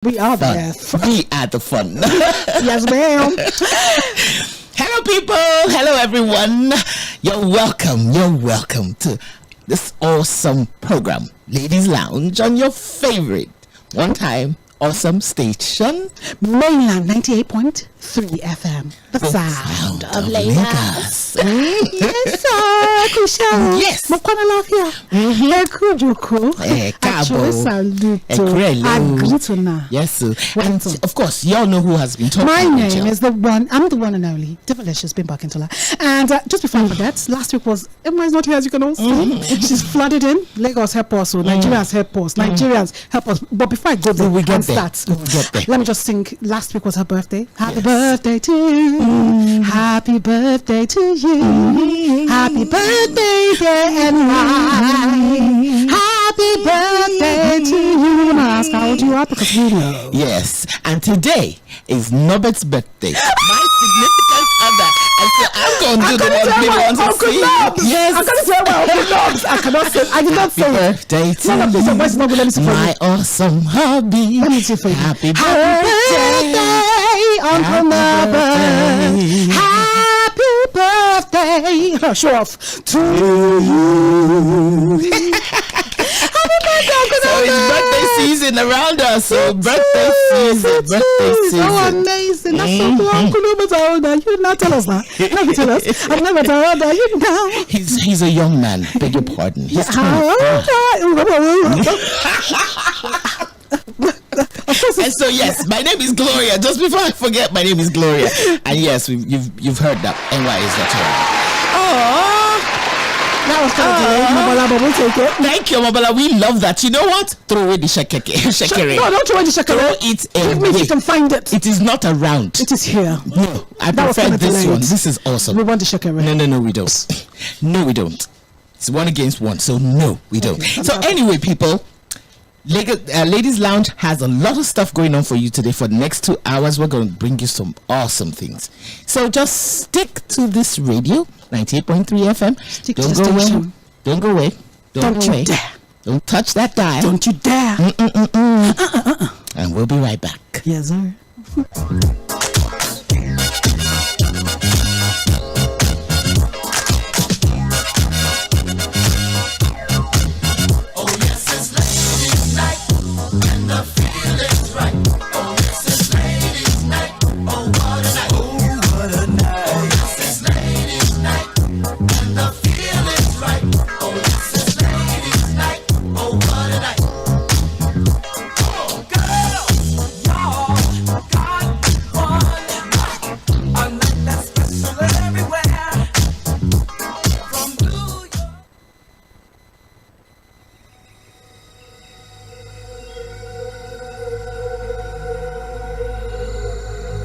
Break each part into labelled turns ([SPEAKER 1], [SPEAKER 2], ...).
[SPEAKER 1] We are
[SPEAKER 2] fun.
[SPEAKER 1] there.
[SPEAKER 2] We are the fun.
[SPEAKER 1] Yes, ma'am.
[SPEAKER 2] Hello, people. Hello, everyone. You're welcome to this awesome program, Ladies Lounge, on your favorite one-time awesome station,
[SPEAKER 1] Mainland 98.3 FM. The sound of Lagos. Yes, sir.
[SPEAKER 2] Yes. Yes, sir. And of course, y'all know who has been talking.
[SPEAKER 1] My name is I'm the one and only Delicious Bimbakintola. And just before I forget, last week was Emma's not here, as you can all see. She's flooded in. Lagos help us, so Nigerians help us. Nigerians help us. But before I go there,
[SPEAKER 2] we get
[SPEAKER 1] start.
[SPEAKER 2] Let
[SPEAKER 1] me just sing. Last week was her birthday. Happy birthday to you. Happy birthday to you. Happy birthday, dear and right. Happy birthday to you. I'm gonna ask how old you are because we know.
[SPEAKER 2] Yes, and today is Norbet's birthday. My significant other. And so I'm going to do the one people want to see. Yes.
[SPEAKER 1] I'm going to say my Uncle Nobs. I cannot say. I did not say it.
[SPEAKER 2] Birthday to you. My awesome hubby.
[SPEAKER 1] Let me see for you.
[SPEAKER 2] Happy birthday,
[SPEAKER 1] Uncle Norbert. Happy birthday. Show off to you.
[SPEAKER 2] So it's birthday season around us. So birthday season.
[SPEAKER 1] So amazing. That's so cool. Uncle Norbert, how old are you now? Tell us now. Never tell us. I've never told how old are you now?
[SPEAKER 2] He's a young man. Beg your pardon. He's
[SPEAKER 1] how old are you?
[SPEAKER 2] And so yes, my name is Gloria. Just before I forget, my name is Gloria. And yes, you've heard that. NY is that
[SPEAKER 1] that was kind of Mabala, but we'll take it.
[SPEAKER 2] Thank you, Mabala. We love that. You know what? Throw away the shekere.
[SPEAKER 1] No, don't throw away the shekere.
[SPEAKER 2] Throw it away.
[SPEAKER 1] Give me if you can find it.
[SPEAKER 2] It is not around.
[SPEAKER 1] It is here.
[SPEAKER 2] No, I prefer this one. This is awesome.
[SPEAKER 1] We want the shekere.
[SPEAKER 2] No, we don't. No, we don't. It's one against one. So no, we don't. So anyway, people, Ladies Lounge has a lot of stuff going on for you today. For the next 2 hours, we're going to bring you some awesome things. So just stick to this radio, 98.3 FM. Don't go away. Don't go away.
[SPEAKER 1] Don't you dare.
[SPEAKER 2] Don't touch that dial.
[SPEAKER 1] Don't you dare.
[SPEAKER 2] And we'll be right back.
[SPEAKER 1] Yes, sir.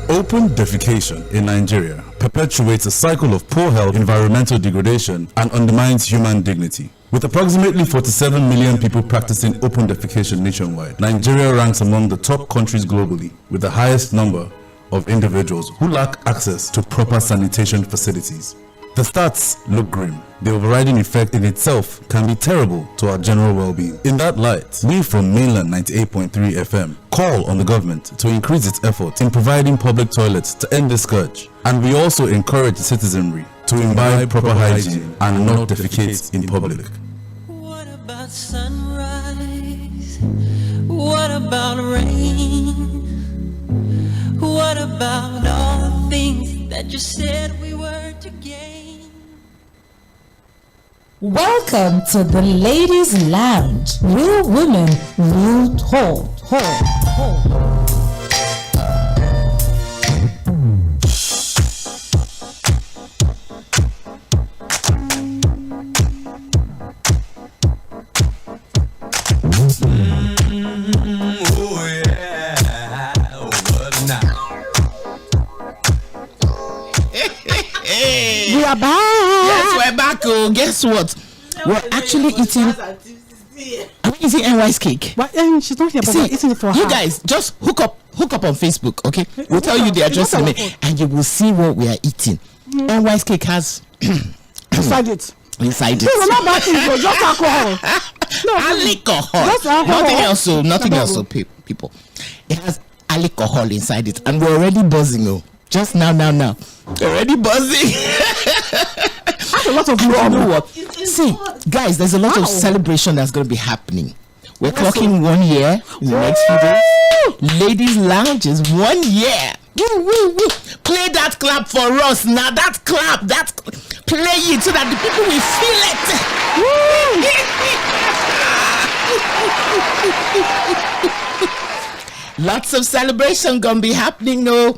[SPEAKER 3] Open defecation in Nigeria perpetuates a cycle of poor health, environmental degradation, and undermines human dignity. With approximately 47 million people practicing open defecation nationwide, Nigeria ranks among the top countries globally with the highest number of individuals who lack access to proper sanitation facilities. The stats look grim. The overriding effect in itself can be terrible to our general well-being. In that light, we from Mainland 98.3 FM call on the government to increase its efforts in providing public toilets to end this scourge. And we also encourage the citizenry to imbibe proper hygiene and not defecate in public.
[SPEAKER 4] What about sunrise? What about rain? What about all the things that you said we were to gain?
[SPEAKER 5] Welcome to the Ladies Lounge. Real women, real talk.
[SPEAKER 1] We are back.
[SPEAKER 2] Yes, we're back. Oh, guess what? We're actually eating. Are we eating NY's cake?
[SPEAKER 1] But she's not here, but we're eating it for her.
[SPEAKER 2] You guys, just hook up on Facebook, okay? We'll tell you the address in a minute, and you will see what we are eating. NY's cake has
[SPEAKER 1] inside it.
[SPEAKER 2] Inside it.
[SPEAKER 1] No, not that thing, just alcohol.
[SPEAKER 2] No, alcohol.
[SPEAKER 1] Just alcohol.
[SPEAKER 2] Nothing else. So people. It has alcohol inside it, and we're already buzzing. Oh, just now. We're already buzzing.
[SPEAKER 1] That's a lot of
[SPEAKER 2] You
[SPEAKER 1] rum.
[SPEAKER 2] know what? See, guys, there's a lot of celebration that's going to be happening. We're clocking 1 year in the next few days. Ladies Lounge is 1 year. Woo, woo, woo. Play that clap for us now. That clap, play it so that the people will feel it. Lots of celebration gonna be happening, no?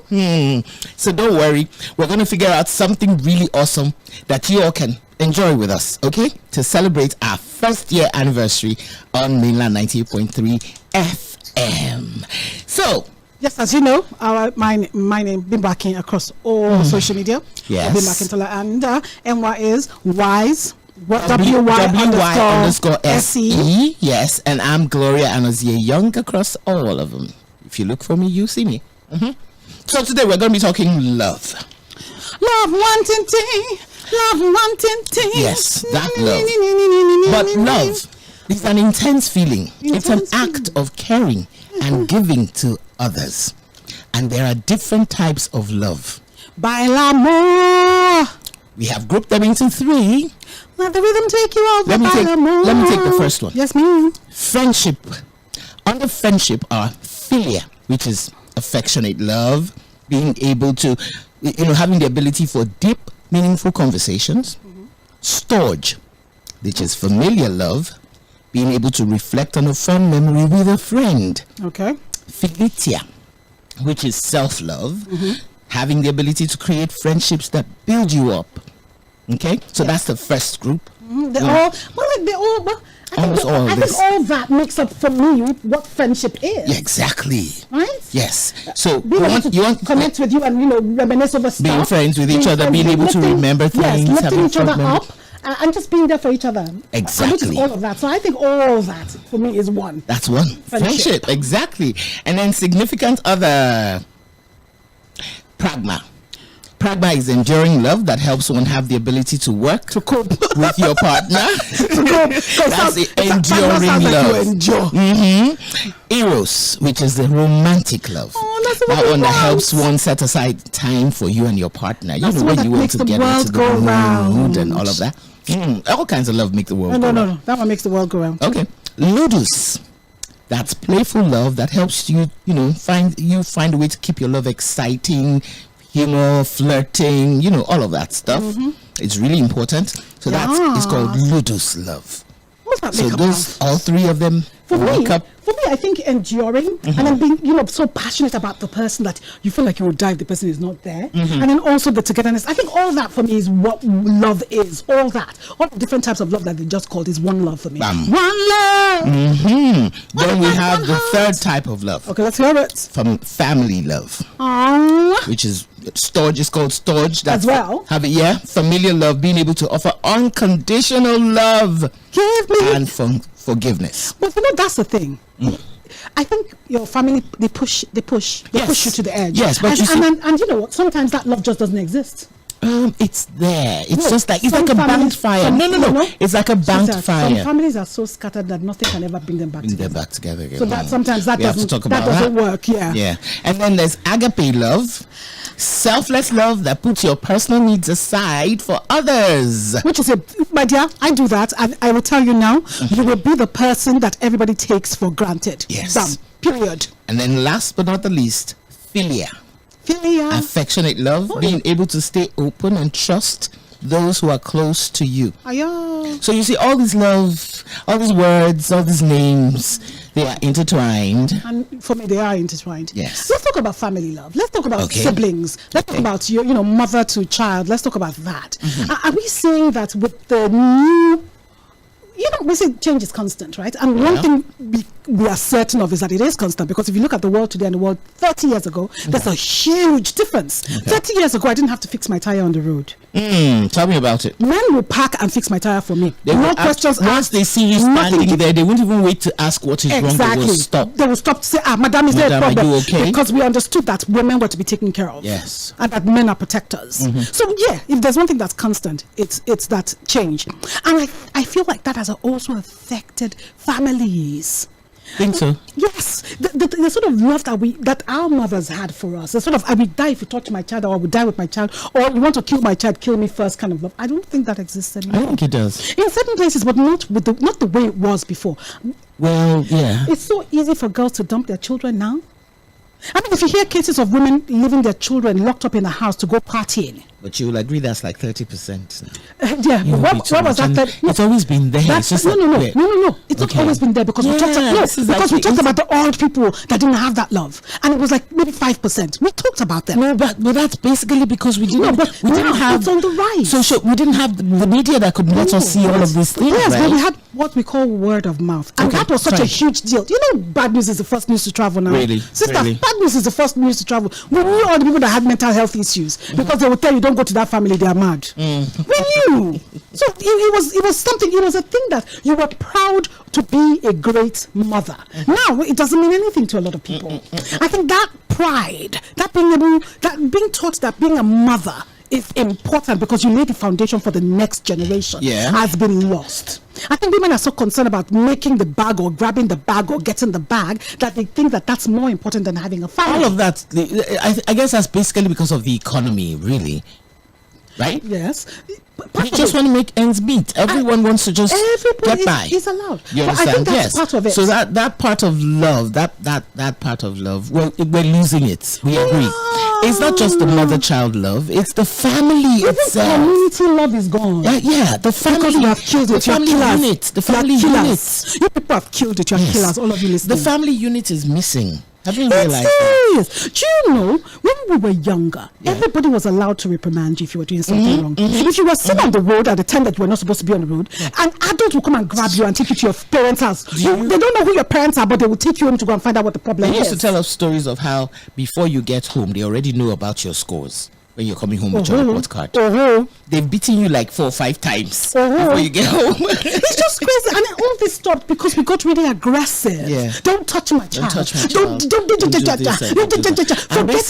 [SPEAKER 2] So don't worry, we're gonna figure out something really awesome that you all can enjoy with us, okay? To celebrate our first year anniversary on mainland 98.3 FM. So,
[SPEAKER 1] Yes, as you know, my name Bimbakin across all social media.
[SPEAKER 2] Yes.
[SPEAKER 1] Bimbakin Tola, and NY is wise.
[SPEAKER 2] WY_SE. Yes, and I'm Gloria Anozie Young across all of them. If you look for me, you see me. So today we're going to be talking love.
[SPEAKER 1] Love wanting tea.
[SPEAKER 2] Yes, that love. But love is an intense feeling. It's an act of caring and giving to others. And there are different types of love.
[SPEAKER 1] Baila more.
[SPEAKER 2] We have grouped them into 3.
[SPEAKER 1] Let the rhythm take you over.
[SPEAKER 2] Let me take the first one.
[SPEAKER 1] Yes, ma'am.
[SPEAKER 2] Friendship. Under friendship are philia, which is affectionate love, being able to, having the ability for deep, meaningful conversations. Storge, which is familiar love, being able to reflect on a fond memory with a friend.
[SPEAKER 1] Okay.
[SPEAKER 2] Philitia, which is self-love, having the ability to create friendships that build you up. Okay, so that's the first group.
[SPEAKER 1] I think all that makes up for me what friendship is.
[SPEAKER 2] Yeah, exactly.
[SPEAKER 1] Right?
[SPEAKER 2] Yes. So
[SPEAKER 1] you want to connect with you and reminisce over stuff.
[SPEAKER 2] Being friends with each other, being able to remember things,
[SPEAKER 1] lifting
[SPEAKER 2] having
[SPEAKER 1] each other
[SPEAKER 2] fun
[SPEAKER 1] up, and just being there for each other.
[SPEAKER 2] Exactly.
[SPEAKER 1] Which is all of that. So I think all that for me is one.
[SPEAKER 2] That's one. Friendship. Exactly. And then significant other. Pragma. Pragma is enduring love that helps one have the ability to work, to cope with your partner. That's the enduring love. Eros, which is the romantic love. That one that helps one set aside time for you and your partner.
[SPEAKER 1] That's
[SPEAKER 2] when you want to get into the mood and all of that. All kinds of love make the world go round.
[SPEAKER 1] No. That one makes the world go round.
[SPEAKER 2] Okay. Ludus. That's playful love that helps you, find a way to keep your love exciting, humor, flirting, all of that stuff. It's really important. So it's called Ludus love.
[SPEAKER 1] What's that
[SPEAKER 2] So
[SPEAKER 1] make
[SPEAKER 2] those, all 3 of them wake up.
[SPEAKER 1] For me, I think enduring and then being, so passionate about the person that you feel like you will die if the person is not there. And then also the togetherness. I think all that for me is what love is. All that. All the different types of love that they just called is one love for me.
[SPEAKER 2] Bam.
[SPEAKER 1] One love!
[SPEAKER 2] Then we have the third type of love.
[SPEAKER 1] Okay, let's hear it.
[SPEAKER 2] From family love.
[SPEAKER 1] Aww.
[SPEAKER 2] Which is storge. It's called storge. That's
[SPEAKER 1] As well.
[SPEAKER 2] Familiar love, being able to offer unconditional love.
[SPEAKER 1] Give me.
[SPEAKER 2] And forgiveness.
[SPEAKER 1] But that's the thing. I think your family they push you to the edge.
[SPEAKER 2] Yes, but
[SPEAKER 1] and you know what? Sometimes that love just doesn't exist.
[SPEAKER 2] It's there. It's just like a banked fire. No. It's like a banked fire.
[SPEAKER 1] Some families are so scattered that nothing can ever bring them back together.
[SPEAKER 2] again.
[SPEAKER 1] So that sometimes that doesn't work.
[SPEAKER 2] Yeah. And then there's agape love, selfless love that puts your personal needs aside for others.
[SPEAKER 1] Which is my dear, I do that, and I will tell you now, you will be the person that everybody takes for granted.
[SPEAKER 2] Yes.
[SPEAKER 1] Done. Period.
[SPEAKER 2] And then last but not the least, philia. Affectionate love, being able to stay open and trust those who are close to you. So you see, all this love, all these words, all these names, they are intertwined.
[SPEAKER 1] And for me, they are intertwined.
[SPEAKER 2] Yes.
[SPEAKER 1] Let's talk about family love. Let's talk about siblings. Let's talk about your, mother to child. Let's talk about that. Are we saying that with the new, we say change is constant, right? And one thing we are certain of is that it is constant, because if you look at the world today and the world 30 years ago, there's a huge difference. 30 years ago, I didn't have to fix my tire on the road.
[SPEAKER 2] Tell me about it.
[SPEAKER 1] Men will park and fix my tire for me.
[SPEAKER 2] No questions asked. Once they see you standing there, they won't even wait to ask what is wrong. They will stop.
[SPEAKER 1] They will stop to say, madam, is there a problem?
[SPEAKER 2] Are you okay?
[SPEAKER 1] Because we understood that women were to be taken care of.
[SPEAKER 2] Yes.
[SPEAKER 1] And that men are protectors. So if there's one thing that's constant, it's that change. And I feel like that has also affected families.
[SPEAKER 2] Think so?
[SPEAKER 1] Yes, the sort of love that our mothers had for us, the sort of I will die if you touch my child, or I will die with my child, or you want to kill my child, kill me first kind of love. I don't think that exists anymore.
[SPEAKER 2] I think it does.
[SPEAKER 1] In certain places, but not the way it was before.
[SPEAKER 2] Well, yeah.
[SPEAKER 1] It's so easy for girls to dump their children now. I mean, if you hear cases of women leaving their children locked up in a house to go partying.
[SPEAKER 2] But you will agree that's like 30%.
[SPEAKER 1] Yeah, what was that?
[SPEAKER 2] It's always been there.
[SPEAKER 1] It's just no. It's not always been there because we talked about the old people that didn't have that love, and it was like maybe 5%. We talked about them.
[SPEAKER 2] No, but that's basically because we didn't have.
[SPEAKER 1] It's on the rise.
[SPEAKER 2] So we didn't have the media that could let us see all of these things.
[SPEAKER 1] Yes,
[SPEAKER 2] right?
[SPEAKER 1] but we had what we call word of mouth, and that was such a huge deal. You know, bad news is the first news to travel now.
[SPEAKER 2] Really,
[SPEAKER 1] sister,
[SPEAKER 2] really?
[SPEAKER 1] Bad news is the first news to travel. We knew all the people that had mental health issues because they would tell you, don't go to that family, they are mad. We knew. So it was something. It was a thing that you were proud to be a great mother. Now it doesn't mean anything to a lot of people. I think that pride, that being taught that being a mother is important because you lay the foundation for the next generation has been lost. I think women are so concerned about making the bag or grabbing the bag or getting the bag that they think that that's more important than having a family.
[SPEAKER 2] All of that, I guess that's basically because of the economy, really. Right?
[SPEAKER 1] Yes.
[SPEAKER 2] You just want to make ends meet. Everyone wants to just get by.
[SPEAKER 1] Is allowed.
[SPEAKER 2] You understand?
[SPEAKER 1] I think that's part of it.
[SPEAKER 2] So that part of love, that part of love, we're losing it. We agree. It's not just the mother-child love; it's the family itself.
[SPEAKER 1] Community love is gone.
[SPEAKER 2] Yeah, the family.
[SPEAKER 1] Because you have killed it.
[SPEAKER 2] The family unit. The family unit.
[SPEAKER 1] You people have killed it. You are killers. All of you listening.
[SPEAKER 2] The family unit is missing. Have you realized
[SPEAKER 1] that? Do you know, when we were younger, everybody was allowed to reprimand you if you were doing something wrong. If you were seen on the road at the time that you were not supposed to be on the road, an adult will come and grab you and take you to your parents' house. They don't know who your parents are, but they will take you home to go and find out what the problem is.
[SPEAKER 2] They used to tell us stories of how before you get home, they already know about your scores. When you're coming home with your report card, they've beaten you like 4 or 5 times before you get home.
[SPEAKER 1] It's just crazy, and all this stopped because we got really aggressive.
[SPEAKER 2] Yeah.
[SPEAKER 1] Don't touch my child. Don't do
[SPEAKER 2] this.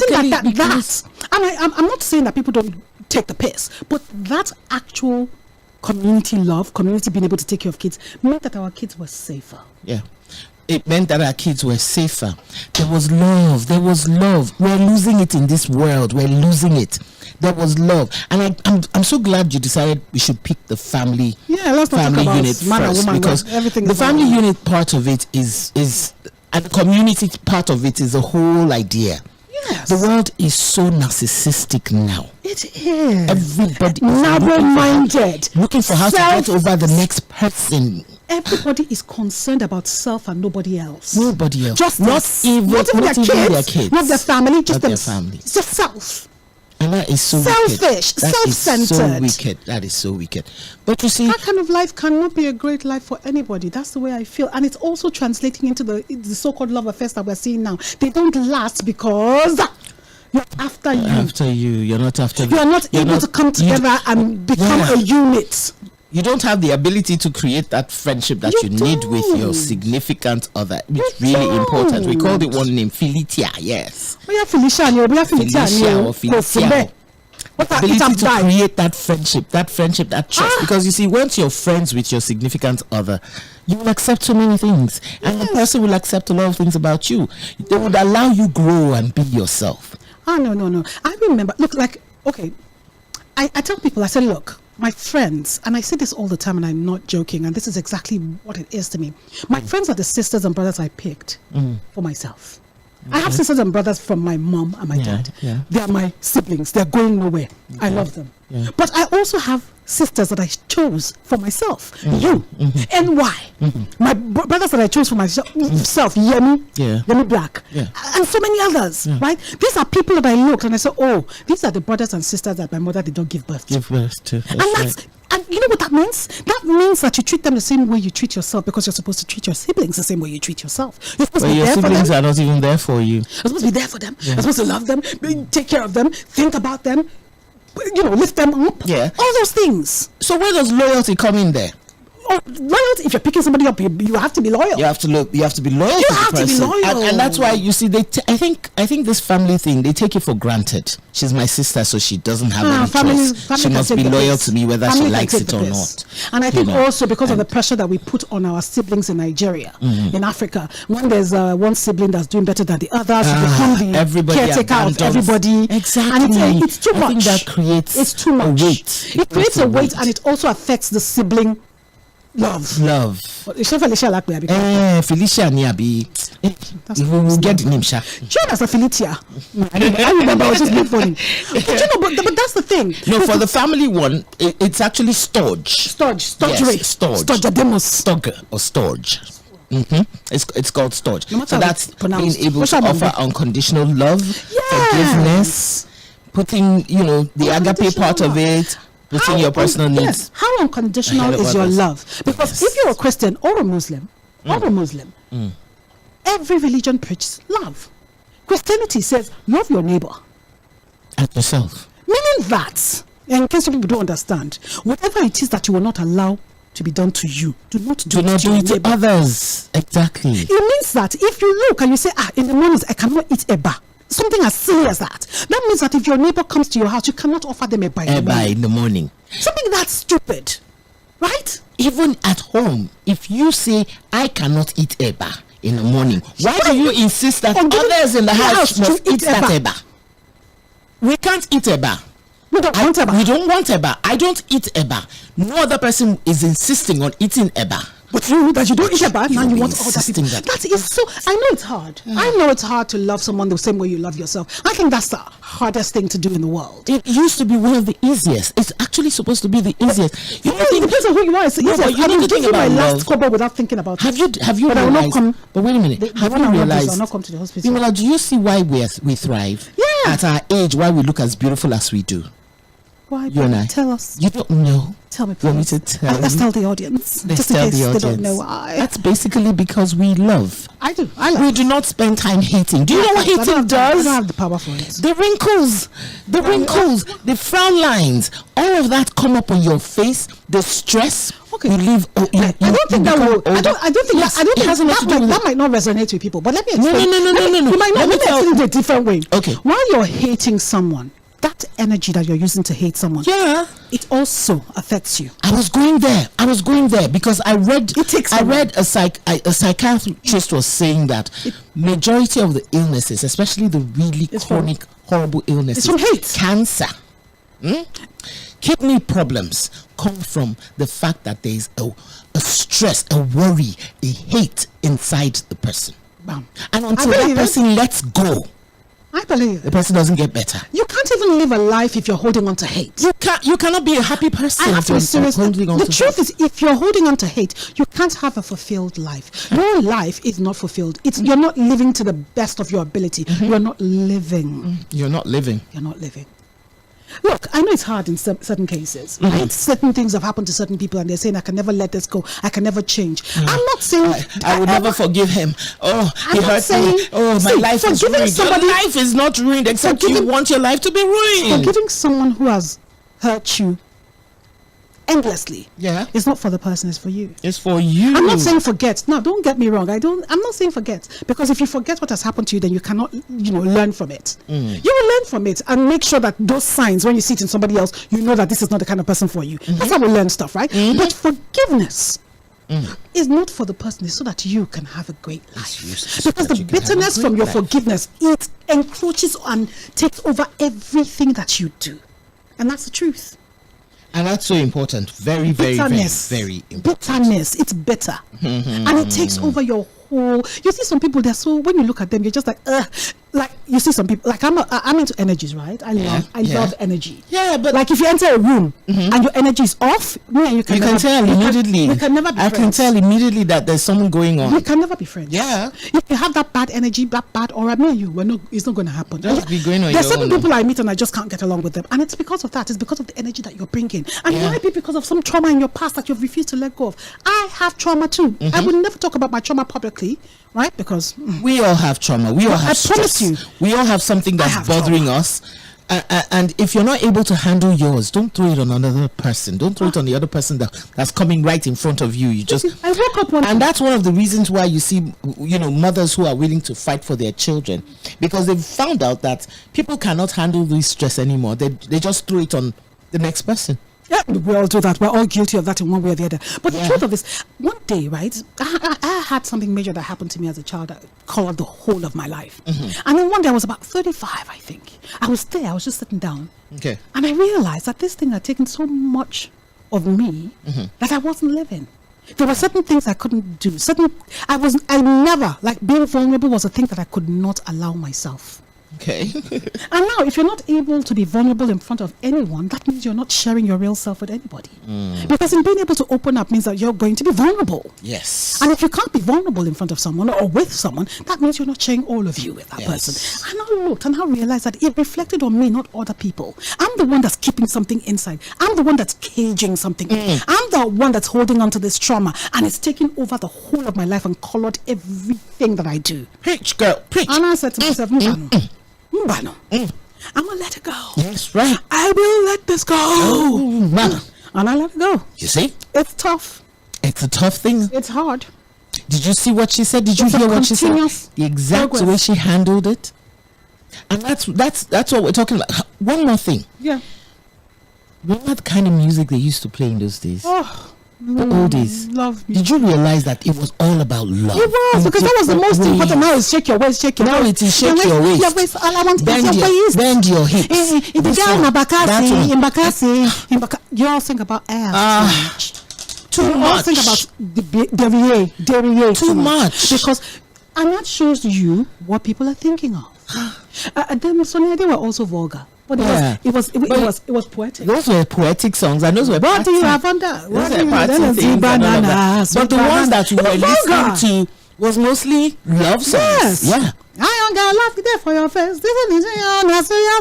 [SPEAKER 1] Forgetting that. And I'm not saying that people don't take the piss, but that actual community love, community being able to take care of kids, meant that our kids were safer.
[SPEAKER 2] Yeah. It meant that our kids were safer. There was love. We're losing it in this world. We're losing it. There was love, and I'm so glad you decided we should pick the family.
[SPEAKER 1] Yeah, let's not talk about
[SPEAKER 2] unit
[SPEAKER 1] man
[SPEAKER 2] first,
[SPEAKER 1] and woman,
[SPEAKER 2] because
[SPEAKER 1] everything.
[SPEAKER 2] The family unit part of it is, and the community part of it is the whole idea.
[SPEAKER 1] Yes.
[SPEAKER 2] The world is so narcissistic now.
[SPEAKER 1] It is.
[SPEAKER 2] Everybody is
[SPEAKER 1] narrow-minded,
[SPEAKER 2] looking for how to get over the next person.
[SPEAKER 1] Everybody is concerned about self and nobody else.
[SPEAKER 2] Nobody else.
[SPEAKER 1] Just
[SPEAKER 2] not even their kids.
[SPEAKER 1] Not their family. Just
[SPEAKER 2] their family.
[SPEAKER 1] It's just self.
[SPEAKER 2] And that is so
[SPEAKER 1] selfish, self-centered.
[SPEAKER 2] That is so wicked. But you see,
[SPEAKER 1] that kind of life cannot be a great life for anybody. That's the way I feel, and it's also translating into the so-called love affairs that we're seeing now. They don't last because you're after you.
[SPEAKER 2] After you, you're not after.
[SPEAKER 1] You are not able to come together and become a unit.
[SPEAKER 2] You don't have the ability to create that friendship that you need with your significant other. It's really important. We called it one name, Felicia. Yes.
[SPEAKER 1] We are Felicia or
[SPEAKER 2] Felicia. What ability to create that friendship, that trust. Because you see, once you're friends with your significant other, you will accept so many things, and the person will accept a lot of things about you. They would allow you grow and be yourself.
[SPEAKER 1] No. I remember. Look, I tell people. I say, look. My friends, and I say this all the time, and I'm not joking, and this is exactly what it is to me. My friends are the sisters and brothers I picked for myself. I have sisters and brothers from my mom and my dad. Yeah. They are my siblings. They're going nowhere. I love them. Yeah. But I also have sisters that I chose for myself. You. And why? My brothers that I chose for myself, Yemi Black, and so many others, right? These are people that I looked and I said, oh, these are the brothers and sisters that my mother did not give birth to. And you know what that means? That means that you treat them the same way you treat yourself, because you're supposed to treat your siblings the same way you treat yourself. You're supposed to be there for them.
[SPEAKER 2] Your siblings are not even there for you.
[SPEAKER 1] You're supposed to be there for them. You're supposed to love them, take care of them, think about them, lift them up. Yeah. All those things.
[SPEAKER 2] So where does loyalty come in there?
[SPEAKER 1] loyalty. If you're picking somebody up, you have to be loyal.
[SPEAKER 2] You have to be loyal.
[SPEAKER 1] You have to be loyal,
[SPEAKER 2] and that's why you see. I think this family thing, they take it for granted. She's my sister, so she doesn't have any choice. She must be loyal to me whether she likes it or not.
[SPEAKER 1] And I think also because of the pressure that we put on our siblings in Nigeria, in Africa, when there's one sibling that's doing better than the others, you become the caretaker of everybody.
[SPEAKER 2] Exactly.
[SPEAKER 1] And it's too much.
[SPEAKER 2] I think that creates
[SPEAKER 1] too much.
[SPEAKER 2] a weight.
[SPEAKER 1] It creates a weight, and it also affects the sibling love.
[SPEAKER 2] Felicia Niabi. We will get the name, Sha.
[SPEAKER 1] Join as a Felicia. I remember I was just being funny. But that's the thing.
[SPEAKER 2] No, for the family one, it's actually storage.
[SPEAKER 1] Storage.
[SPEAKER 2] Yes, storage.
[SPEAKER 1] Storge
[SPEAKER 2] or storage. It's called storage.
[SPEAKER 1] No,
[SPEAKER 2] so that's being able to offer unconditional love, forgiveness, putting the agape part of it, putting your personal needs.
[SPEAKER 1] Yes. How unconditional is your love? Because if you're a Christian or a Muslim, every religion preaches love. Christianity says love your neighbor
[SPEAKER 2] as yourself.
[SPEAKER 1] Meaning that, in case people don't understand, whatever it is that you will not allow to be done to you, do not do it
[SPEAKER 2] to others. Exactly.
[SPEAKER 1] It means that if you look and you say, in the mornings I cannot eat eba, something as silly as that means that if your neighbor comes to your house, you cannot offer them eba
[SPEAKER 2] in the morning.
[SPEAKER 1] Something that's stupid, right?
[SPEAKER 2] Even at home, if you say I cannot eat eba in the morning, why do you insist that others in the house must eat that eba? We can't eat eba.
[SPEAKER 1] We don't want eba.
[SPEAKER 2] We don't want eba. I don't eat eba. No other person is insisting on eating eba.
[SPEAKER 1] But you don't eat eba, now you want other people.
[SPEAKER 2] That
[SPEAKER 1] is so. I know it's hard. I know it's hard to love someone the same way you love yourself. I think that's the hardest thing to do in the world.
[SPEAKER 2] It used to be one of the easiest. It's actually supposed to be the easiest.
[SPEAKER 1] It depends on who you are. It's easiest.
[SPEAKER 2] But you need to think about
[SPEAKER 1] my last couple without thinking about it.
[SPEAKER 2] Have you realized? But wait a minute. Have you realized?
[SPEAKER 1] I'll not come to the hospital.
[SPEAKER 2] Do you see why we thrive?
[SPEAKER 1] Yeah.
[SPEAKER 2] At our age, why we look as beautiful as we do?
[SPEAKER 1] Why?
[SPEAKER 2] You and I.
[SPEAKER 1] Tell us.
[SPEAKER 2] You don't know.
[SPEAKER 1] Tell me, please.
[SPEAKER 2] Want me to tell
[SPEAKER 1] Let's tell the audience. Just in case they don't know why.
[SPEAKER 2] That's basically because we love.
[SPEAKER 1] I do.
[SPEAKER 2] We do not spend time hating. Do you know what hating does?
[SPEAKER 1] I don't have the power for it.
[SPEAKER 2] The wrinkles, the frown lines, all of that come up on your face. The stress.
[SPEAKER 1] Okay.
[SPEAKER 2] You live.
[SPEAKER 1] I don't think that will. I don't think that might not resonate with people. But let me explain.
[SPEAKER 2] No.
[SPEAKER 1] You might not explain it a different way.
[SPEAKER 2] Okay.
[SPEAKER 1] While you're hating someone, that energy that you're using to hate someone, it also affects you.
[SPEAKER 2] I was going there because I read a psychiatrist was saying that majority of the illnesses, especially the really chronic horrible illnesses,
[SPEAKER 1] it's from hate.
[SPEAKER 2] Cancer, kidney problems come from the fact that there is a stress, a worry, a hate inside the person.
[SPEAKER 1] Bam.
[SPEAKER 2] And until that person lets go,
[SPEAKER 1] I believe
[SPEAKER 2] the person doesn't get better.
[SPEAKER 1] You can't even live a life if you're holding on to hate.
[SPEAKER 2] You cannot be a happy person.
[SPEAKER 1] I have to be serious. The truth is, if you're holding on to hate, you can't have a fulfilled life. Your life is not fulfilled. You're not living to the best of your ability. You're not living.
[SPEAKER 2] You're not living.
[SPEAKER 1] You're not living. Look, I know it's hard in certain cases. Right? Certain things have happened to certain people and they're saying, I can never let this go. I can never change. I'm not saying...
[SPEAKER 2] I would never forgive him. Oh, he hurt me. Oh, my life is ruined. Your life is not ruined except you want your life to be ruined.
[SPEAKER 1] Forgiving someone who has hurt you endlessly. It's not for the person, it's for you.
[SPEAKER 2] It's for you.
[SPEAKER 1] I'm not saying forget. No, don't get me wrong. I'm not saying forget, because if you forget what has happened to you, then you cannot learn from it. You will learn from it and make sure that those signs, when you see it in somebody else, you know that this is not the kind of person for you. That's how we learn stuff, right? But forgiveness is not for the person, it's so that you can have a great life. Because the bitterness from your forgiveness, it encroaches and takes over everything that you do. And that's the truth.
[SPEAKER 2] And that's so important. Very, very, very, very important.
[SPEAKER 1] Bitterness, it's bitter. And it takes over your whole... You see some people, they're so... When you look at them, you're just like, like, you see some people... Like, I'm into energies, right? I love energy.
[SPEAKER 2] Yeah, but...
[SPEAKER 1] Like, if you enter a room and your energy is off, you can
[SPEAKER 2] tell immediately.
[SPEAKER 1] You can never be friends.
[SPEAKER 2] I can tell immediately that there's something going on.
[SPEAKER 1] You can never be friends.
[SPEAKER 2] Yeah.
[SPEAKER 1] If you have that bad energy, that bad aura, me and you, it's not going to happen.
[SPEAKER 2] Just be going on
[SPEAKER 1] There's
[SPEAKER 2] your
[SPEAKER 1] certain
[SPEAKER 2] own.
[SPEAKER 1] people I meet and I just can't get along with them. And it's because of that. It's because of the energy that you're bringing. And it might be because of some trauma in your past that you've refused to let go of. I have trauma too. I would never talk about my trauma publicly, right? Because
[SPEAKER 2] we all have trauma. We all have
[SPEAKER 1] I
[SPEAKER 2] stress.
[SPEAKER 1] promise you.
[SPEAKER 2] We all have something that's bothering us. And if you're not able to handle yours, don't throw it on another person. Don't throw it on the other person that's coming right in front of you. You just
[SPEAKER 1] I woke up
[SPEAKER 2] and that's one of the reasons why you see, mothers who are willing to fight for their children, because they've found out that people cannot handle this stress anymore. They just throw it on the next person.
[SPEAKER 1] Yeah, we all do that. We're all guilty of that in one way or the other. But the truth of this, one day, right, I had something major that happened to me as a child that colored the whole of my life. And then one day I was about 35, I think. I was just sitting down.
[SPEAKER 2] Okay.
[SPEAKER 1] And I realized that this thing had taken so much of me that I wasn't living. There were certain things I couldn't do. I never, like being vulnerable was a thing that I could not allow myself.
[SPEAKER 2] Okay.
[SPEAKER 1] And now, if you're not able to be vulnerable in front of anyone, that means you're not sharing your real self with anybody. Because in being able to open up means that you're going to be vulnerable.
[SPEAKER 2] Yes.
[SPEAKER 1] And if you can't be vulnerable in front of someone or with someone, that means you're not sharing all of you with that person. And I looked and I realized that it reflected on me, not other people. I'm the one that's keeping something inside. I'm the one that's caging something. I'm the one that's holding on to this trauma, and it's taking over the whole of my life and colored everything that I do.
[SPEAKER 2] Preach, girl, preach.
[SPEAKER 1] And I said to myself, I'm gonna let it go.
[SPEAKER 2] Yes, right.
[SPEAKER 1] I will let this go. And I let it go.
[SPEAKER 2] You see?
[SPEAKER 1] It's tough.
[SPEAKER 2] It's a tough thing.
[SPEAKER 1] It's hard.
[SPEAKER 2] Did you see what she said? Did you
[SPEAKER 1] It's a
[SPEAKER 2] hear what she said?
[SPEAKER 1] continuous
[SPEAKER 2] The exact
[SPEAKER 1] progress.
[SPEAKER 2] way she handled it. And that's what we're talking about. One more thing.
[SPEAKER 1] Yeah.
[SPEAKER 2] Remember the kind of music they used to play in those days?
[SPEAKER 1] Oh,
[SPEAKER 2] The oldies.
[SPEAKER 1] love me.
[SPEAKER 2] Did you realize that it was all about love?
[SPEAKER 1] It was, because that was the most important. Now is shake your waist, shake your
[SPEAKER 2] Now
[SPEAKER 1] waist.
[SPEAKER 2] it is shake your waist.
[SPEAKER 1] Your waist. All I want is
[SPEAKER 2] Bend
[SPEAKER 1] your
[SPEAKER 2] your,
[SPEAKER 1] waist.
[SPEAKER 2] bend your hips.
[SPEAKER 1] If you
[SPEAKER 2] This
[SPEAKER 1] go
[SPEAKER 2] one,
[SPEAKER 1] in
[SPEAKER 2] that one.
[SPEAKER 1] you all think about ass.
[SPEAKER 2] Too
[SPEAKER 1] You all
[SPEAKER 2] much.
[SPEAKER 1] think about derriere.
[SPEAKER 2] Too much.
[SPEAKER 1] Because, and that shows you what people are thinking of. Then Sonia, they were also vulgar. But it was poetic.
[SPEAKER 2] Those were poetic songs, and those were
[SPEAKER 1] What do you
[SPEAKER 2] party-
[SPEAKER 1] have on that?
[SPEAKER 2] Those were party things and all of that. But the ones that we were listening to was mostly love songs.
[SPEAKER 1] Yes.
[SPEAKER 2] Yeah.
[SPEAKER 1] I don't got love there for your face. This is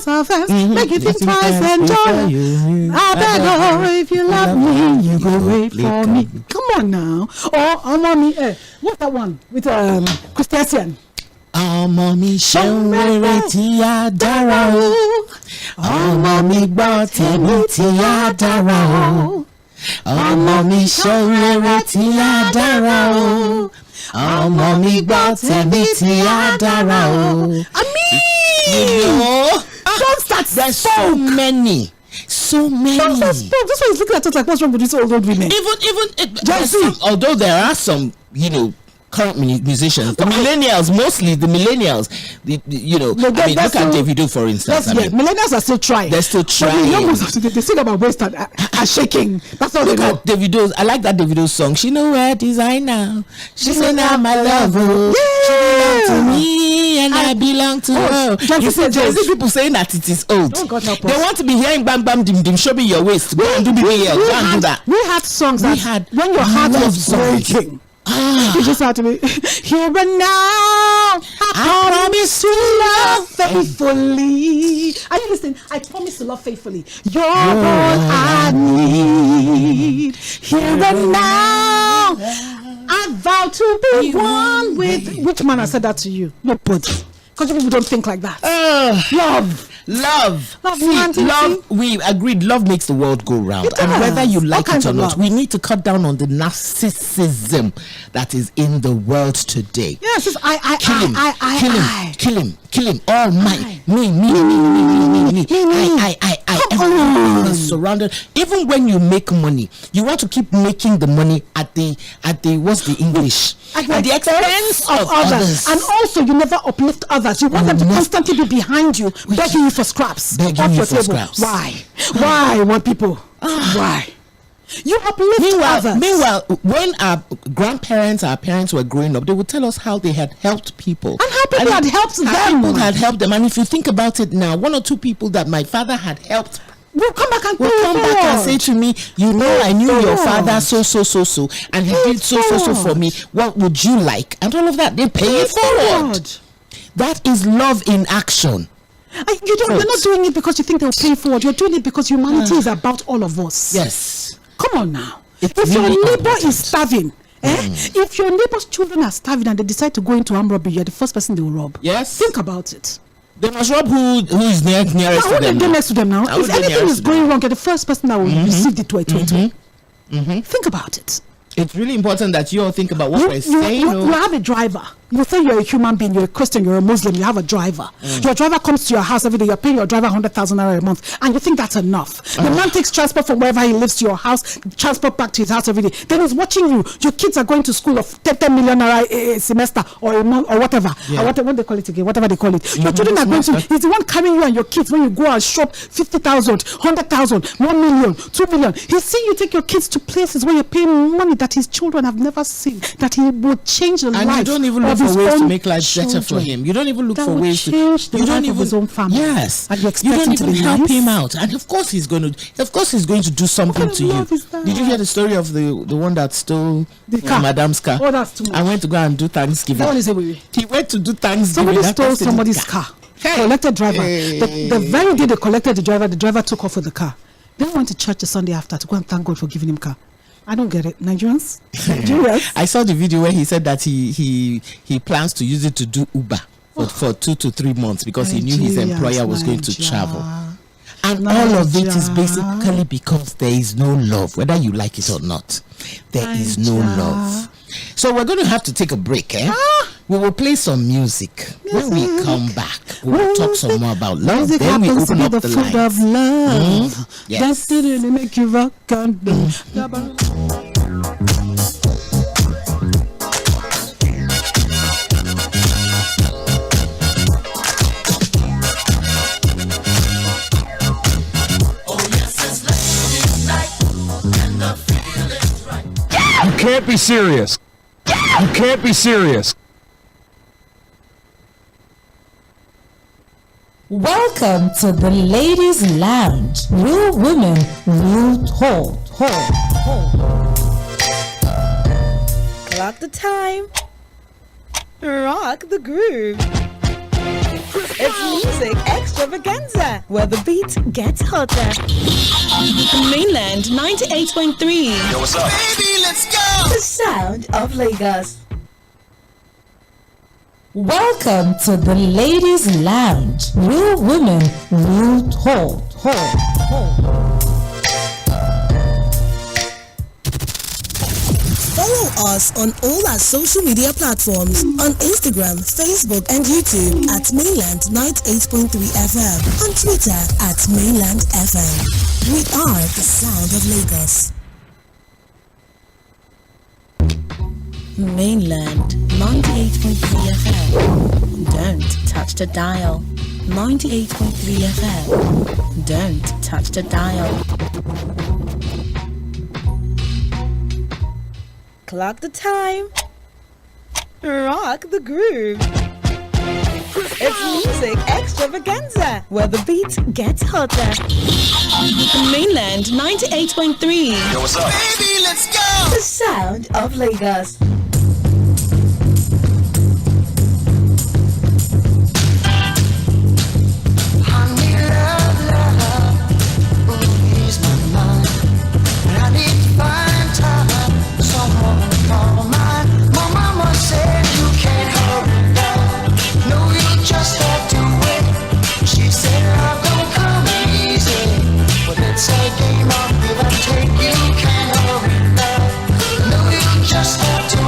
[SPEAKER 1] your face. Make you think twice and joy. I beg, oh, if you love me, you go wait for me. Come on now. Oh, mommy, what's that one with Christian?
[SPEAKER 2] Ọmọ mi ṣeun rere tí a dára o. Ọmọ mi gbọ́ tèmi tí a dára o. Ọmọ mi ṣeun rere tí a dára o. Ọmọ mi gbọ́ tèmi tí a dára o. Don't start. There's so many. So many.
[SPEAKER 1] This one is looking at us like, what's wrong with these old women?
[SPEAKER 2] Although there are some, current musicians, the millennials, mostly the millennials, I mean, look at Davido, for instance.
[SPEAKER 1] Millennials are still trying.
[SPEAKER 2] They're still trying.
[SPEAKER 1] They sing about waist and are shaking. That's all they
[SPEAKER 2] Look
[SPEAKER 1] know.
[SPEAKER 2] at Davido's. I like that Davido song. She know where design now. She say now my love. Oh. She belong to me and I belong to her. You see people saying that it is old.
[SPEAKER 1] Oh, God help us.
[SPEAKER 2] They want to be hearing bam bam dim dim. Show me your waist. Go and do BBL. Go and do that.
[SPEAKER 1] We had songs that when your heart was breaking. You just had to be here and now. I promise to love faithfully. Are you listening? I promise to love faithfully. You're all I need. Here and now. I vow to be one with. Which man has said that to you? Nobody. Because people don't think like that. Love.
[SPEAKER 2] We agreed. Love makes the world go round, and whether you like it or not, we need to cut down on the narcissism that is in the world today.
[SPEAKER 1] Yes,
[SPEAKER 2] kill him. All mine, me. Everyone is surrounded. Even when you make money, you want to keep making the money at the what's the English? At the expense of others.
[SPEAKER 1] And also, you never uplift others. You want them to constantly be behind you, begging you for scraps off your table.
[SPEAKER 2] Scraps.
[SPEAKER 1] Why, what people? Why? You uplift others.
[SPEAKER 2] Meanwhile, when our grandparents, our parents were growing up, they would tell us how they had helped people.
[SPEAKER 1] And how people had helped them.
[SPEAKER 2] People had helped them. And if you think about it now, one or two people that my father had helped
[SPEAKER 1] will come back
[SPEAKER 2] and say to me, I knew your father so, and he did so for me. What would you like? And all of that, they pay it forward. That is love in action.
[SPEAKER 1] You're not doing it because you think they'll pay forward. You're doing it because humanity is about all of us.
[SPEAKER 2] Yes.
[SPEAKER 1] Come on now. If
[SPEAKER 2] really
[SPEAKER 1] your neighbor is starving, if your neighbor's children are starving and they decide to go into armed robbery, you're the first person they will rob.
[SPEAKER 2] Yes.
[SPEAKER 1] Think about it.
[SPEAKER 2] They must rob who is nearest
[SPEAKER 1] Now,
[SPEAKER 2] to them.
[SPEAKER 1] they're next to them now.
[SPEAKER 2] How
[SPEAKER 1] If
[SPEAKER 2] would they
[SPEAKER 1] anything
[SPEAKER 2] nearest
[SPEAKER 1] is
[SPEAKER 2] to
[SPEAKER 1] going wrong, you're the first person that will receive the toy. Think about it.
[SPEAKER 2] It's really important that you all think about what we're saying.
[SPEAKER 1] You have a driver. You think you're a human being, you're a Christian, you're a Muslim, you have a driver. Your driver comes to your house every day, you're paying your driver 100,000 naira a month, and you think that's enough. The man takes transport from wherever he lives to your house, transport back to his house every day. Then he's watching you. Your kids are going to school of 10 million naira a semester or a month or whatever.
[SPEAKER 2] Yeah.
[SPEAKER 1] Or what they call it again, whatever they call it. Your children are going to, he's the one carrying you and your kids when you go and shop 50,000, 100,000, 1 million, 2 million. He's seeing you take your kids to places where you're paying money that his children have never seen, that he would change the life.
[SPEAKER 2] And you don't even look for ways to make life better for him. You don't even look for ways to
[SPEAKER 1] change the life of his own family.
[SPEAKER 2] Yes.
[SPEAKER 1] And you expect
[SPEAKER 2] don't
[SPEAKER 1] him to
[SPEAKER 2] even
[SPEAKER 1] be
[SPEAKER 2] help
[SPEAKER 1] nice?
[SPEAKER 2] him out. And of course he's going to do something
[SPEAKER 1] kind of
[SPEAKER 2] to you.
[SPEAKER 1] love is that?
[SPEAKER 2] Did you hear the story of the one that stole
[SPEAKER 1] The car.
[SPEAKER 2] Madam's car?
[SPEAKER 1] Oh, that's too much.
[SPEAKER 2] I went to go and do Thanksgiving.
[SPEAKER 1] That one is a way.
[SPEAKER 2] He went to do Thanksgiving.
[SPEAKER 1] Somebody
[SPEAKER 2] That
[SPEAKER 1] stole
[SPEAKER 2] person
[SPEAKER 1] somebody's car.
[SPEAKER 2] Hey.
[SPEAKER 1] Collected driver.
[SPEAKER 2] Hey.
[SPEAKER 1] The very day they collected the driver took off with the car. Then went to church the Sunday after to go and thank God for giving him car. I don't get it. Nigerians?
[SPEAKER 2] I saw the video where he said that he plans to use it to do Uber for 2 to 3 months because he knew his employer was going to travel. And all of it is basically because there is no love, whether you like it or not. There is no love. So we're going to have to take a break, eh? We will play some music. When we come back, we will talk some more about love.
[SPEAKER 1] Music
[SPEAKER 2] Then we
[SPEAKER 1] happens to
[SPEAKER 2] open
[SPEAKER 1] be
[SPEAKER 2] up
[SPEAKER 1] the
[SPEAKER 2] the
[SPEAKER 1] food of
[SPEAKER 2] lines.
[SPEAKER 1] love.
[SPEAKER 2] Yes.
[SPEAKER 1] That's it, and make you rock and roll.
[SPEAKER 6] You can't be serious. You can't be serious.
[SPEAKER 5] Welcome to the Ladies Lounge. Real women, real talk.
[SPEAKER 7] Clock the time. Rock the groove. It's music extravaganza, where the beat gets hotter. Mainland 98.3.
[SPEAKER 6] Yo, what's up?
[SPEAKER 4] Baby, let's go.
[SPEAKER 7] The sound of Lagos.
[SPEAKER 5] Welcome to the Ladies Lounge. Real women, real talk.
[SPEAKER 8] Follow us on all our social media platforms on Instagram, Facebook, and YouTube at Mainland 98.3 FM, on Twitter at Mainland FM. We are the sound of Lagos.
[SPEAKER 7] Mainland 98.3 FM. Don't touch the dial. 98.3 FM. Don't touch the dial. Clock the time. Rock the groove. It's music extravaganza, where the beat gets hotter. Mainland 98.3.
[SPEAKER 6] Yo, what's up?
[SPEAKER 4] Baby, let's go.
[SPEAKER 7] The sound of Lagos.
[SPEAKER 4] It's a game of give and take. You can't hurry, love. No, you just have to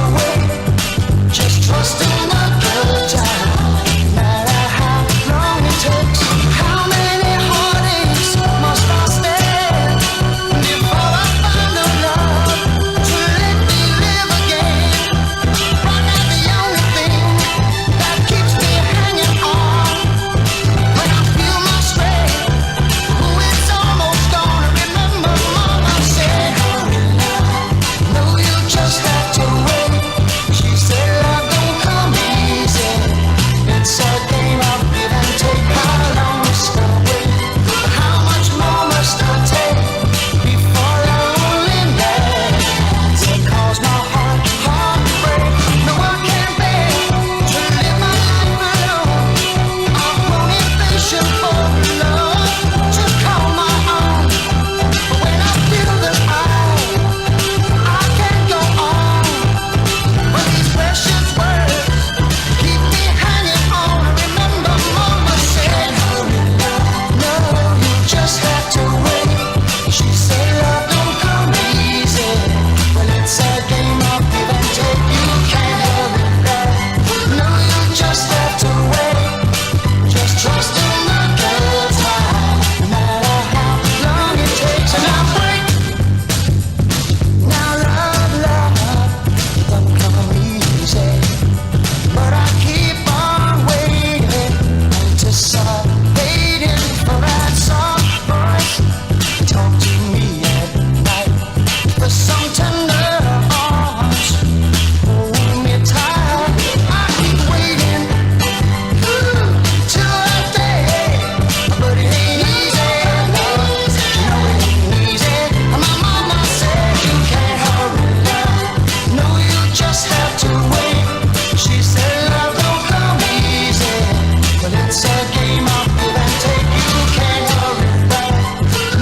[SPEAKER 4] game I'll give and take. You can't hurry back.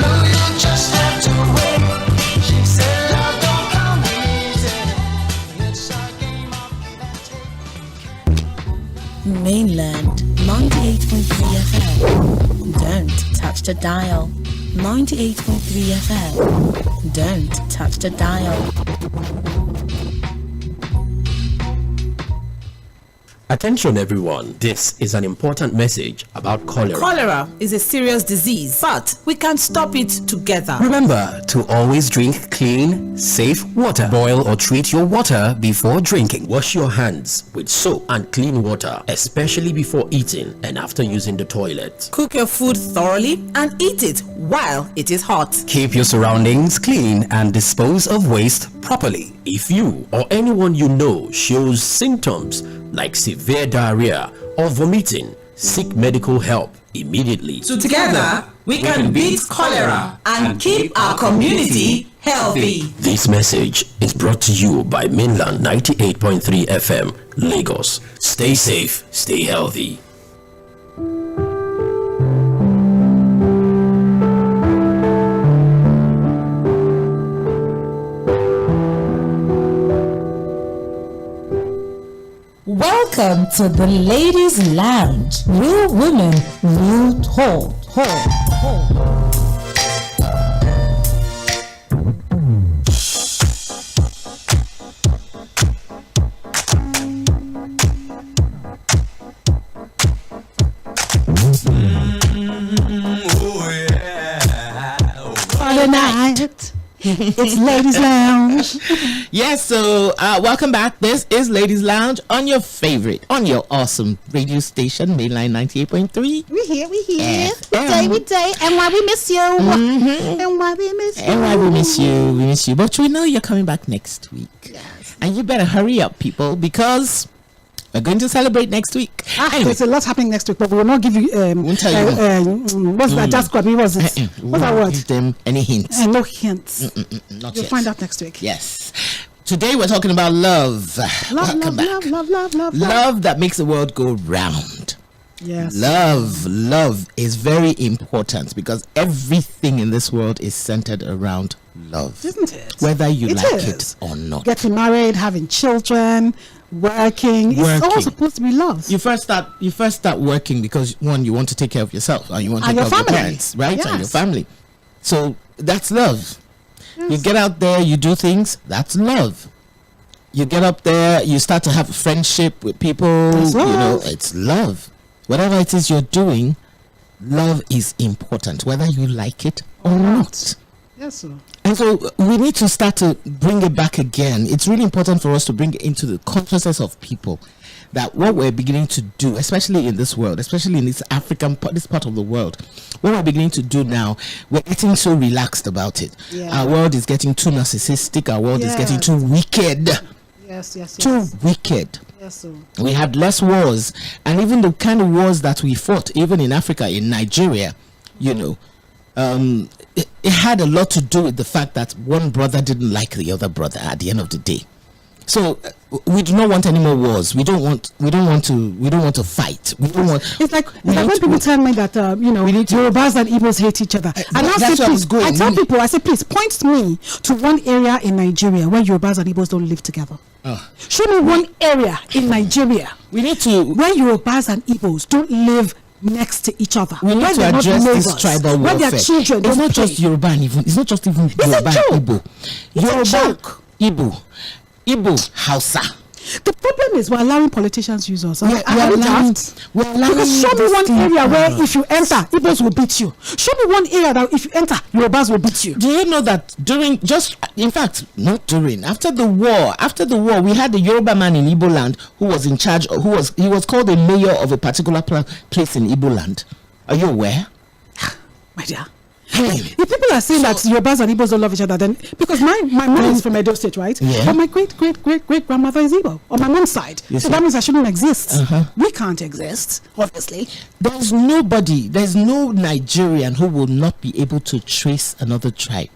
[SPEAKER 4] No, you just have to wait. She said love don't come easy. It's a game I'll give and take.
[SPEAKER 8] Mainland 98.3 FM. Don't touch the dial. 98.3 FM. Don't touch the dial.
[SPEAKER 9] Attention everyone, this is an important message about cholera.
[SPEAKER 10] Cholera is a serious disease, but we can stop it together.
[SPEAKER 9] Remember to always drink clean, safe water. Boil or treat your water before drinking. Wash your hands with soap and clean water, especially before eating and after using the toilet.
[SPEAKER 10] Cook your food thoroughly and eat it while it is hot.
[SPEAKER 9] Keep your surroundings clean and dispose of waste properly. If you or anyone you know shows symptoms like severe diarrhea or vomiting, seek medical help immediately.
[SPEAKER 10] Together, we can beat cholera and keep our community healthy.
[SPEAKER 9] This message is brought to you by Mainland 98.3 FM, Lagos. Stay safe, stay healthy.
[SPEAKER 5] Welcome to the Ladies Lounge. Real women, real talk.
[SPEAKER 1] For the night. It's Ladies Lounge.
[SPEAKER 2] Yes, so welcome back. This is Ladies Lounge on your favorite, on your awesome radio station, Mainline 98.3.
[SPEAKER 1] We here.
[SPEAKER 2] FM.
[SPEAKER 1] We day. And why we miss you. And why we miss you.
[SPEAKER 2] And why we miss you. But we know you're coming back next week.
[SPEAKER 1] Yes.
[SPEAKER 2] And you better hurry up, people, because we're going to celebrate next week.
[SPEAKER 1] Anyway, there's a lot happening next week, but we will not give you
[SPEAKER 2] won't tell you.
[SPEAKER 1] What's that? Just got me. What's it? What's that word?
[SPEAKER 2] Give them any hints.
[SPEAKER 1] No hints.
[SPEAKER 2] Not
[SPEAKER 1] You'll
[SPEAKER 2] yet.
[SPEAKER 1] find out next week.
[SPEAKER 2] Yes. Today we're talking about love. Welcome back. Love that makes the world go round.
[SPEAKER 1] Yes.
[SPEAKER 2] Love is very important because everything in this world is centered around love.
[SPEAKER 1] Isn't it?
[SPEAKER 2] Whether you like
[SPEAKER 1] is.
[SPEAKER 2] it or not.
[SPEAKER 1] Getting married, having children, working. It's all supposed to be love.
[SPEAKER 2] You first start working because one, you want to take care of yourself and you want to take care of your parents, right?
[SPEAKER 1] Yes.
[SPEAKER 2] And your family. So that's love.
[SPEAKER 1] Yes.
[SPEAKER 2] You get out there, you do things, that's love. You get up there, you start to have a friendship with people,
[SPEAKER 1] That's love.
[SPEAKER 2] you know, it's love. Whatever it is you're doing, love is important, whether you like it or not.
[SPEAKER 1] Yes, sir.
[SPEAKER 2] And so we need to start to bring it back again. It's really important for us to bring it into the consciousness of people that what we're beginning to do, especially in this world, especially in this this part of the world, what we're beginning to do now, we're getting so relaxed about it.
[SPEAKER 1] Yeah.
[SPEAKER 2] Our world is getting too narcissistic. Our world is getting too wicked.
[SPEAKER 1] Yes.
[SPEAKER 2] Too wicked.
[SPEAKER 1] Yes, sir.
[SPEAKER 2] We had less wars, and even the kind of wars that we fought, even in Africa, in Nigeria, you know, it had a lot to do with the fact that one brother didn't like the other brother at the end of the day. So we do not want any more wars. We don't want to fight. We don't want.
[SPEAKER 1] It's like when people tell me that Yorubas and Igbos hate each other, and I tell people, I say, please point me to one area in Nigeria where Yorubas and Igbos don't live together. Show me one area in Nigeria where Yorubas and Igbos don't live next to each other.
[SPEAKER 2] We need to address this tribal warfare.
[SPEAKER 1] Where their children
[SPEAKER 2] it's not just Yoruba and even. It's not just even Yoruba and Igbo. Yoruba, Igbo, Hausa.
[SPEAKER 1] The problem is we're allowing politicians use us.
[SPEAKER 2] We're allowing
[SPEAKER 1] because show me one area where if you enter, Igbos will beat you. Show me one area that if you enter, Yorubas will beat you.
[SPEAKER 2] Do you know that after the war, we had a Yoruba man in Igbo land who was in charge, he was called a mayor of a particular place in Igbo land. Are you aware?
[SPEAKER 1] My dear. If people are saying that Yorubas and Igbos don't love each other, then because my mom is from Edo State, right?
[SPEAKER 2] Yeah.
[SPEAKER 1] But my great grandmother is Igbo on my mom's side. So that means I shouldn't exist. We can't exist, obviously.
[SPEAKER 2] There's no Nigerian who will not be able to trace another tribe.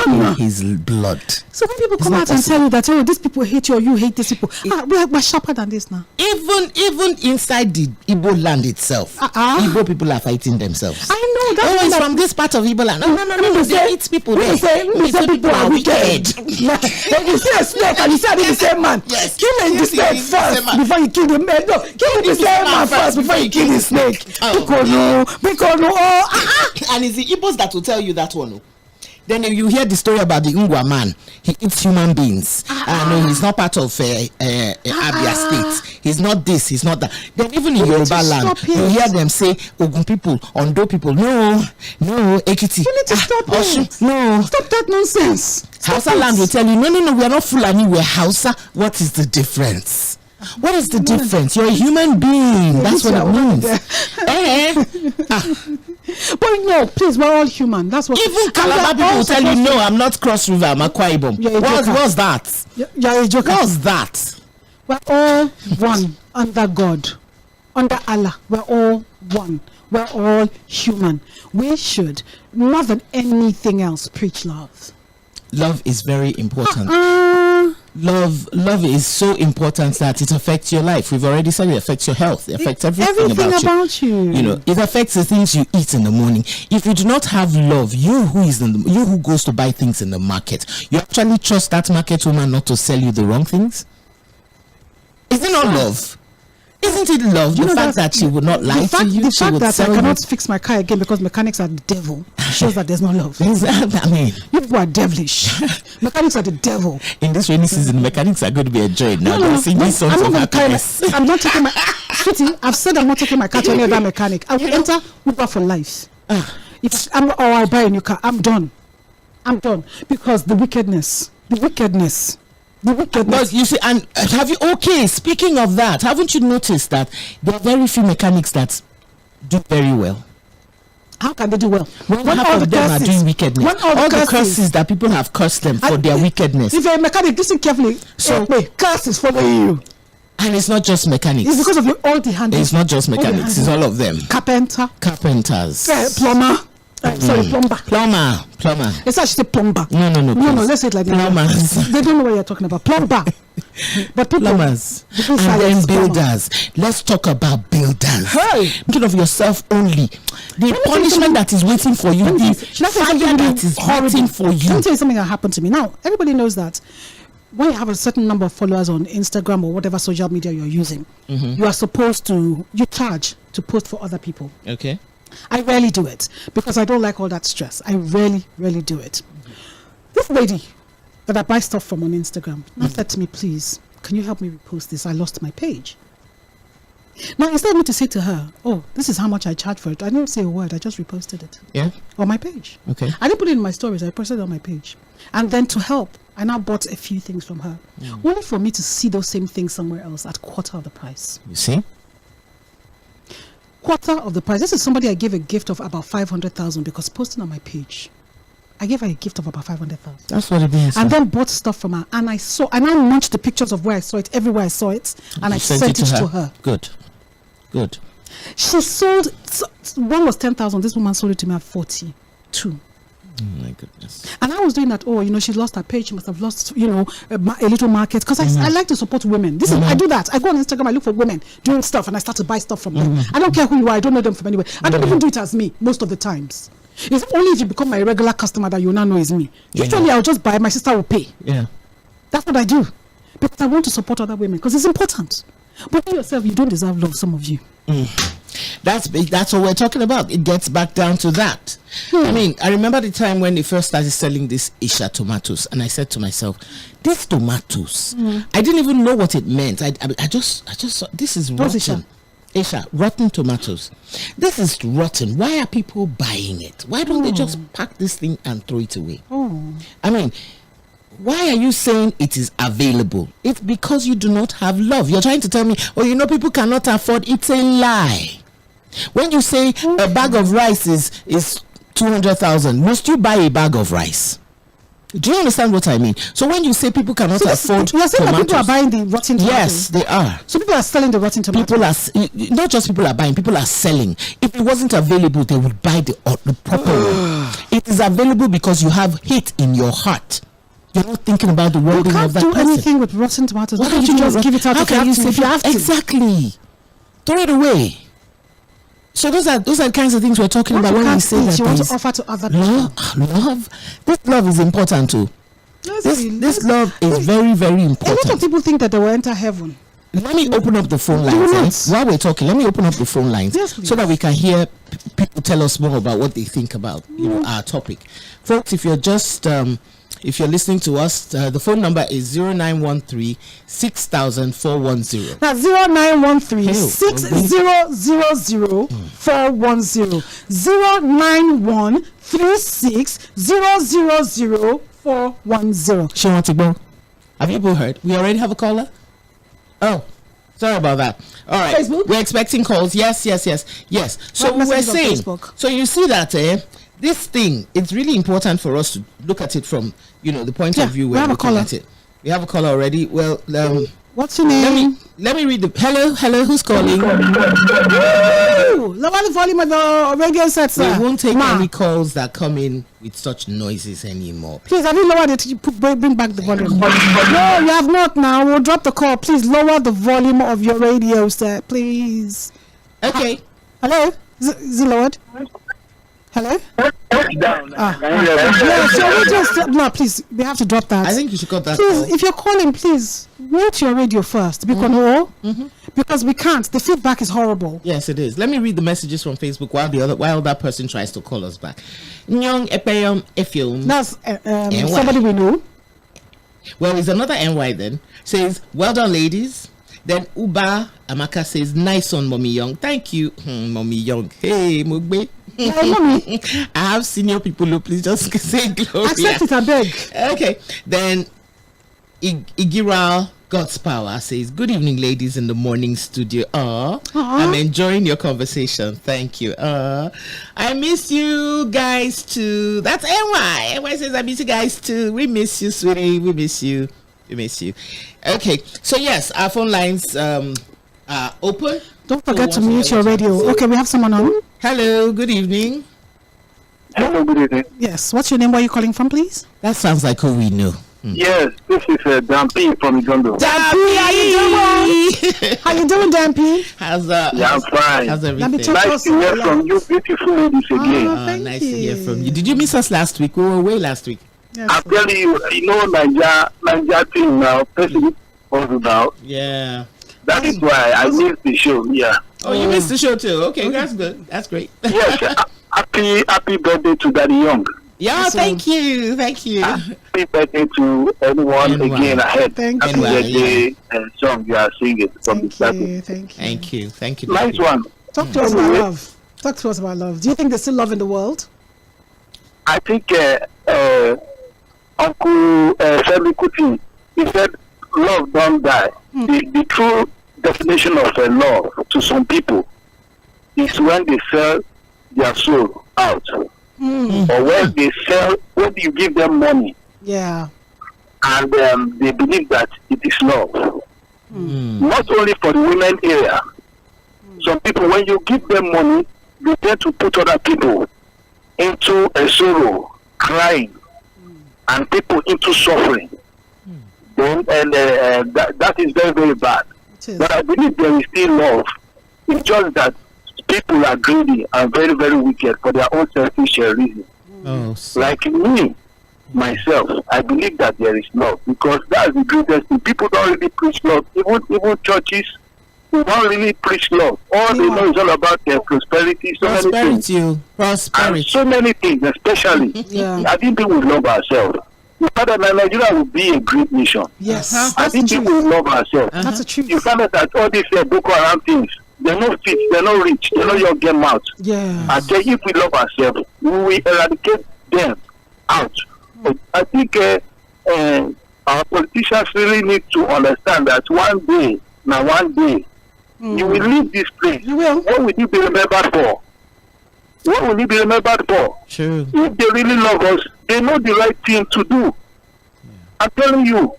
[SPEAKER 2] in his blood.
[SPEAKER 1] So when people
[SPEAKER 2] It's
[SPEAKER 1] come
[SPEAKER 2] not
[SPEAKER 1] out and
[SPEAKER 2] possible.
[SPEAKER 1] tell you that, oh, these people hate you or you hate these people, we're sharper than this now.
[SPEAKER 2] Even inside the Igbo land itself, Igbo people are fighting themselves.
[SPEAKER 1] I know that.
[SPEAKER 2] Oh, it's from this part of Igbo land. No. They eat people there.
[SPEAKER 1] Igbo people are wicked. When you see a snake and you say the same man, kill the snake first before you kill the man. No, kill the same man first before you kill the snake. Because
[SPEAKER 2] and it's the Igbos that will tell you that one. Then you hear the story about the Ngwa man. He eats human beings. No, he's not part of Abia State. He's not this, he's not that. Then even in Yoruba land, you hear them say, Ogun people, Ondo people, no, Ekiti.
[SPEAKER 1] You need to stop it.
[SPEAKER 2] No.
[SPEAKER 1] Stop that nonsense.
[SPEAKER 2] Hausa land will tell you, no, we are not Fulani, we're Hausa. What is the difference? What is the difference? You're a human being. That's what it means.
[SPEAKER 1] But no, please, we're all human. That's what.
[SPEAKER 2] Even Calabar people will tell you, no, I'm not Cross River, I'm Akwa Ibom. What's that?
[SPEAKER 1] You're a joker.
[SPEAKER 2] What's that?
[SPEAKER 1] We're all one under God, under Allah. We're all one. We're all human. We should, more than anything else, preach love.
[SPEAKER 2] Love is very important. Love is so important that it affects your life. We've already said it affects your health. It affects everything about you. You know, it affects the things you eat in the morning. If you do not have love, you who goes to buy things in the market, you actually trust that market woman not to sell you the wrong things? Is it not love? Isn't it love? The fact that she would not lie to you,
[SPEAKER 1] the
[SPEAKER 2] she
[SPEAKER 1] fact
[SPEAKER 2] would
[SPEAKER 1] that
[SPEAKER 2] sell
[SPEAKER 1] I cannot
[SPEAKER 2] you.
[SPEAKER 1] fix my car again because mechanics are the devil shows that there's no love.
[SPEAKER 2] I mean,
[SPEAKER 1] you people are devilish. Mechanics are the devil.
[SPEAKER 2] In this rainy season, mechanics are going to be enjoyed now.
[SPEAKER 1] No,
[SPEAKER 2] Singing songs
[SPEAKER 1] I'm
[SPEAKER 2] of
[SPEAKER 1] not
[SPEAKER 2] happiness.
[SPEAKER 1] I'm not taking my sweetie. I've said I'm not taking my car to any other mechanic. I will enter Uber for life. Or I'll buy a new car. I'm done because the wickedness.
[SPEAKER 2] But you see, and speaking of that, haven't you noticed that there are very few mechanics that do very well?
[SPEAKER 1] How can they do well?
[SPEAKER 2] When half of them are doing wickedness. All the curses that people have cursed them for their wickedness.
[SPEAKER 1] If you're a mechanic, listen carefully. So curses following you.
[SPEAKER 2] And it's not just mechanics.
[SPEAKER 1] It's because of all the hands.
[SPEAKER 2] It's not just mechanics, it's all of them. Carpenters.
[SPEAKER 1] Plumber. Plumber. It's actually plumber.
[SPEAKER 2] No.
[SPEAKER 1] Let's say it like that.
[SPEAKER 2] Plumbers.
[SPEAKER 1] They don't know what you're talking about. Plumber. But people,
[SPEAKER 2] plumbers. And then builders. Let's talk about builders.
[SPEAKER 1] Hey.
[SPEAKER 2] Thinking of yourself only. The punishment that is waiting for you. The fire that is waiting for you.
[SPEAKER 1] Let me tell you something that happened to me. Now, everybody knows that when you have a certain number of followers on Instagram or whatever social media you're using, you are supposed to, you charge to post for other people.
[SPEAKER 2] Okay.
[SPEAKER 1] I rarely do it because I don't like all that stress. I rarely do it. This lady that I buy stuff from on Instagram now said to me, please, can you help me repost this? I lost my page. Now, instead of me to say to her, oh, this is how much I charge for it, I didn't say a word. I just reposted it.
[SPEAKER 2] Yeah.
[SPEAKER 1] On my page.
[SPEAKER 2] Okay.
[SPEAKER 1] I didn't put it in my stories. I posted it on my page. And then to help, I now bought a few things from her. Only for me to see those same things somewhere else at quarter of the price.
[SPEAKER 2] You see?
[SPEAKER 1] Quarter of the price. This is somebody I gave a gift of about 500,000 because posting on my page, I gave her a gift of about 500,000.
[SPEAKER 2] That's what it means.
[SPEAKER 1] And then bought stuff from her, and I now launched the pictures of where I saw it, everywhere I saw it, and I sent it to her.
[SPEAKER 2] Good.
[SPEAKER 1] She sold. One was 10,000. This woman sold it to me at 42.
[SPEAKER 2] Oh my goodness.
[SPEAKER 1] And I was doing that. Oh, she lost her page. She must have lost, a little market. Because I like to support women. I do that. I go on Instagram. I look for women doing stuff, and I start to buy stuff from them. I don't care who you are. I don't know them from anywhere. I don't even do it as me most of the times. It's only if you become my regular customer that you now know is me. Usually, I'll just buy. My sister will pay.
[SPEAKER 2] Yeah.
[SPEAKER 1] That's what I do because I want to support other women because it's important. But you yourself, you don't deserve love. Some of you.
[SPEAKER 2] That's what we're talking about. It gets back down to that. I mean, I remember the time when they first started selling this Isha tomatoes, and I said to myself, these tomatoes, I didn't even know what it meant. I just saw, this is rotten. Isha, rotten tomatoes. This is rotten. Why are people buying it? Why don't they just pack this thing and throw it away? I mean, why are you saying it is available? It's because you do not have love. You're trying to tell me, people cannot afford. It's a lie. When you say a bag of rice is 200,000, must you buy a bag of rice? Do you understand what I mean? So when you say people cannot afford
[SPEAKER 1] you're saying that people are
[SPEAKER 2] tomatoes,
[SPEAKER 1] buying the rotten tomatoes.
[SPEAKER 2] yes, they are.
[SPEAKER 1] So people are selling the rotten tomatoes.
[SPEAKER 2] People are not just people are buying, people are selling. If it wasn't available, they would buy the proper one. It is available because you have hate in your heart. You're not thinking about the well-being of that person.
[SPEAKER 1] You can't do anything with rotten tomatoes. Why don't you just give it out?
[SPEAKER 2] How can you say
[SPEAKER 1] if you have to?
[SPEAKER 2] Exactly. Throw it away. So those are the kinds of things we're talking about when we say that
[SPEAKER 1] you want to offer to other people.
[SPEAKER 2] Love. This love is important too. This love is very, very important.
[SPEAKER 1] A lot of people think that they will enter heaven.
[SPEAKER 2] Let me open up the phone lines. While we're talking, let me open up the phone lines so that we can hear people tell us more about what they think about our topic. Folks, if you're just if you're listening to us, the phone number is 0913 6000 410.
[SPEAKER 1] That's 0913 6000 410. 0913 6000 410.
[SPEAKER 2] She wants to go. Have you both heard? We already have a caller? Oh, sorry about that. All right.
[SPEAKER 1] Facebook?
[SPEAKER 2] We're expecting calls. Yes. So we're saying, so you see that this thing, it's really important for us to look at it from, the point of view where we're looking at it. We have a caller already. Well,
[SPEAKER 1] what's your name?
[SPEAKER 2] Let me read the hello, who's calling?
[SPEAKER 1] Lower the volume of the radio set, sir.
[SPEAKER 2] We won't take any calls that come in with such noises anymore.
[SPEAKER 1] Please, have you lowered it? Bring back the volume. No, you have not now. We'll drop the call. Please lower the volume of your radio set, please.
[SPEAKER 2] Okay.
[SPEAKER 1] Hello? Is it lowered? Hello? Please, we have to drop that.
[SPEAKER 2] I think you should cut that.
[SPEAKER 1] Please, if you're calling, please mute your radio first. Because we can't. The feedback is horrible.
[SPEAKER 2] Yes, it is. Let me read the messages from Facebook while that person tries to call us back.
[SPEAKER 1] That's somebody we know.
[SPEAKER 2] Well, it's another NY then. Says, well done, ladies. Then Uba Amaka says, nice one, Mommy Young. Thank you, Mommy Young. Hey, Mugbe. I have senior people who please just say glory.
[SPEAKER 1] Accept it, I beg.
[SPEAKER 2] Okay. Then Igira God's Power says, good evening, ladies in the morning studio. I'm enjoying your conversation. Thank you. I miss you guys too. That's NY. NY says, I miss you guys too. We miss you, sweetie. We miss you. Okay. So yes, our phone lines are open.
[SPEAKER 1] Don't forget to mute your radio. Okay, we have someone on.
[SPEAKER 2] Hello, good evening.
[SPEAKER 11] Hello, good evening.
[SPEAKER 1] Yes, what's your name? Where are you calling from, please?
[SPEAKER 2] That sounds like who we know.
[SPEAKER 11] Yes, this is Dampy from Igondo.
[SPEAKER 1] Dampy, how you doing? How you doing, Dampy?
[SPEAKER 11] Yeah, I'm fine.
[SPEAKER 2] How's everything?
[SPEAKER 11] Nice to hear from you, beautiful ladies again.
[SPEAKER 2] Nice to hear from you. Did you miss us last week? We were away last week.
[SPEAKER 1] Yes,
[SPEAKER 11] I'm telling you, Nigeria team now, president also now.
[SPEAKER 2] Yeah.
[SPEAKER 11] That is why I missed the show. Yeah.
[SPEAKER 2] Oh, you missed the show too. Okay, that's good. That's great.
[SPEAKER 11] Yes. Happy birthday to Daddy Young.
[SPEAKER 2] Yeah, thank you.
[SPEAKER 11] Happy birthday to anyone again ahead.
[SPEAKER 1] Thank
[SPEAKER 11] Happy birthday and song you are singing from the starting.
[SPEAKER 1] Thank you.
[SPEAKER 2] Thank you.
[SPEAKER 11] Nice one.
[SPEAKER 1] Talk to us about love. Talk to us about love. Do you think there's still love in the world?
[SPEAKER 11] I think Uncle Femi Kuti, he said love don't die. The true definition of love to some people is when they sell their soul out. Or when you give them money.
[SPEAKER 1] Yeah.
[SPEAKER 11] And they believe that it is love. Not only for the women area. Some people, when you give them money, they tend to put other people into a sorrow, crying, and people into suffering. That is very, very bad. But I believe there is still love. It's just that people are greedy and very, very wicked for their own selfish reasons. Like me, myself, I believe that there is love because that's the greatest thing. People don't really preach love. Even churches, they don't really preach love. All they know is all about their prosperity. And so many things, especially. I think we will love ourselves. Father, Nigeria will be a great nation.
[SPEAKER 1] Yes,
[SPEAKER 11] I think we will love ourselves.
[SPEAKER 1] That's the truth.
[SPEAKER 11] You find out that all these Boko Haram things, they're not fit, they're not rich, they're not young game out.
[SPEAKER 1] Yeah.
[SPEAKER 11] I tell you, if we love ourselves, we will eradicate them out. But I think our politicians really need to understand that one day, you will leave this place.
[SPEAKER 1] You will.
[SPEAKER 11] What will you be remembered for? What will you be remembered for?
[SPEAKER 2] True.
[SPEAKER 11] If they really love us, they know the right thing to do. I'm telling you.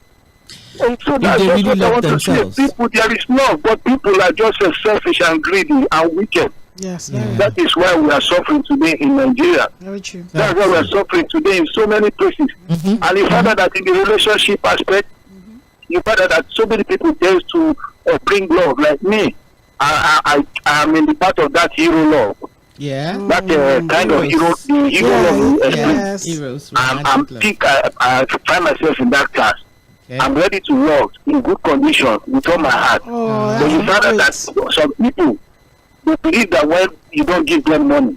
[SPEAKER 11] And so that's
[SPEAKER 2] they really
[SPEAKER 11] what I
[SPEAKER 2] love
[SPEAKER 11] want
[SPEAKER 2] themselves.
[SPEAKER 11] to say. People, there is love, but people are just selfish and greedy and wicked.
[SPEAKER 1] Yes,
[SPEAKER 11] that is why we are suffering today in Nigeria.
[SPEAKER 1] Very true.
[SPEAKER 11] That's why we are suffering today in so many places. And you find out that in the relationship aspect, you find out that so many people tend to bring love. Like me, I am in the part of that hero love.
[SPEAKER 2] Yeah.
[SPEAKER 11] That kind of hero love.
[SPEAKER 2] Yes. Heroes.
[SPEAKER 11] I find myself in that class. Okay. I'm ready to love in good condition with all my heart. But you find out that some people, they believe that when you don't give them money,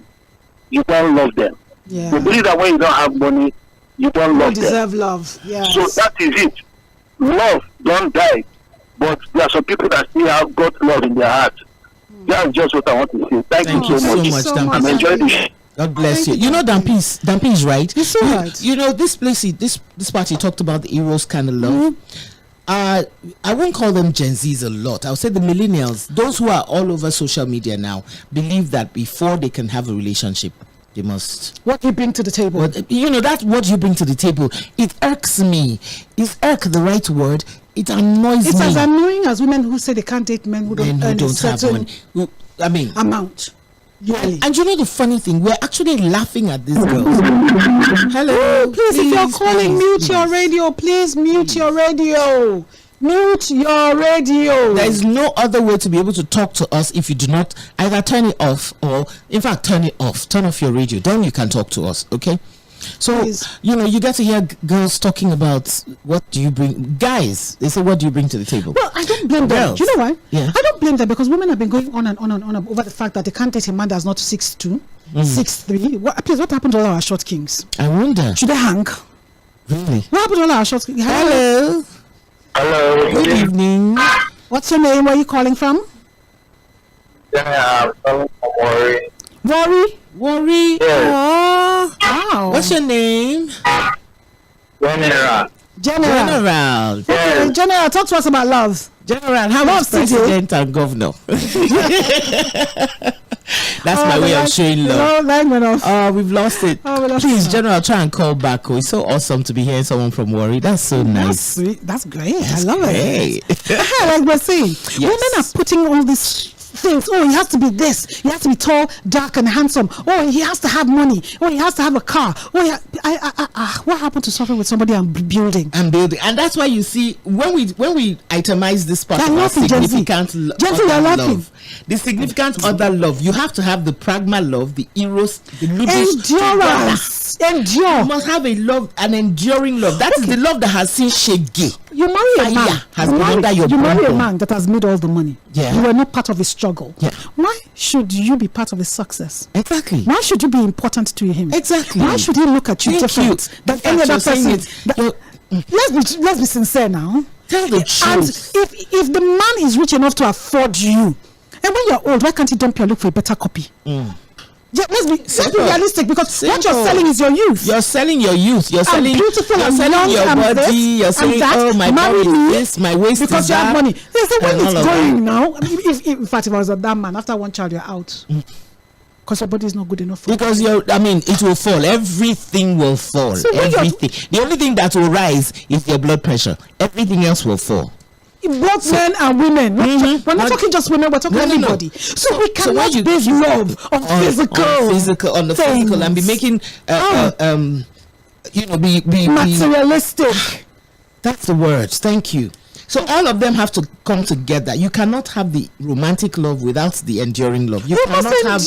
[SPEAKER 11] you don't love them.
[SPEAKER 1] Yeah.
[SPEAKER 11] They believe that when you don't have money, you don't love them.
[SPEAKER 1] You deserve love. Yes.
[SPEAKER 11] So that is it. Love don't die, but there are some people that still have God's love in their heart. That's just what I want to say. Thank you so much. I'm enjoying this.
[SPEAKER 2] God bless you. You know, Dampi is right.
[SPEAKER 1] He's so right.
[SPEAKER 2] You know, this place, this party talked about the Eros kind of love. I won't call them Gen Zs a lot. I'll say the millennials, those who are all over social media now, believe that before they can have a relationship, they must.
[SPEAKER 1] What you bring to the table.
[SPEAKER 2] You know, that's what you bring to the table. It irks me. Is irk the right word? It annoys me.
[SPEAKER 1] It's as annoying as women who say they can't date men who don't earn a certain amount.
[SPEAKER 2] And you know the funny thing, we're actually laughing at these girls. Hello,
[SPEAKER 1] please, if you're calling, mute your radio. Please mute your radio. Mute your radio.
[SPEAKER 2] There is no other way to be able to talk to us if you do not either turn it off or, in fact, turn it off. Turn off your radio. Then you can talk to us. Okay. So, you know, you get to hear girls talking about what do you bring. Guys, they say, what do you bring to the table?
[SPEAKER 1] Well, I don't blame them. Do you know why?
[SPEAKER 2] Yeah.
[SPEAKER 1] I don't blame them because women have been going on and on and on over the fact that they can't date a man that's not 6'2", 6'3". Please, what happened to all our short kings?
[SPEAKER 2] I wonder.
[SPEAKER 1] Should they hang?
[SPEAKER 2] Really?
[SPEAKER 1] What happened to all our short kings?
[SPEAKER 2] Hello.
[SPEAKER 11] Hello.
[SPEAKER 2] Good evening.
[SPEAKER 1] What's your name? Where are you calling from?
[SPEAKER 11] Yeah, I'm calling from
[SPEAKER 1] Worry?
[SPEAKER 11] Yes.
[SPEAKER 1] Oh, wow.
[SPEAKER 2] What's your name?
[SPEAKER 11] General.
[SPEAKER 1] Okay, General, talk to us about love.
[SPEAKER 2] General, how is president and governor? That's my way of showing love.
[SPEAKER 1] Line went off.
[SPEAKER 2] We've lost it. Please, General, try and call back. It's so awesome to be hearing someone from Worry. That's so nice.
[SPEAKER 1] That's sweet. That's great. I love
[SPEAKER 2] it.
[SPEAKER 1] Like we're saying, women are putting all these things. Oh, he has to be this. He has to be tall, dark, and handsome. Oh, he has to have money. Oh, he has to have a car. Oh, what happened to suffering with somebody and building?
[SPEAKER 2] And that's why you see when we itemize this part
[SPEAKER 1] of
[SPEAKER 2] significant
[SPEAKER 1] love,
[SPEAKER 2] the significant other love, you have to have the pragma love, the eros, the
[SPEAKER 1] endurance. Endure.
[SPEAKER 2] You must have an enduring love. That is the love that has seen shege.
[SPEAKER 1] You marry a man. You marry a man that has made all the money.
[SPEAKER 2] Yeah.
[SPEAKER 1] You were not part of his struggle.
[SPEAKER 2] Yeah.
[SPEAKER 1] Why should you be part of his success?
[SPEAKER 2] Exactly.
[SPEAKER 1] Why should you be important to him?
[SPEAKER 2] Exactly.
[SPEAKER 1] Why should he look at you different than any other person? Let's be sincere now.
[SPEAKER 2] Tell the truth.
[SPEAKER 1] And if the man is rich enough to afford you, and when you're old, why can't he dump your look for a better copy? Yeah, let's be realistic because what you're selling is your youth.
[SPEAKER 2] You're selling your youth. You're selling
[SPEAKER 1] beautiful.
[SPEAKER 2] You're selling your body. You're selling my body is this, my waist is that.
[SPEAKER 1] Because you have money. There's when it's going now. In fact, if I was a damn man, after one child, you're out. Because your body is not good enough for
[SPEAKER 2] because it will fall. Everything will fall.
[SPEAKER 1] So
[SPEAKER 2] everything. The only thing that will rise is your blood pressure. Everything else will fall.
[SPEAKER 1] Both men and women. We're not talking just women, we're talking everybody. So we cannot base love on physical
[SPEAKER 2] and be making be
[SPEAKER 1] materialistic.
[SPEAKER 2] That's the word. Thank you. So all of them have to come together. You cannot have the romantic love without the enduring love. You cannot have.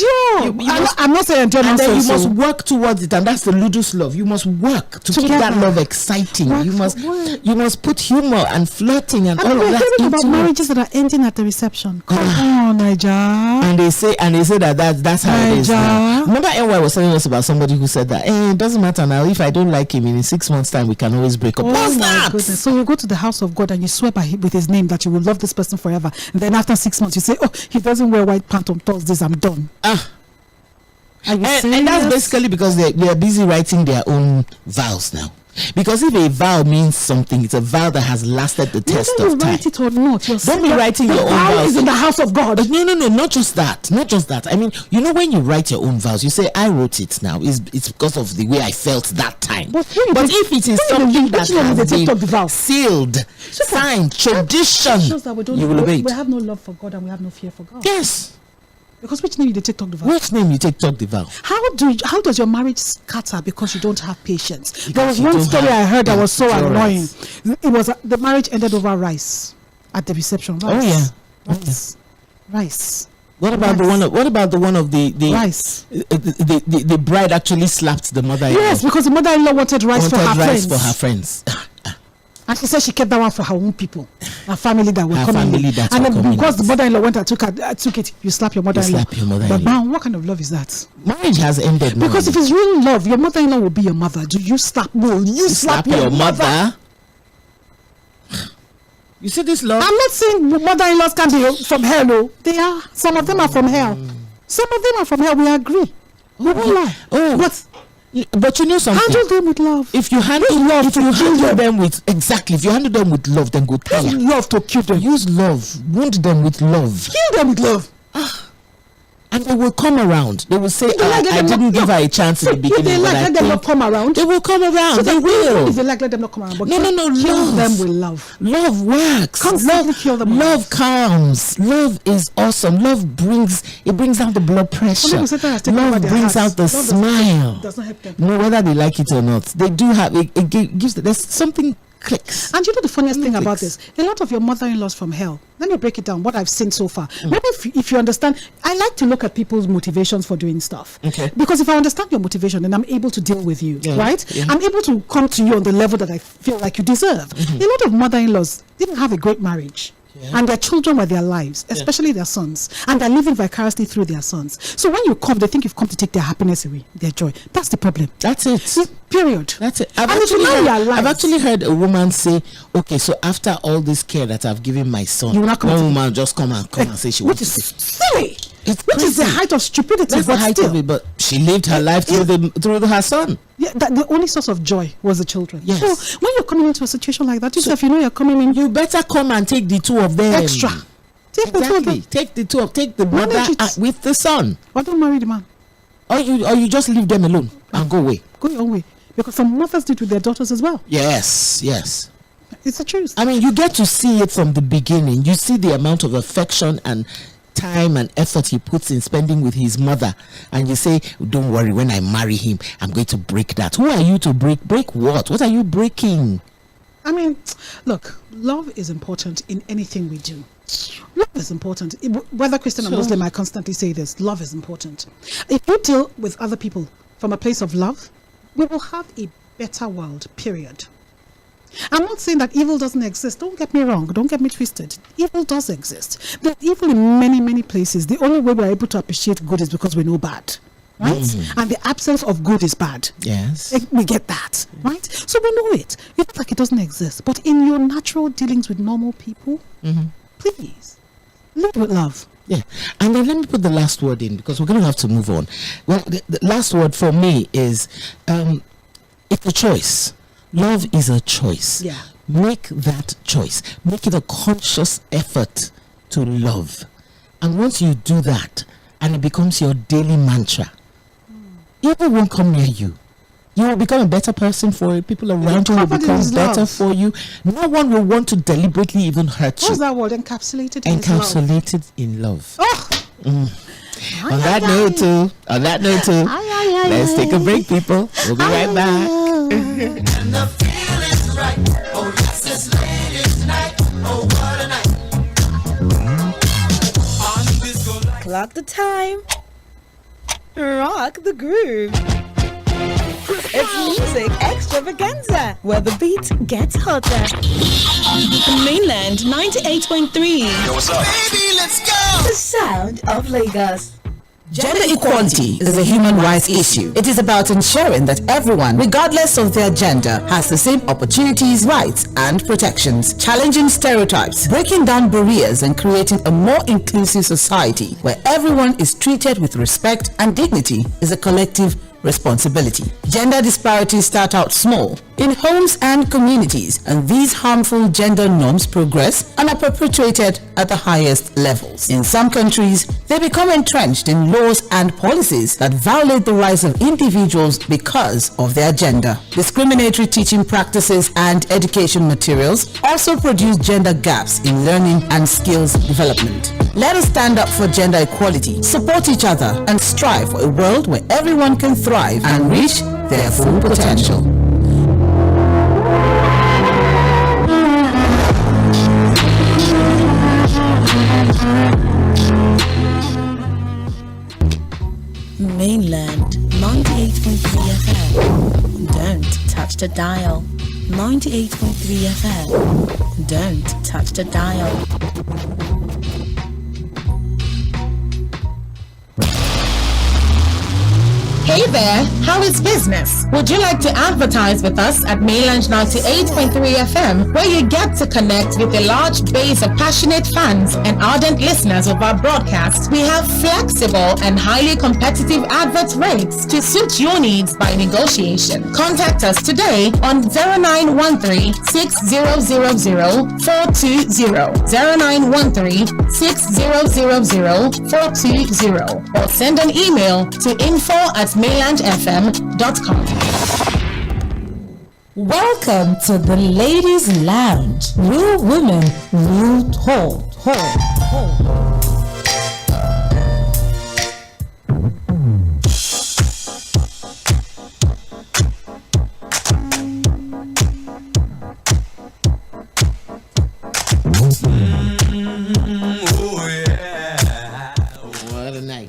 [SPEAKER 1] I'm not saying enduring.
[SPEAKER 2] And then you must work towards it, and that's the ludus love. You must work to keep that love exciting. You must put humor and flirting and all of that into
[SPEAKER 1] about marriages that are ending at the reception. Come on, Naija.
[SPEAKER 2] And they say that's how it is now. Remember, NY was telling us about somebody who said that it doesn't matter now. If I don't like him in 6 months' time, we can always break up.
[SPEAKER 1] Oh my goodness! So you go to the house of God and you swear with his name that you will love this person forever, and then after 6 months you say, oh, he doesn't wear white pants on Thursdays, I'm done.
[SPEAKER 2] And that's basically because they're busy writing their own vows now. Because if a vow means something, it's a vow that has lasted the test
[SPEAKER 1] Whether
[SPEAKER 2] of time.
[SPEAKER 1] you write it or not,
[SPEAKER 2] Don't be writing your own
[SPEAKER 1] vow
[SPEAKER 2] vows.
[SPEAKER 1] is in the house of God.
[SPEAKER 2] No, not just that. Not just that. I mean, you know, when you write your own vows, you say, I wrote it now. It's because of the way I felt that time. But if it is something that has been sealed, signed, tradition,
[SPEAKER 1] shows that
[SPEAKER 2] you will obey it.
[SPEAKER 1] We have no love for God and we have no fear for God.
[SPEAKER 2] Yes.
[SPEAKER 1] Because which name you take talk the vow?
[SPEAKER 2] Which name you take talk the vow?
[SPEAKER 1] How does your marriage scatter because you don't have patience? There was one story I heard that was so annoying. It was the marriage ended over rice at the reception. Rice.
[SPEAKER 2] Oh yeah.
[SPEAKER 1] Rice.
[SPEAKER 2] What about the one? What about the one of the
[SPEAKER 1] rice?
[SPEAKER 2] The bride actually slapped the mother-in-law.
[SPEAKER 1] Yes, because the mother-in-law wanted rice for her friends. And she said she kept that one for her own people, her family that were coming. And then because the mother-in-law went and took it, you slap your mother-in-law. But man, what kind of love is that?
[SPEAKER 2] Marriage has ended.
[SPEAKER 1] Because if it's real love, your mother-in-law will be your mother. Do you slap? No, you slap your mother.
[SPEAKER 2] You see this love?
[SPEAKER 1] I'm not saying mother-in-laws can be from hell. No, they are. Some of them are from hell. Some of them are from hell. We agree. We won't lie.
[SPEAKER 2] But you know something.
[SPEAKER 1] Handle them with love.
[SPEAKER 2] If you handle them with if you handle them with love, then go tell
[SPEAKER 1] use love to kill them.
[SPEAKER 2] Use love. Wound them with love.
[SPEAKER 1] Kill them with love.
[SPEAKER 2] And they will come around. They will say, I didn't give her a chance in the beginning.
[SPEAKER 1] If they let them not come around.
[SPEAKER 2] They will come around.
[SPEAKER 1] So
[SPEAKER 2] they will.
[SPEAKER 1] If they let them not come around. But
[SPEAKER 2] no.
[SPEAKER 1] Kill them with love.
[SPEAKER 2] Love works.
[SPEAKER 1] Kill them.
[SPEAKER 2] Love calms. Love is awesome. Love brings down the blood pressure. Love brings out the smile.
[SPEAKER 1] Does not help them.
[SPEAKER 2] No, whether they like it or not. They do have it gives there's something clicks.
[SPEAKER 1] And you know the funniest thing about this? A lot of your mother-in-laws from hell. Let me break it down, what I've seen so far. Maybe if you understand, I like to look at people's motivations for doing stuff.
[SPEAKER 2] Okay.
[SPEAKER 1] Because if I understand your motivation, then I'm able to deal with you, right? Yeah. I'm able to come to you on the level that I feel like you deserve. A lot of mother-in-laws didn't have a great marriage. Yeah. And their children were their lives, especially their sons, and they're living vicariously through their sons. So when you come, they think you've come to take their happiness away, their joy. That's the problem.
[SPEAKER 2] That's it.
[SPEAKER 1] Period.
[SPEAKER 2] That's it. I've actually heard a woman say, okay, so after all this care that I've given my son, one woman just come and say she wants to
[SPEAKER 1] silly. Which is the height of stupidity.
[SPEAKER 2] That's the height of it, but she lived her life through her son.
[SPEAKER 1] Yeah, the only source of joy was the children.
[SPEAKER 2] Yes.
[SPEAKER 1] So when you're coming into a situation like that, if you know you're coming in,
[SPEAKER 2] you better come and take the two of them.
[SPEAKER 1] Extra. Take the two of them.
[SPEAKER 2] Take the mother with the son.
[SPEAKER 1] Why don't marry the man?
[SPEAKER 2] Or you just leave them alone and go away.
[SPEAKER 1] Go your own way. Because some mothers did with their daughters as well.
[SPEAKER 2] Yes.
[SPEAKER 1] It's the truth.
[SPEAKER 2] I mean, you get to see it from the beginning. You see the amount of affection and time and effort he puts in spending with his mother, and you say, don't worry, when I marry him, I'm going to break that. Who are you to break what? What are you breaking?
[SPEAKER 1] I mean, look, love is important in anything we do. Love is important. Whether Christian or Muslim, I constantly say this, love is important. If you deal with other people from a place of love, we will have a better world, period. I'm not saying that evil doesn't exist. Don't get me wrong. Don't get me twisted. Evil does exist. There's evil in many, many places. The only way we're able to appreciate good is because we know bad. Right? And the absence of good is bad.
[SPEAKER 2] Yes.
[SPEAKER 1] We get that. Right? So we know it. It's not like it doesn't exist. But in your natural dealings with normal people, please, live with love.
[SPEAKER 2] Yeah. And then let me put the last word in, because we're going to have to move on. Well, the last word for me is it's a choice. Love is a choice.
[SPEAKER 1] Yeah.
[SPEAKER 2] Make that choice. Make it a conscious effort to love. And once you do that, and it becomes your daily mantra, evil won't come near you. You will become a better person for it. People around you will become better for you. No one will want to deliberately even hurt you.
[SPEAKER 1] What's that word? Encapsulated
[SPEAKER 2] in love.
[SPEAKER 1] Oh!
[SPEAKER 2] On that note too, let's take a break, people. We'll be right back.
[SPEAKER 4] And the feeling's right. Oh, yes, it's ladies' night. Oh, what a night.
[SPEAKER 7] Clock the time. Rock the groove. It's music extravaganza, where the beat gets hotter.
[SPEAKER 8] Mainland 98.3.
[SPEAKER 4] Yo, what's up? Baby, let's go.
[SPEAKER 7] The sound of Lagos.
[SPEAKER 5] Gender equality is a human rights issue. It is about ensuring that everyone, regardless of their gender, has the same opportunities, rights, and protections. Challenging stereotypes, breaking down barriers, and creating a more inclusive society where everyone is treated with respect and dignity is a collective responsibility. Gender disparities start out small in homes and communities, and these harmful gender norms progress and are perpetuated at the highest levels. In some countries, they become entrenched in laws and policies that violate the rights of individuals because of their gender. Discriminatory teaching practices and education materials also produce gender gaps in learning and skills development. Let us stand up for gender equality, support each other, and strive for a world where everyone can thrive and reach their full potential.
[SPEAKER 8] Mainland 98.3 FM. Don't touch the dial. 98.3 FM. Don't touch the dial.
[SPEAKER 12] Hey there, how is business? Would you like to advertise with us at Mainland 98.3 FM, where you get to connect with a large base of passionate fans and ardent listeners of our broadcast? We have flexible and highly competitive advert rates to suit your needs by negotiation. Contact us today on 0913 6000 420, 0913 6000 420, or send an email to info@mainlandfm.com.
[SPEAKER 7] Welcome to the Ladies Lounge. Real women, real talk.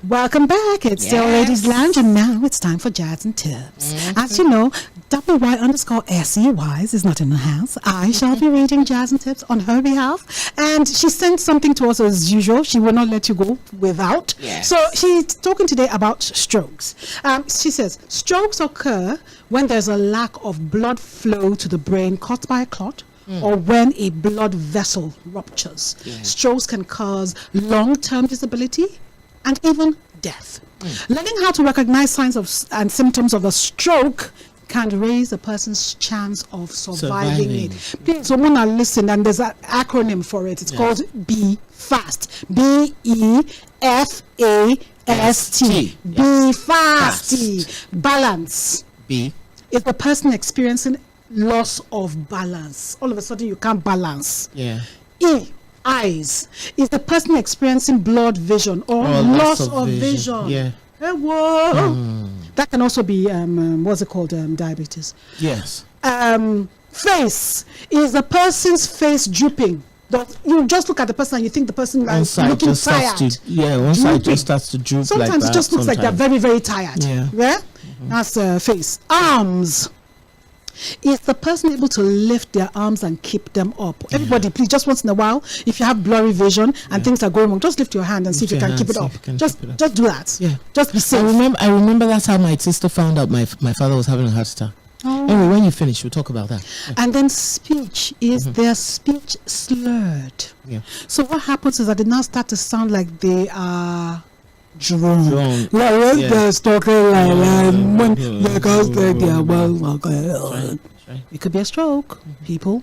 [SPEAKER 1] Welcome back. It's still Ladies Lounge, and now it's time for Jazz and Tips. As you know, WY_SCY is not in the house. I shall be reading Jazz and Tips on her behalf, and she sent something to us as usual. She will not let you go without. So she's talking today about strokes. She says strokes occur when there's a lack of blood flow to the brain caused by a clot, or when a blood vessel ruptures. Strokes can cause long-term disability and even death. Learning how to recognize signs and symptoms of a stroke can raise a person's chance of surviving it. Please, someone are listening, and there's an acronym for it. It's called BEFAST. BEFAST. BEFAST. Balance. B is the person experiencing loss of balance. All of a sudden, you can't balance. E, eyes, is the person experiencing blurred vision or loss of vision. That can also be what's it called, diabetes. Face is the person's face drooping. You just look at the person and you think the person is looking tired.
[SPEAKER 2] One side just starts to droop.
[SPEAKER 1] Sometimes it just looks like they're very, very tired. That's face. Arms is the person able to lift their arms and keep them up. Everybody, please, just once in a while, if you have blurry vision and things are going wrong, just lift your hand and see if you can keep it up. Just do that. Just be safe.
[SPEAKER 2] I remember that's how my sister found out my father was having a heart attack. Anyway, when you finish, we'll talk about that.
[SPEAKER 1] And then speech is their speech slurred. So what happens is that they now start to sound like they are drunk. Like they're talking like when they can't say their words. It could be a stroke, people.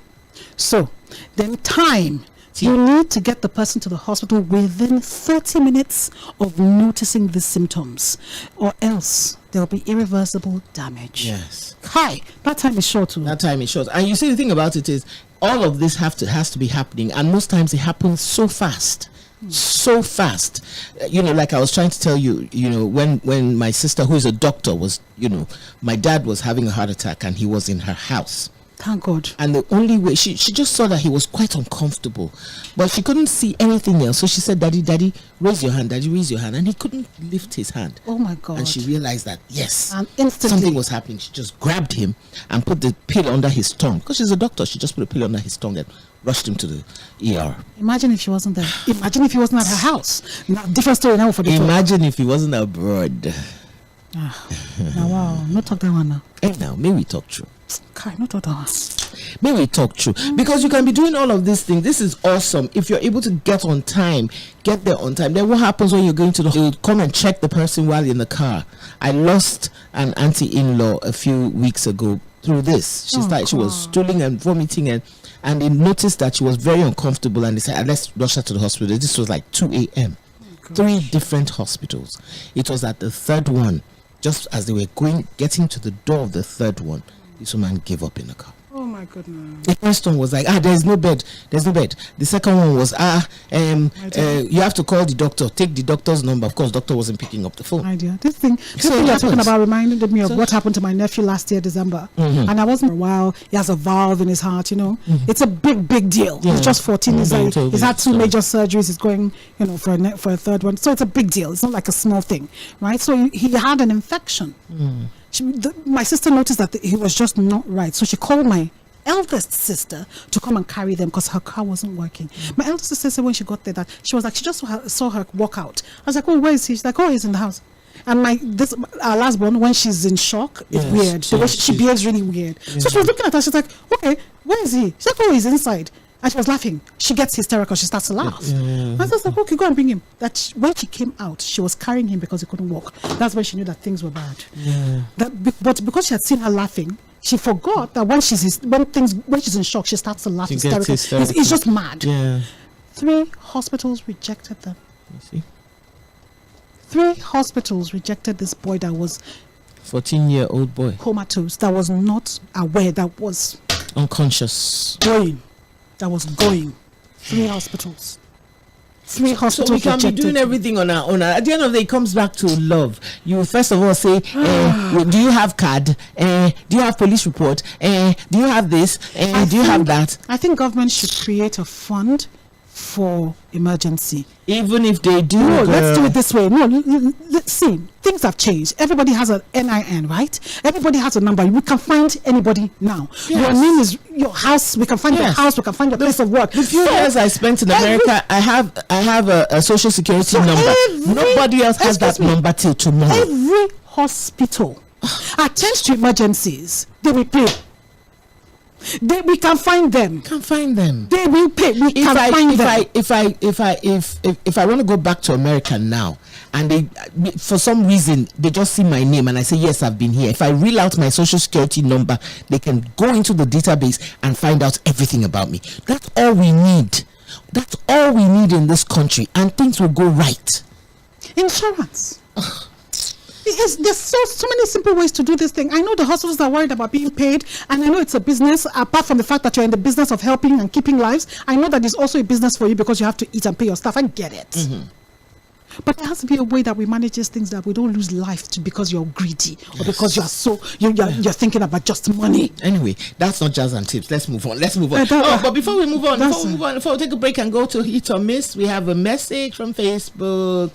[SPEAKER 1] So then time. You need to get the person to the hospital within 30 minutes of noticing the symptoms, or else there'll be irreversible damage. Hi, that time is short too.
[SPEAKER 2] That time is short. And you see, the thing about it is, all of this has to be happening, and most times it happens so fast. So fast. Like I was trying to tell you, when my sister, who is a doctor, was, my dad was having a heart attack and he was in her house.
[SPEAKER 1] Thank God.
[SPEAKER 2] And the only way, she just saw that he was quite uncomfortable, but she couldn't see anything else. So she said, Daddy, raise your hand. Daddy, raise your hand. And he couldn't lift his hand.
[SPEAKER 1] Oh my God.
[SPEAKER 2] And she realized that, yes,
[SPEAKER 1] and instantly
[SPEAKER 2] something was happening. She just grabbed him and put the pill under his tongue. Because she's a doctor, she just put a pill under his tongue and rushed him to the ER.
[SPEAKER 1] Imagine if she wasn't there. Imagine if he wasn't at her house. Different story now for the
[SPEAKER 2] Imagine if he wasn't abroad.
[SPEAKER 1] Now, wow. Not talk that one now.
[SPEAKER 2] Hey, now, maybe we talk true.
[SPEAKER 1] Not talk that one.
[SPEAKER 2] May we talk true, because you can be doing all of these things. This is awesome. If you're able to get there on time. Then what happens when you're going to you come and check the person while in the car? I lost an auntie-in-law a few weeks ago through this. She was stooling and vomiting, and they noticed that she was very uncomfortable, and they said, let's rush her to the hospital. This was like 2 a.m. 3 different hospitals. It was at the third one, just as they were getting to the door of the third one, this woman gave up in the car.
[SPEAKER 1] Oh my goodness.
[SPEAKER 2] The first one was like, there's no bed. The second one was, you have to call the doctor. Take the doctor's number. Of course, doctor wasn't picking up the phone.
[SPEAKER 1] Idea. This thing you're talking about reminded me of what happened to my nephew last year, December. And I wasn't for a while. He has a valve in his heart, It's a big deal. Yeah. He's just 14. He's had 2 major surgeries. He's going, for a third one. So it's a big deal. It's not like a small thing, right? So he had an infection. My sister noticed that he was just not right, so she called my eldest sister to come and carry them because her car wasn't working. My eldest sister said when she got there that she was like, she just saw her walk out. I was like, oh, where is he? She's like, oh, he's in the house. And our last born, when she's in shock, it's weird. The way she behaves really weird. So she was looking at her. She's like, okay, where is he? She's like, oh, he's inside. And she was laughing. She gets hysterical. She starts to laugh. And I was like, okay, go and bring him. When she came out, she was carrying him because he couldn't walk. That's when she knew that things were bad. But because she had seen her laughing, she forgot that when she's in shock, she starts to laugh hysterically. It's just mad. 3 hospitals rejected them.
[SPEAKER 2] You see?
[SPEAKER 1] 3 hospitals rejected this boy that was
[SPEAKER 2] 14-year-old boy,
[SPEAKER 1] comatose, that was not aware, that was
[SPEAKER 2] unconscious,
[SPEAKER 1] going. 3 hospitals. 3 hospitals.
[SPEAKER 2] So we can be doing everything on our own. At the end of the day, it comes back to love. You first of all say, do you have card? Do you have police report? Do you have this? Do you have that?
[SPEAKER 1] I think government should create a fund for emergency.
[SPEAKER 2] Even if they do.
[SPEAKER 1] No, let's do it this way. No, let's see. Things have changed. Everybody has an NIN, right? Everybody has a number. We can find anybody now. Yes. Your name is your house. We can find your house. We can find your place of work.
[SPEAKER 2] The few years I spent in America, I have a social security number. Nobody else has that number till tomorrow.
[SPEAKER 1] Every hospital attends to emergencies. They will pay. We can find them. They will pay. We can find them.
[SPEAKER 2] If I want to go back to America now, and for some reason they just see my name and I say yes, I've been here. If I reel out my social security number, they can go into the database and find out everything about me. That's all we need. That's all we need in this country, and things will go right.
[SPEAKER 1] Insurance. There's so many simple ways to do this thing. I know the hospitals are worried about being paid, and I know it's a business. Apart from the fact that you're in the business of helping and keeping lives, I know that it's also a business for you because you have to eat and pay your staff. I get it. But there has to be a way that we manage these things, that we don't lose life because you're greedy or because you're thinking about just money.
[SPEAKER 2] Anyway, that's not jazz and tips. Let's move on. But before we move on, before we take a break and go to hit or miss, we have a message from Facebook.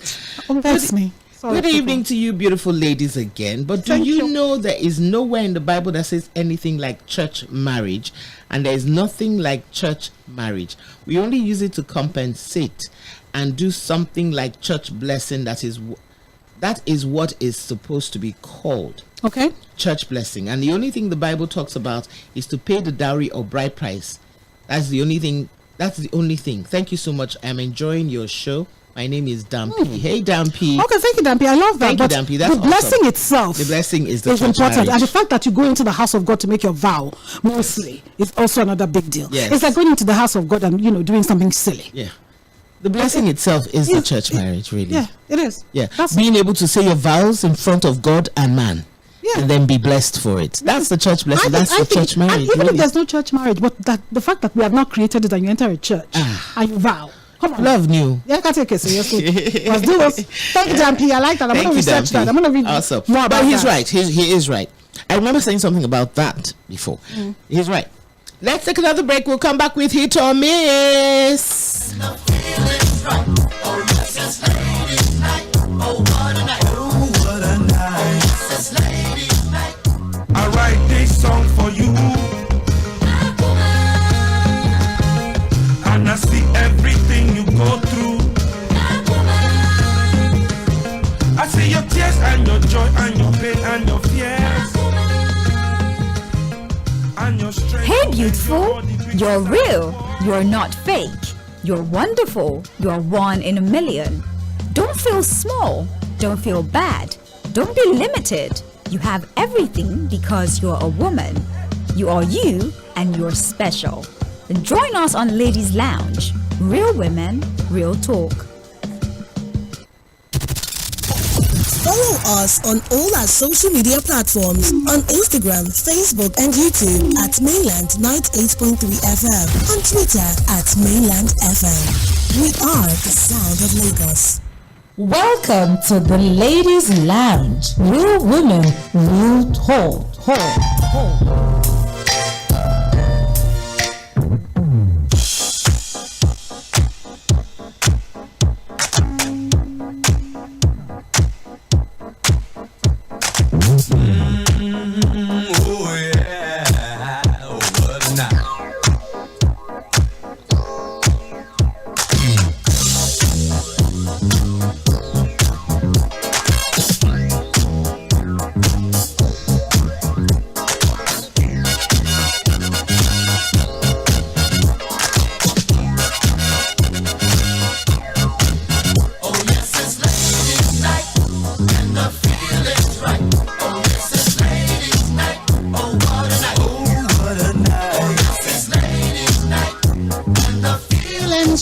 [SPEAKER 1] Oh, that's me.
[SPEAKER 2] Good evening to you, beautiful ladies, again. But do you know there is nowhere in the Bible that says anything like church marriage, and there is nothing like church marriage. We only use it to compensate and do something like church blessing. That is what is supposed to be called church blessing. And the only thing the Bible talks about is to pay the dowry or bride price. That's the only thing. Thank you so much. I'm enjoying your show. My name is Dampy. Hey, Dampy.
[SPEAKER 1] Okay, thank you, Dampy. I love that.
[SPEAKER 2] Thank you, Dampy. That's
[SPEAKER 1] the blessing itself.
[SPEAKER 2] The blessing is
[SPEAKER 1] important.
[SPEAKER 2] Marriage.
[SPEAKER 1] And the fact that you go into the house of God to make your vow, mostly, is also another big deal.
[SPEAKER 2] Yes.
[SPEAKER 1] It's like going into the house of God and doing something silly.
[SPEAKER 2] Yeah. The blessing itself is the church marriage, really.
[SPEAKER 1] Yeah, it is.
[SPEAKER 2] Yeah. Being able to say your vows in front of God and man. Yeah. And then be blessed for it. That's the church blessing. That's the church marriage.
[SPEAKER 1] Even if there's no church marriage, but the fact that we have not created it and you enter a church and you vow. Come on.
[SPEAKER 2] Love new.
[SPEAKER 1] Yeah, I can take it seriously. Let's do this. Thank you, Dampy. I like that. I'm going to research that. I'm going to read more about
[SPEAKER 2] that. But he's right. He is right. I remember saying something about that before. He's right. Let's take another break. We'll come back with hit or miss.
[SPEAKER 13] I write this song for you. And I see everything you go through. I see your tears and your joy and your pain and your fears and your strength.
[SPEAKER 14] Hey beautiful, you're real, you're not fake, you're wonderful, you're one in a million. Don't feel small, don't feel bad, don't be limited. You have everything because you're a woman. You are you and you're special. Join us on Ladies Lounge. Real women, real talk.
[SPEAKER 8] Follow us on all our social media platforms on Instagram, Facebook, and YouTube at Mainland 98.3 FM. On Twitter at Mainland FM. We are the sound of Lagos.
[SPEAKER 12] Welcome to the Ladies Lounge. Real women, real talk.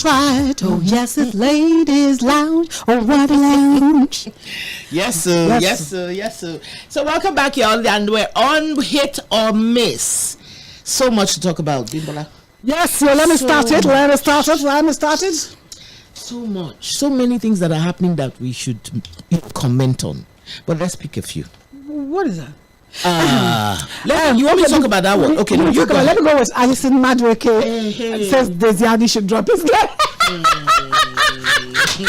[SPEAKER 1] Right. Oh yes, it's Ladies Lounge. Oh what a lounge.
[SPEAKER 2] Yes sir. So welcome back, y'all, and we're on Hit or Miss. So much to talk about, Bimbola.
[SPEAKER 1] Yes, so let me start it.
[SPEAKER 2] So much, so many things that are happening that we should comment on, but let's pick a few.
[SPEAKER 1] What is that?
[SPEAKER 2] You want me to talk about that one? Okay, no, you go.
[SPEAKER 1] Let me go with Iṛsᴜnsoᴜ Mādrēké. Says Desiani should drop his leg. Why did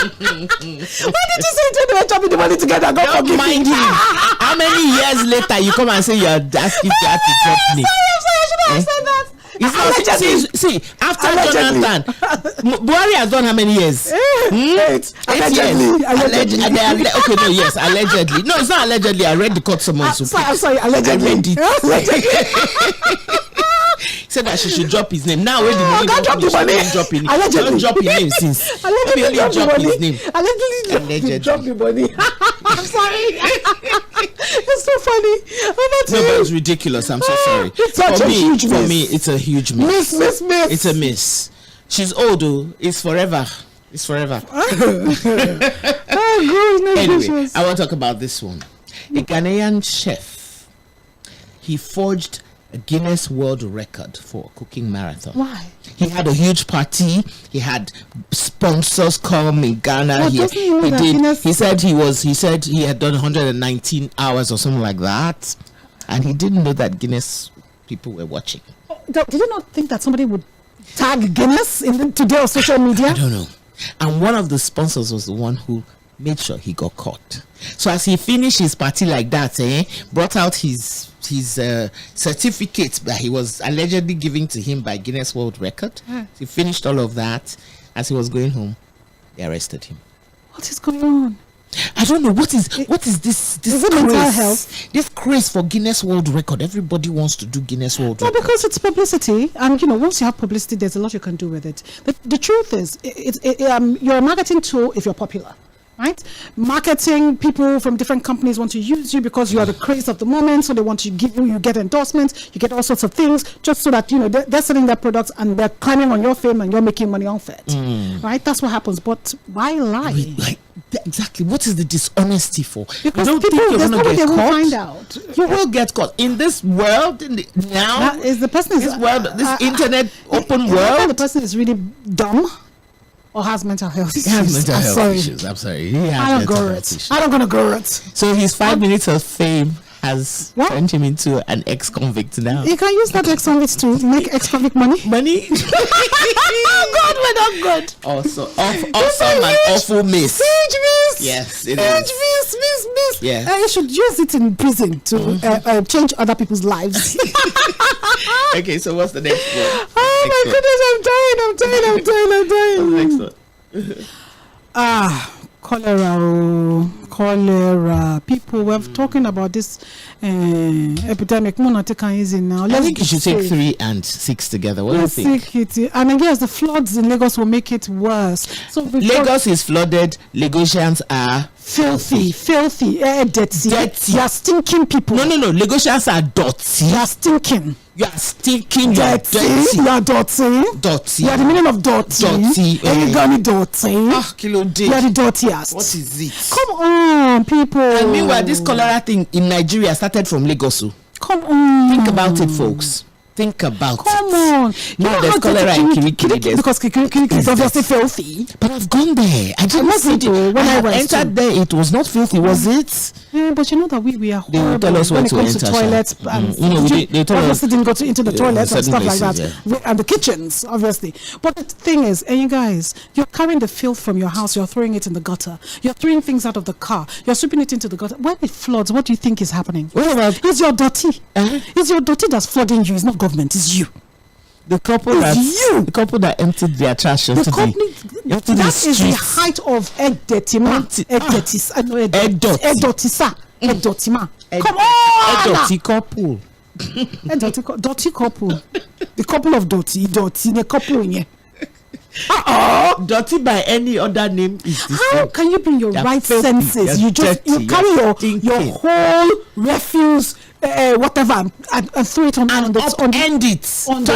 [SPEAKER 1] you say they were chopping the money together?
[SPEAKER 2] Don't mind him. How many years later you come and say you're asking God to drop me?
[SPEAKER 1] Sorry, I should have said that.
[SPEAKER 2] It's not, see, after Jonathan, Buhari has done how many years? 8 years. Allegedly. Okay, no, yes, allegedly. No, it's not allegedly. I read the court summons.
[SPEAKER 1] I'm sorry, allegedly.
[SPEAKER 2] I read it. Said that she should drop his name. Now, where the money
[SPEAKER 1] don't drop the money.
[SPEAKER 2] Don't drop his name since.
[SPEAKER 1] Allegedly drop
[SPEAKER 2] his name.
[SPEAKER 1] Allegedly drop the money. I'm sorry. It's so funny.
[SPEAKER 2] No, but it's ridiculous. I'm so sorry.
[SPEAKER 1] It's such a huge miss.
[SPEAKER 2] For me, it's a huge miss.
[SPEAKER 1] Miss.
[SPEAKER 2] It's a miss. She's old, though. It's forever. Anyway, I want to talk about this one. A Ghanaian chef. He forged a Guinness World Record for a cooking marathon.
[SPEAKER 1] Why?
[SPEAKER 2] He had a huge party. He had sponsors come in Ghana. He said he had done 119 hours or something like that, and he didn't know that Guinness people were watching.
[SPEAKER 1] Did you not think that somebody would tag Guinness in today on social media?
[SPEAKER 2] I don't know. And one of the sponsors was the one who made sure he got caught. So as he finished his party like that, brought out his certificate that he was allegedly giving to him by Guinness World Record. He finished all of that. As he was going home, they arrested him.
[SPEAKER 1] What is going on?
[SPEAKER 2] I don't know. What is this
[SPEAKER 1] is it mental health?
[SPEAKER 2] This craze for Guinness World Record. Everybody wants to do Guinness World Record.
[SPEAKER 1] Because it's publicity, and once you have publicity, there's a lot you can do with it. The truth is, you're a marketing tool if you're popular. Right? Marketing people from different companies want to use you because you are the craze of the moment, so they want to give you get endorsements, you get all sorts of things, just so that they're selling their products and they're climbing on your fame and you're making money off it. Right? That's what happens. But why lie?
[SPEAKER 2] Exactly. What is the dishonesty for?
[SPEAKER 1] Because there's nobody they will find out.
[SPEAKER 2] You will get caught in this world. Internet open world.
[SPEAKER 1] The person is really dumb. Or has mental health issues.
[SPEAKER 2] He has mental health issues. I'm sorry.
[SPEAKER 1] I don't gonna go it.
[SPEAKER 2] So his 5 minutes of fame has turned him into an ex-convict now.
[SPEAKER 1] You can use that ex-convict to make ex-convict money. God, we're not good.
[SPEAKER 2] Also, awesome and awful miss.
[SPEAKER 1] Huge miss.
[SPEAKER 2] Yes, it is.
[SPEAKER 1] Miss.
[SPEAKER 2] Yeah.
[SPEAKER 1] You should use it in prison to change other people's lives.
[SPEAKER 2] Okay, so what's the next one?
[SPEAKER 1] Oh my goodness, I'm dying.
[SPEAKER 2] What's the next one?
[SPEAKER 1] Cholera. cholera. People were talking about this epidemic. Not taking easy now.
[SPEAKER 2] I think you should take 3 and 6 together. What do you think?
[SPEAKER 1] And I guess the floods in Lagos will make it worse. So
[SPEAKER 2] Lagos is flooded. Lagosians are
[SPEAKER 1] filthy, dirty. You are stinking people.
[SPEAKER 2] No. Lagosians are dirty.
[SPEAKER 1] You are stinking.
[SPEAKER 2] You are stinking.
[SPEAKER 1] You are dirty. You are dirty.
[SPEAKER 2] Dirty.
[SPEAKER 1] You are the meaning of dirty.
[SPEAKER 2] Dirty.
[SPEAKER 1] And you got me dirty.
[SPEAKER 2] Kilo day.
[SPEAKER 1] You are the dirtiest.
[SPEAKER 2] What is it?
[SPEAKER 1] Come on, people.
[SPEAKER 2] And meanwhile, this cholera thing in Nigeria started from Lagos.
[SPEAKER 1] Come on.
[SPEAKER 2] Think about it, folks. Think about
[SPEAKER 1] Come on.
[SPEAKER 2] No, there's cholera in Kirikiri.
[SPEAKER 1] Because Kirikiri is obviously filthy.
[SPEAKER 2] But I've gone there. I didn't see it. When I entered there, it was not filthy, was it?
[SPEAKER 1] Yeah, but you know that we are horrible.
[SPEAKER 2] They will tell us
[SPEAKER 1] when
[SPEAKER 2] where
[SPEAKER 1] it
[SPEAKER 2] to
[SPEAKER 1] comes
[SPEAKER 2] enter.
[SPEAKER 1] to toilets.
[SPEAKER 2] They told
[SPEAKER 1] obviously
[SPEAKER 2] us
[SPEAKER 1] didn't go into the toilets and stuff
[SPEAKER 2] places,
[SPEAKER 1] like that. And the kitchens, obviously. But the thing is, and you guys, you're carrying the filth from your house, you're throwing it in the gutter. You're throwing things out of the car. You're sweeping it into the gutter. When it floods, what do you think is happening? It's your dirty. It's your dirty that's flooding you. It's not government. It's you.
[SPEAKER 2] The couple that emptied their trash
[SPEAKER 1] the company that is the height of egg dirty man. Egg dirty Come on,
[SPEAKER 2] dirty couple.
[SPEAKER 1] Dirty couple. The couple of dirty the couple in here.
[SPEAKER 2] Dirty by any other name is the
[SPEAKER 1] how
[SPEAKER 2] same.
[SPEAKER 1] can you be in your right senses? You carry your whole refuse whatever and throw it on
[SPEAKER 2] turn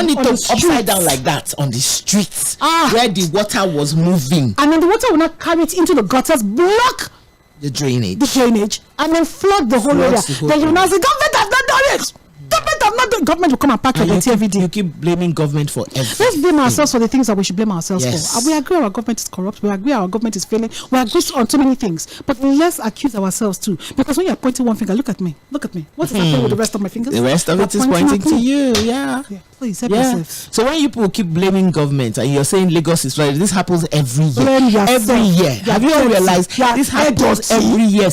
[SPEAKER 2] it upside down like that on the streets where the water was moving,
[SPEAKER 1] and then the water will not carry it into the gutters, block
[SPEAKER 2] the drainage
[SPEAKER 1] and then flood the whole area. Then you now say government has not done it. Government will come and pack your dirty every day.
[SPEAKER 2] You keep blaming government for everything.
[SPEAKER 1] Let's blame ourselves for the things that we should blame ourselves for. We agree our government is corrupt. We agree our government is failing. We agree on so many things. But let's accuse ourselves too. Because when you're pointing one finger, look at me. What is happening with the rest of my fingers?
[SPEAKER 2] The rest of it is pointing to you. Yeah.
[SPEAKER 1] Please help yourself.
[SPEAKER 2] So when you people keep blaming government and you're saying Lagos is right, this happens every year. Every year. Have you all realized this happens every year?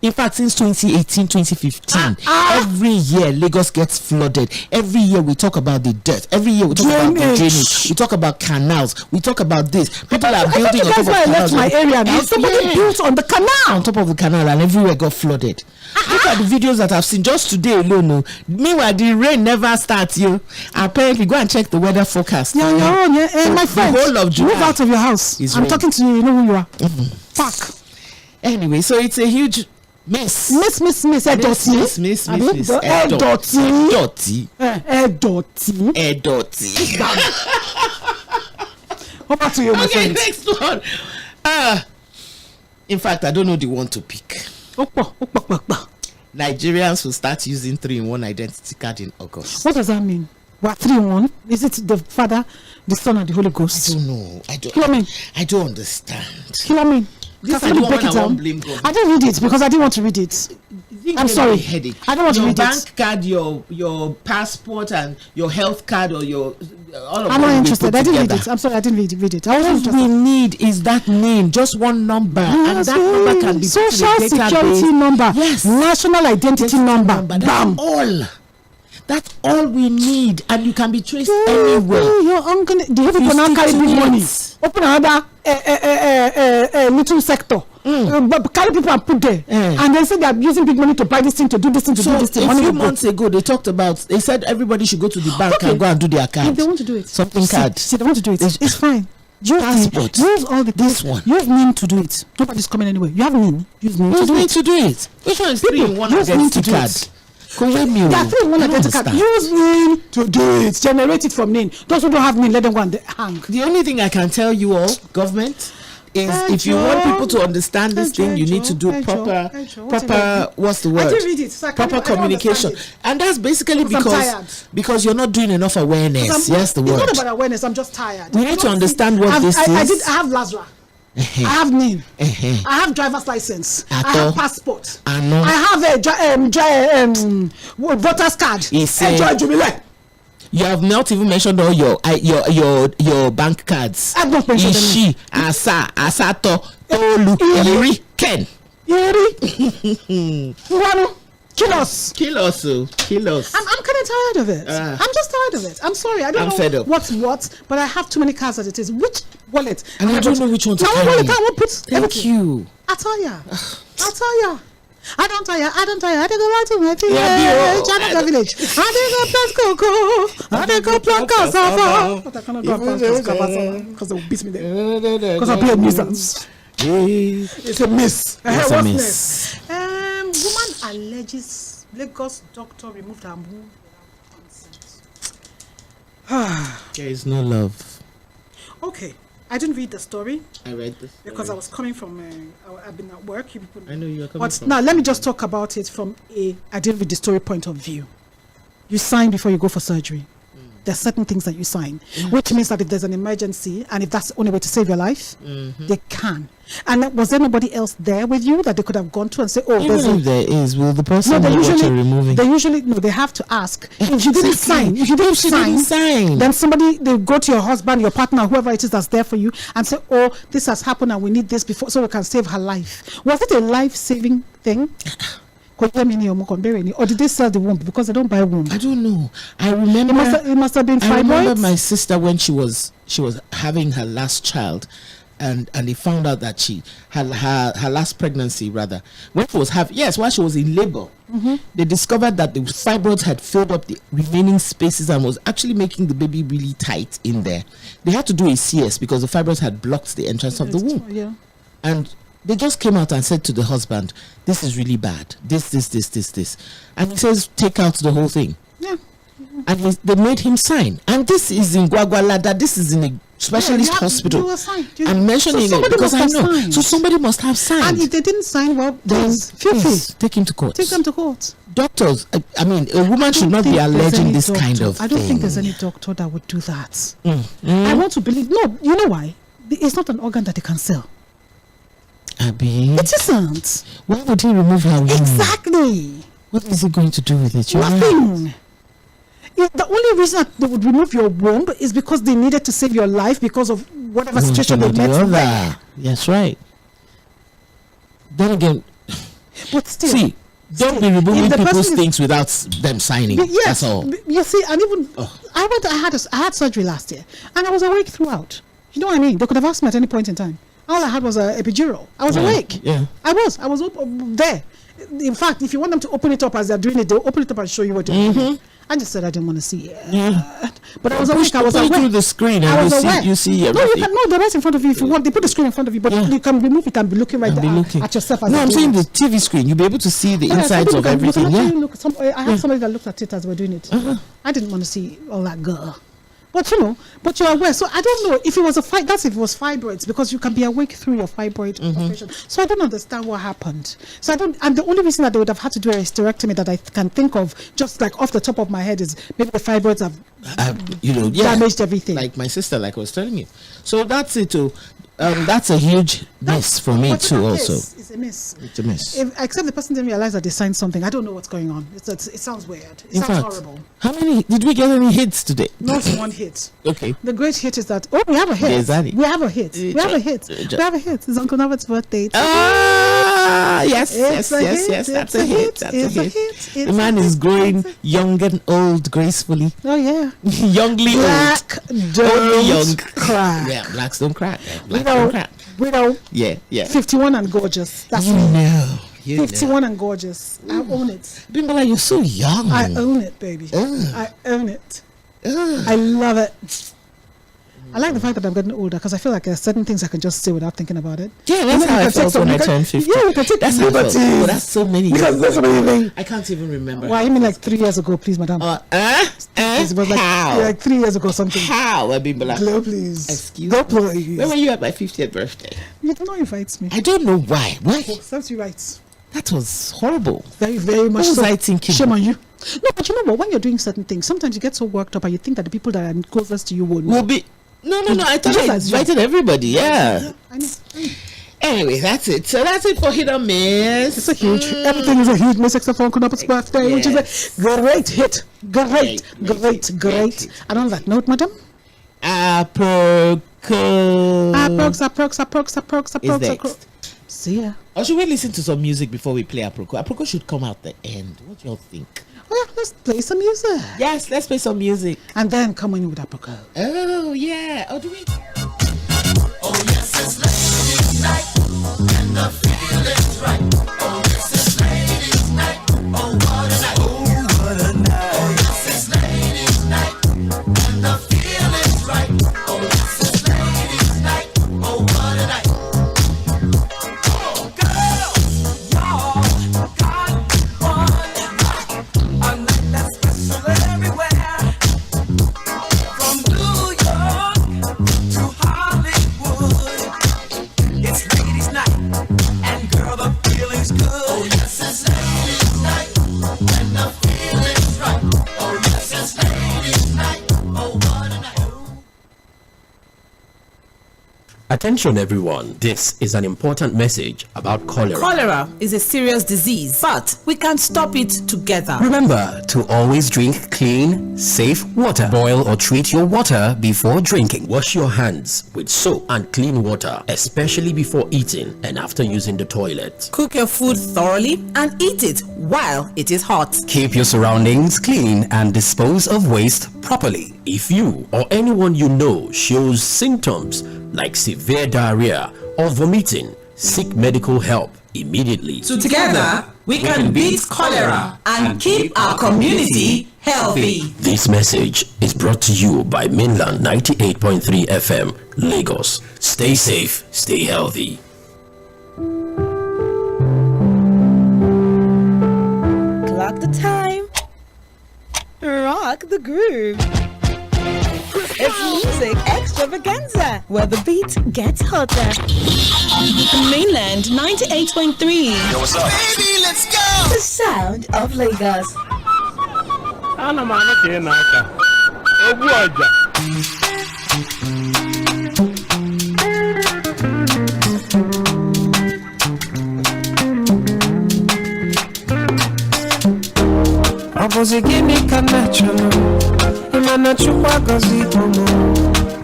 [SPEAKER 2] In fact, since 2018, 2015, every year Lagos gets flooded. Every year we talk about the dirt. Every year we talk about the drainage. We talk about canals. We talk about this. People are building on top of canals.
[SPEAKER 1] I left my area now. Somebody built on the canal.
[SPEAKER 2] On top of the canal, and everywhere got flooded. Look at the videos that I've seen just today alone. Meanwhile, the rain never starts. Apparently, go and check the weather forecast.
[SPEAKER 1] My friend,
[SPEAKER 2] the whole of July,
[SPEAKER 1] move out of your house. I'm talking to you. You know who you are. Fuck.
[SPEAKER 2] Anyway, so it's a huge mess.
[SPEAKER 1] Miss. Dirty. Over to you, my friend.
[SPEAKER 2] Next one. In fact, I don't know the one to pick. Nigerians will start using 3-in-1 identity card in August.
[SPEAKER 1] What does that mean? What 3-in-1? Is it the Father, the Son, and the Holy Ghost?
[SPEAKER 2] I don't know. I don't understand.
[SPEAKER 1] I didn't read it because I didn't want to read it. I'm sorry.
[SPEAKER 2] Headache.
[SPEAKER 1] I don't want to read
[SPEAKER 2] your
[SPEAKER 1] it.
[SPEAKER 2] bank card, your passport, and your health card, or your all of
[SPEAKER 1] I'm
[SPEAKER 2] them
[SPEAKER 1] not interested. I didn't read
[SPEAKER 2] together.
[SPEAKER 1] it. I'm sorry. I didn't read it.
[SPEAKER 2] All we need is that name, just one number, and that number can be
[SPEAKER 1] social
[SPEAKER 2] put in the
[SPEAKER 1] security
[SPEAKER 2] database.
[SPEAKER 1] number.
[SPEAKER 2] Yes.
[SPEAKER 1] National identity number. Bam.
[SPEAKER 2] That's all we need, and you can be traced anywhere.
[SPEAKER 1] You're gonna. The people now carry big money. Open another little sector. Carry people and put there, and then say they are using big money to buy this thing, to do this thing, to do this thing.
[SPEAKER 2] A few months ago, they said everybody should go to the bank and go and do their card.
[SPEAKER 1] If they want to do it,
[SPEAKER 2] card.
[SPEAKER 1] See, they want to do it. It's fine.
[SPEAKER 2] Passport.
[SPEAKER 1] Use all the
[SPEAKER 2] this one.
[SPEAKER 1] Use NIN to do it. Nobody's coming anyway. You have NIN. Use NIN
[SPEAKER 2] to do it. Which one is 3-in-1 identity card?
[SPEAKER 1] Yeah, 3-in-1 identity card. Use NIN to do it. Generate it from NIN. Those who don't have NIN, let them go and hang.
[SPEAKER 2] The only thing I can tell you all, government, is if you want people to understand this thing, you need to do proper what's the word?
[SPEAKER 1] I didn't read it, so
[SPEAKER 2] proper communication. And that's basically because you're not doing enough awareness. Yes, the word.
[SPEAKER 1] It's not about awareness, I'm just tired.
[SPEAKER 2] We need to understand what this is.
[SPEAKER 1] I have Lazarus. I have NIN. I have driver's license. I have passport. I have a voter's card. Enjoy Jubilee.
[SPEAKER 2] You have not even mentioned all your bank cards.
[SPEAKER 1] I've not mentioned
[SPEAKER 2] Ishi, Asa, Asato, Tolu, Iṛiken.
[SPEAKER 1] Kill us.
[SPEAKER 2] I'm kind
[SPEAKER 1] of tired of it. I'm just tired of it. I'm sorry. I don't know
[SPEAKER 2] fed up.
[SPEAKER 1] what's what, but I have too many cards as it is. Which wallet?
[SPEAKER 2] And I don't know which one to
[SPEAKER 1] carry.
[SPEAKER 2] Thank you.
[SPEAKER 1] Ataya. I'll tell ya. I don't tire. I go back to my village. I don't go village. I go plant cocoa. I go plant cassava. But I cannot go plant cassava because they will beat me there. Because I'll be a nuisance. It's a miss.
[SPEAKER 2] It's a miss.
[SPEAKER 1] Woman alleges Lagos doctor removed her womb without consent.
[SPEAKER 2] There is no love.
[SPEAKER 1] Okay. I didn't read the story.
[SPEAKER 2] I read this
[SPEAKER 1] because I was coming from. I've been at work.
[SPEAKER 2] I know you are coming
[SPEAKER 1] but
[SPEAKER 2] from.
[SPEAKER 1] Now let me just talk about it from I didn't read the story point of view. You sign before you go for surgery. There's certain things that you sign, which means that if there's an emergency and if that's the only way to save your life, they can. And was there nobody else there with you that they could have gone to and say, "Oh,
[SPEAKER 2] even if there is, will the person know what you're removing?"
[SPEAKER 1] They usually they have to ask. If you didn't sign, then somebody they go to your husband, your partner, whoever it is that's there for you, and say, "Oh, this has happened and we need this before so we can save her life." Was it a life-saving thing? Or did they sell the womb because they don't buy womb?
[SPEAKER 2] I don't know. I remember
[SPEAKER 1] it must have been fibroids.
[SPEAKER 2] I remember my sister when she was having her last child, and they found out that she had her last pregnancy rather when she was while she was in labor. They discovered that the fibroids had filled up the remaining spaces and was actually making the baby really tight in there. They had to do a CS because the fibroids had blocked the entrance of the womb.
[SPEAKER 1] Yeah.
[SPEAKER 2] And they just came out and said to the husband, "This is really bad. This. And he says, "Take out the whole thing."
[SPEAKER 1] Yeah.
[SPEAKER 2] And they made him sign. And this is in Gwagwalada. This is in a specialist hospital. I'm mentioning it because I know. So somebody must have signed.
[SPEAKER 1] And if they didn't sign, well, then feel free.
[SPEAKER 2] Take him to court.
[SPEAKER 1] Take them to court.
[SPEAKER 2] Doctors, I mean, a woman should not be alleging this kind of thing.
[SPEAKER 1] I don't think there's any doctor that would do that. I want to believe. No, you know why? It's not an organ that they can sell.
[SPEAKER 2] Abby.
[SPEAKER 1] It isn't.
[SPEAKER 2] Why would he remove her womb?
[SPEAKER 1] Exactly.
[SPEAKER 2] What is he going to do with it?
[SPEAKER 1] Nothing. The only reason that they would remove your womb is because they needed to save your life because of whatever situation they met there.
[SPEAKER 2] Yes, right. Then again,
[SPEAKER 1] but still,
[SPEAKER 2] see, don't be removing people's things without them signing.
[SPEAKER 1] Yes,
[SPEAKER 2] that's all.
[SPEAKER 1] You see, and even I had surgery last year, and I was awake throughout. You know what I mean? They could have asked me at any point in time. All I had was an epidural. I was awake.
[SPEAKER 2] Yeah.
[SPEAKER 1] I was there. In fact, if you want them to open it up as they're doing it, they'll open it up and show you what they're doing. I just said I didn't want to see it.
[SPEAKER 2] Yeah.
[SPEAKER 1] But I was awake. I was awake.
[SPEAKER 2] Through the screen and you see everything.
[SPEAKER 1] No, you can. No, they're right in front of you. If you want, they put the screen in front of you, but you can remove it and be looking right at yourself.
[SPEAKER 2] No, I'm saying the TV screen. You'll be able to see the insides of everything.
[SPEAKER 1] I had somebody that looked at it as we're doing it. I didn't want to see all that girl. But you're aware. So I don't know if it was that's if it was fibroids, because you can be awake through your fibroid operation. So I don't understand what happened. So and the only reason that they would have had to do a hysterectomy that I can think of, just like off the top of my head, is maybe the fibroids have damaged everything.
[SPEAKER 2] Like my sister, like I was telling you. So that's it too. That's a huge miss for me too. Also,
[SPEAKER 1] it's a miss.
[SPEAKER 2] It's a miss.
[SPEAKER 1] Except the person didn't realize that they signed something. I don't know what's going on. It sounds weird. It sounds horrible.
[SPEAKER 2] How many did we get? Any hits today?
[SPEAKER 1] Not one hit.
[SPEAKER 2] Okay.
[SPEAKER 1] The great hit is that we have a hit. We have a hit. We have a hit. We have a hit. It's Uncle Norbert birthday.
[SPEAKER 2] Yes. That's a hit. The man is growing young and old gracefully.
[SPEAKER 1] Oh yeah.
[SPEAKER 2] Youngly
[SPEAKER 1] Black
[SPEAKER 2] old.
[SPEAKER 1] don't
[SPEAKER 2] Young.
[SPEAKER 1] crack.
[SPEAKER 2] Yeah, blacks don't crack.
[SPEAKER 1] We know.
[SPEAKER 2] Yeah.
[SPEAKER 1] 51 and gorgeous. That's me. 51 and gorgeous. I own it.
[SPEAKER 2] Bimbala, you're so young.
[SPEAKER 1] I own it, baby. I own it. I love it. I like the fact that I'm getting older because I feel like there's certain things I can just say without thinking about it.
[SPEAKER 2] Yeah, that's how I felt when I turned 50.
[SPEAKER 1] Yeah, we can take
[SPEAKER 2] that's
[SPEAKER 1] liberties.
[SPEAKER 2] But that's so many years
[SPEAKER 1] ago.
[SPEAKER 2] I can't even remember.
[SPEAKER 1] Well, I mean like 3 years ago, please, madam. It was
[SPEAKER 2] how?
[SPEAKER 1] Like 3 years ago, something.
[SPEAKER 2] How? Bimbala?
[SPEAKER 1] Go, please.
[SPEAKER 2] Excuse
[SPEAKER 1] me.
[SPEAKER 2] Please. Where were you at my 50th birthday?
[SPEAKER 1] You don't invite me.
[SPEAKER 2] I don't know why. Why?
[SPEAKER 1] Serves you right.
[SPEAKER 2] That was horrible.
[SPEAKER 1] Very, very much
[SPEAKER 2] so.
[SPEAKER 1] What
[SPEAKER 2] was I thinking?
[SPEAKER 1] Shame on you. No, but you know what? When you're doing certain things, sometimes you get so worked up and you think that the people that are closest to you will
[SPEAKER 2] be. No. I thought I invited everybody. Yeah.
[SPEAKER 1] I know.
[SPEAKER 2] Anyway, that's it. So that's it for Hit or Miss.
[SPEAKER 1] It's a huge. Everything is a huge miss except for Uncle Norbert birthday, which is a great hit. Great. And on that note, madam.
[SPEAKER 2] Approx.
[SPEAKER 1] See ya.
[SPEAKER 2] Or should we listen to some music before we play Aproko? Aproko should come out the end. What do y'all think?
[SPEAKER 1] Oh yeah, let's play some music.
[SPEAKER 2] Yes, let's play some music.
[SPEAKER 1] And then come in with Aproko.
[SPEAKER 2] Oh yeah. Oh, do we?
[SPEAKER 4] Oh yes, it's like and the feeling's right. Oh, this is ladies' night. Oh, what a night. Oh, what a night. Oh, this is ladies' night, and the feeling's right. Oh, this is ladies' night. Oh, what a night. Oh, girls, y'all got one. A night that's special everywhere. From New York to Hollywood, it's ladies' night, and girl, the feeling's good. Oh, yes, it's ladies' night, and the feeling's right. Oh, yes, it's ladies' night. Oh, what a night.
[SPEAKER 9] Attention everyone, this is an important message about cholera.
[SPEAKER 5] Cholera is a serious disease, but we can stop it together.
[SPEAKER 15] Remember to always drink clean, safe water. Boil or treat your water before drinking.
[SPEAKER 9] Wash your hands with soap and clean water, especially before eating and after using the toilet.
[SPEAKER 5] Cook your food thoroughly and eat it while it is hot.
[SPEAKER 15] Keep your surroundings clean and dispose of waste properly.
[SPEAKER 9] If you or anyone you know shows symptoms like severe diarrhea or vomiting, seek medical help immediately.
[SPEAKER 10] Together, we can beat cholera and keep our community healthy.
[SPEAKER 9] This message is brought to you by Mainland 98.3 FM, Lagos. Stay safe, stay healthy.
[SPEAKER 7] Clock the time. Rock the groove. It's music extravaganza, where the beat gets hotter. Mainland 98.3.
[SPEAKER 4] Yo, what's up? Baby, let's go.
[SPEAKER 7] The sound of Lagos.
[SPEAKER 16] Opposite give me connection. Imana chukwa gozi tomo.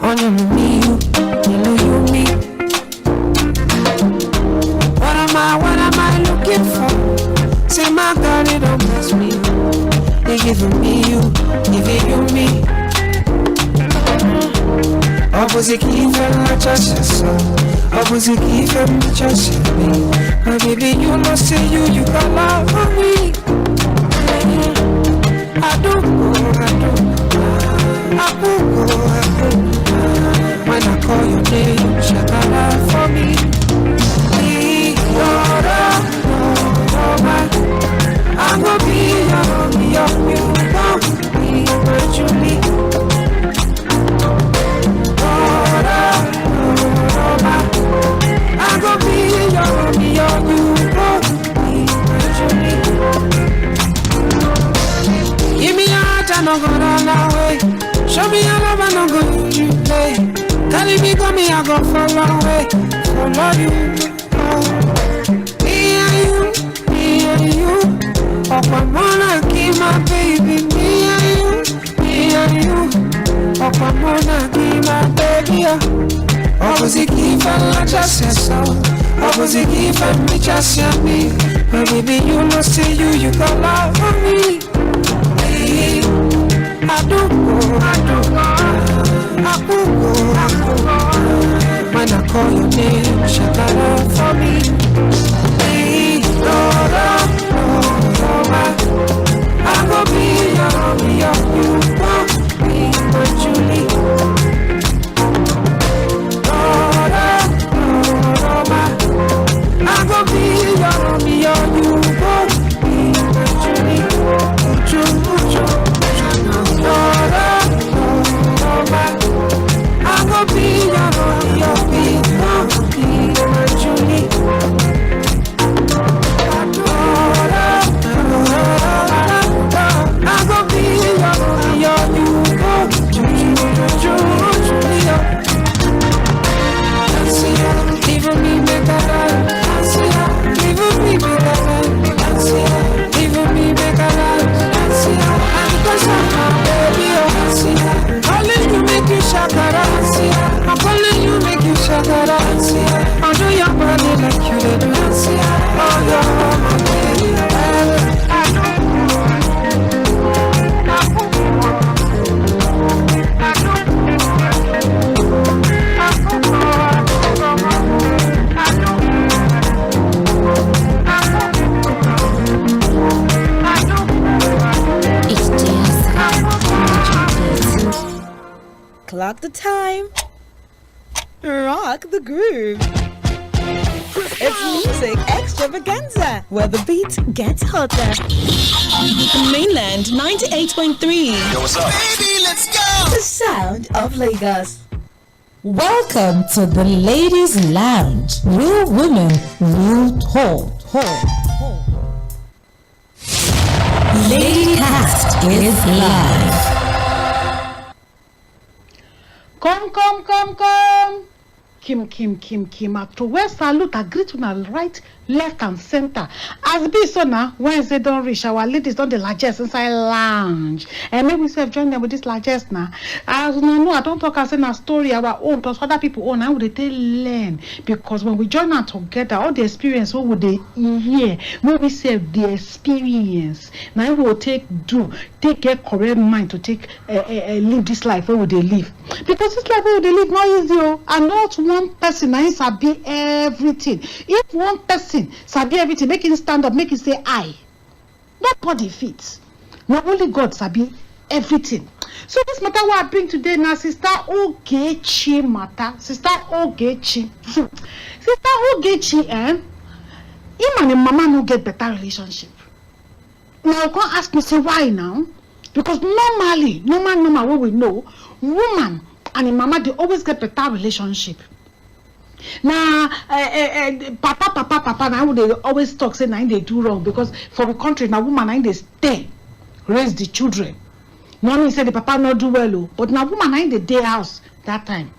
[SPEAKER 16] Onyo me you me. What am I looking for? Say my God, it don't mess me. They giving me you me. Opposite give and just opposite give and just me. My baby, you know say you got love for me. I don't go. When I call your name, shut up for me. I'm gonna be your you don't be my Julie. I'm gonna be your you don't be my Julie. Give me your heart, I no go run away. Show me your love, I no go use you play. Telling me go me, I go follow away. Follow you. Me and you. Up I'm gonna keep my baby. Me and you. Up I'm gonna keep my baby. Opposite keep and just so. Opposite keep and me just me. My baby, you know say you got love for me. I do go. When I call your name, shut up for me. I go be your you won't be my Julie. I go be your you won't be my Julie. I go be your my Julie.
[SPEAKER 7] Clock the time. Rock the groove. It's music extravaganza, where the beat gets hotter. Mainland 98.3.
[SPEAKER 17] Yo, what's up?
[SPEAKER 7] Baby, let's go. The sound of Lagos.
[SPEAKER 5] Welcome to the Ladies Lounge. Real women, real talk. Lady Cast is live.
[SPEAKER 1] Come. Kim. To where salute, I greet on the right, left, and center. As be so now, Wednesday don't reach, our ladies don't the largest inside lounge. And maybe we have joined them with this largest now. As no, I don't talk as in a story our own, plus other people own. How would they learn? Because when we join them together, all the experience, what would they hear? When we say the experience, now we will take a correct mind to take live this life. Where would they live? Because this life where would they live not easy, and not one person na sabi everything. If one person sabi everything, make him stand up, make him say I. Nobody fits. Not only God sabi everything. So this matter what I bring today now, Sister Ogechi matter. Sister Ogechi. Sister Ogechi, him and him mama no get better relationship. Now you can't ask me say why now? Because normally, what we know, woman and him mama they always get better relationship. Now, papa, now they always talk say now they do wrong because for the country now woman now they stay, raise the children. Mommy said the papa not do well, but now woman now they day house that time.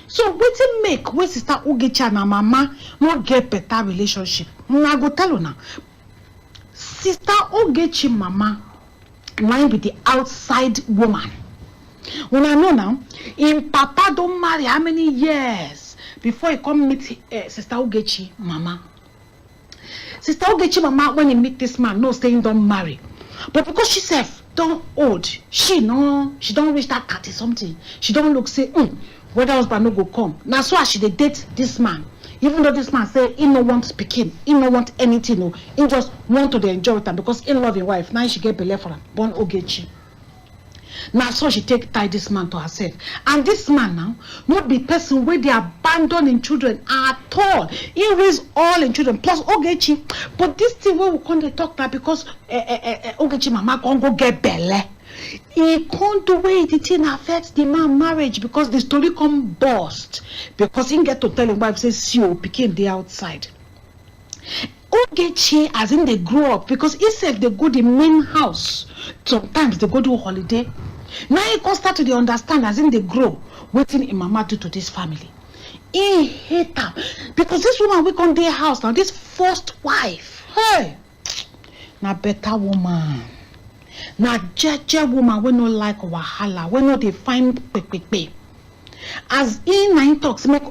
[SPEAKER 1] So wetin make when Sister Ogechi and her mama not get better relationship? I go tell you now. Sister Ogechi mama might be the outside woman. When I know now, in papa don't marry how many years before he come meet Sister Ogechi mama. Sister Ogechi mama when he meet this man, no saying don't marry. But because she self don't old, she don't reach that 30 something. She don't look say, whether husband no go come. Now so she dey date this man. Even though this man say he no want speaking, he no want anything, no, he just want to enjoy it because he love his wife. Now she get belle for him, born Ogechi. Now so she tie this man to herself. And this man now, not be person where they abandon in children at all. He raise all in children, plus Ogechi. But this thing where we can't talk now because Ogechi mama can't go get belle. He can't do way it affects the man marriage because the story come burst. Because he get to tell him wife says see you became the outside. Ogechi as in they grow up because he said they go the main house. Sometimes they go to a holiday. Now he can start to understand as in they grow waiting in mama do to this family. He hate her because this woman we come their house now, this first wife, hey, now better woman. Now jeje woman we no like wahala, we no they find pepepe. As in 9 talks make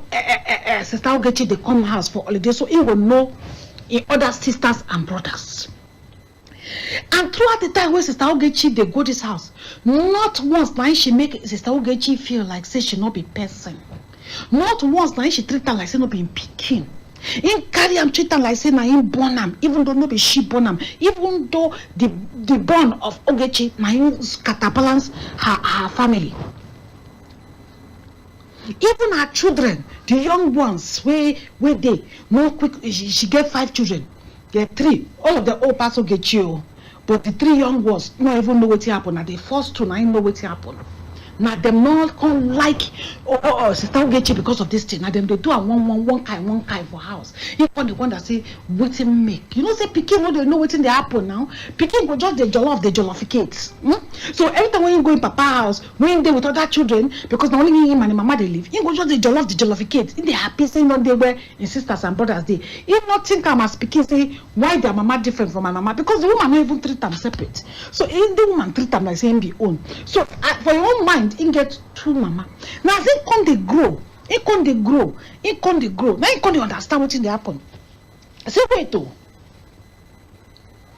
[SPEAKER 1] Sister Ogechi they come house for holiday, so he will know in other sisters and brothers. And throughout the time when Sister Ogechi they go this house, not once now she make Sister Ogechi feel like say she not be person. Not once now she treat her like say not be pikin. In carry am treat her like say na him born am, even though no be she born am, even though the born of Ogechi na him scatterbalance her family. Even her children, the young ones, where they no quick, she get 5 children, get 3. All of the old pass Ogechi, but the 3 young ones not even know what happened. And the first 2 now know what happened. Now them not come like Sister Ogechi because of this thing. Now them they do a one kind for house. You want the one that say waiting make. You know say Pikin no they know waiting they happen now. Pikin go just the _ʟᴜᴜ So every time when you go in Papa house, when they with other children, because not only him and his mama they live, you go just the _ʟᴜᴜ. They happy saying not they were in sisters and brothers they. You not think I'm as Pikin say why their mama different from my mama because the woman not even treat them separate. So if the woman treat them like saying be own. So for your own mind. He get 2 mama. Now they come they grow. Now he can't understand what they happen. I say wait though.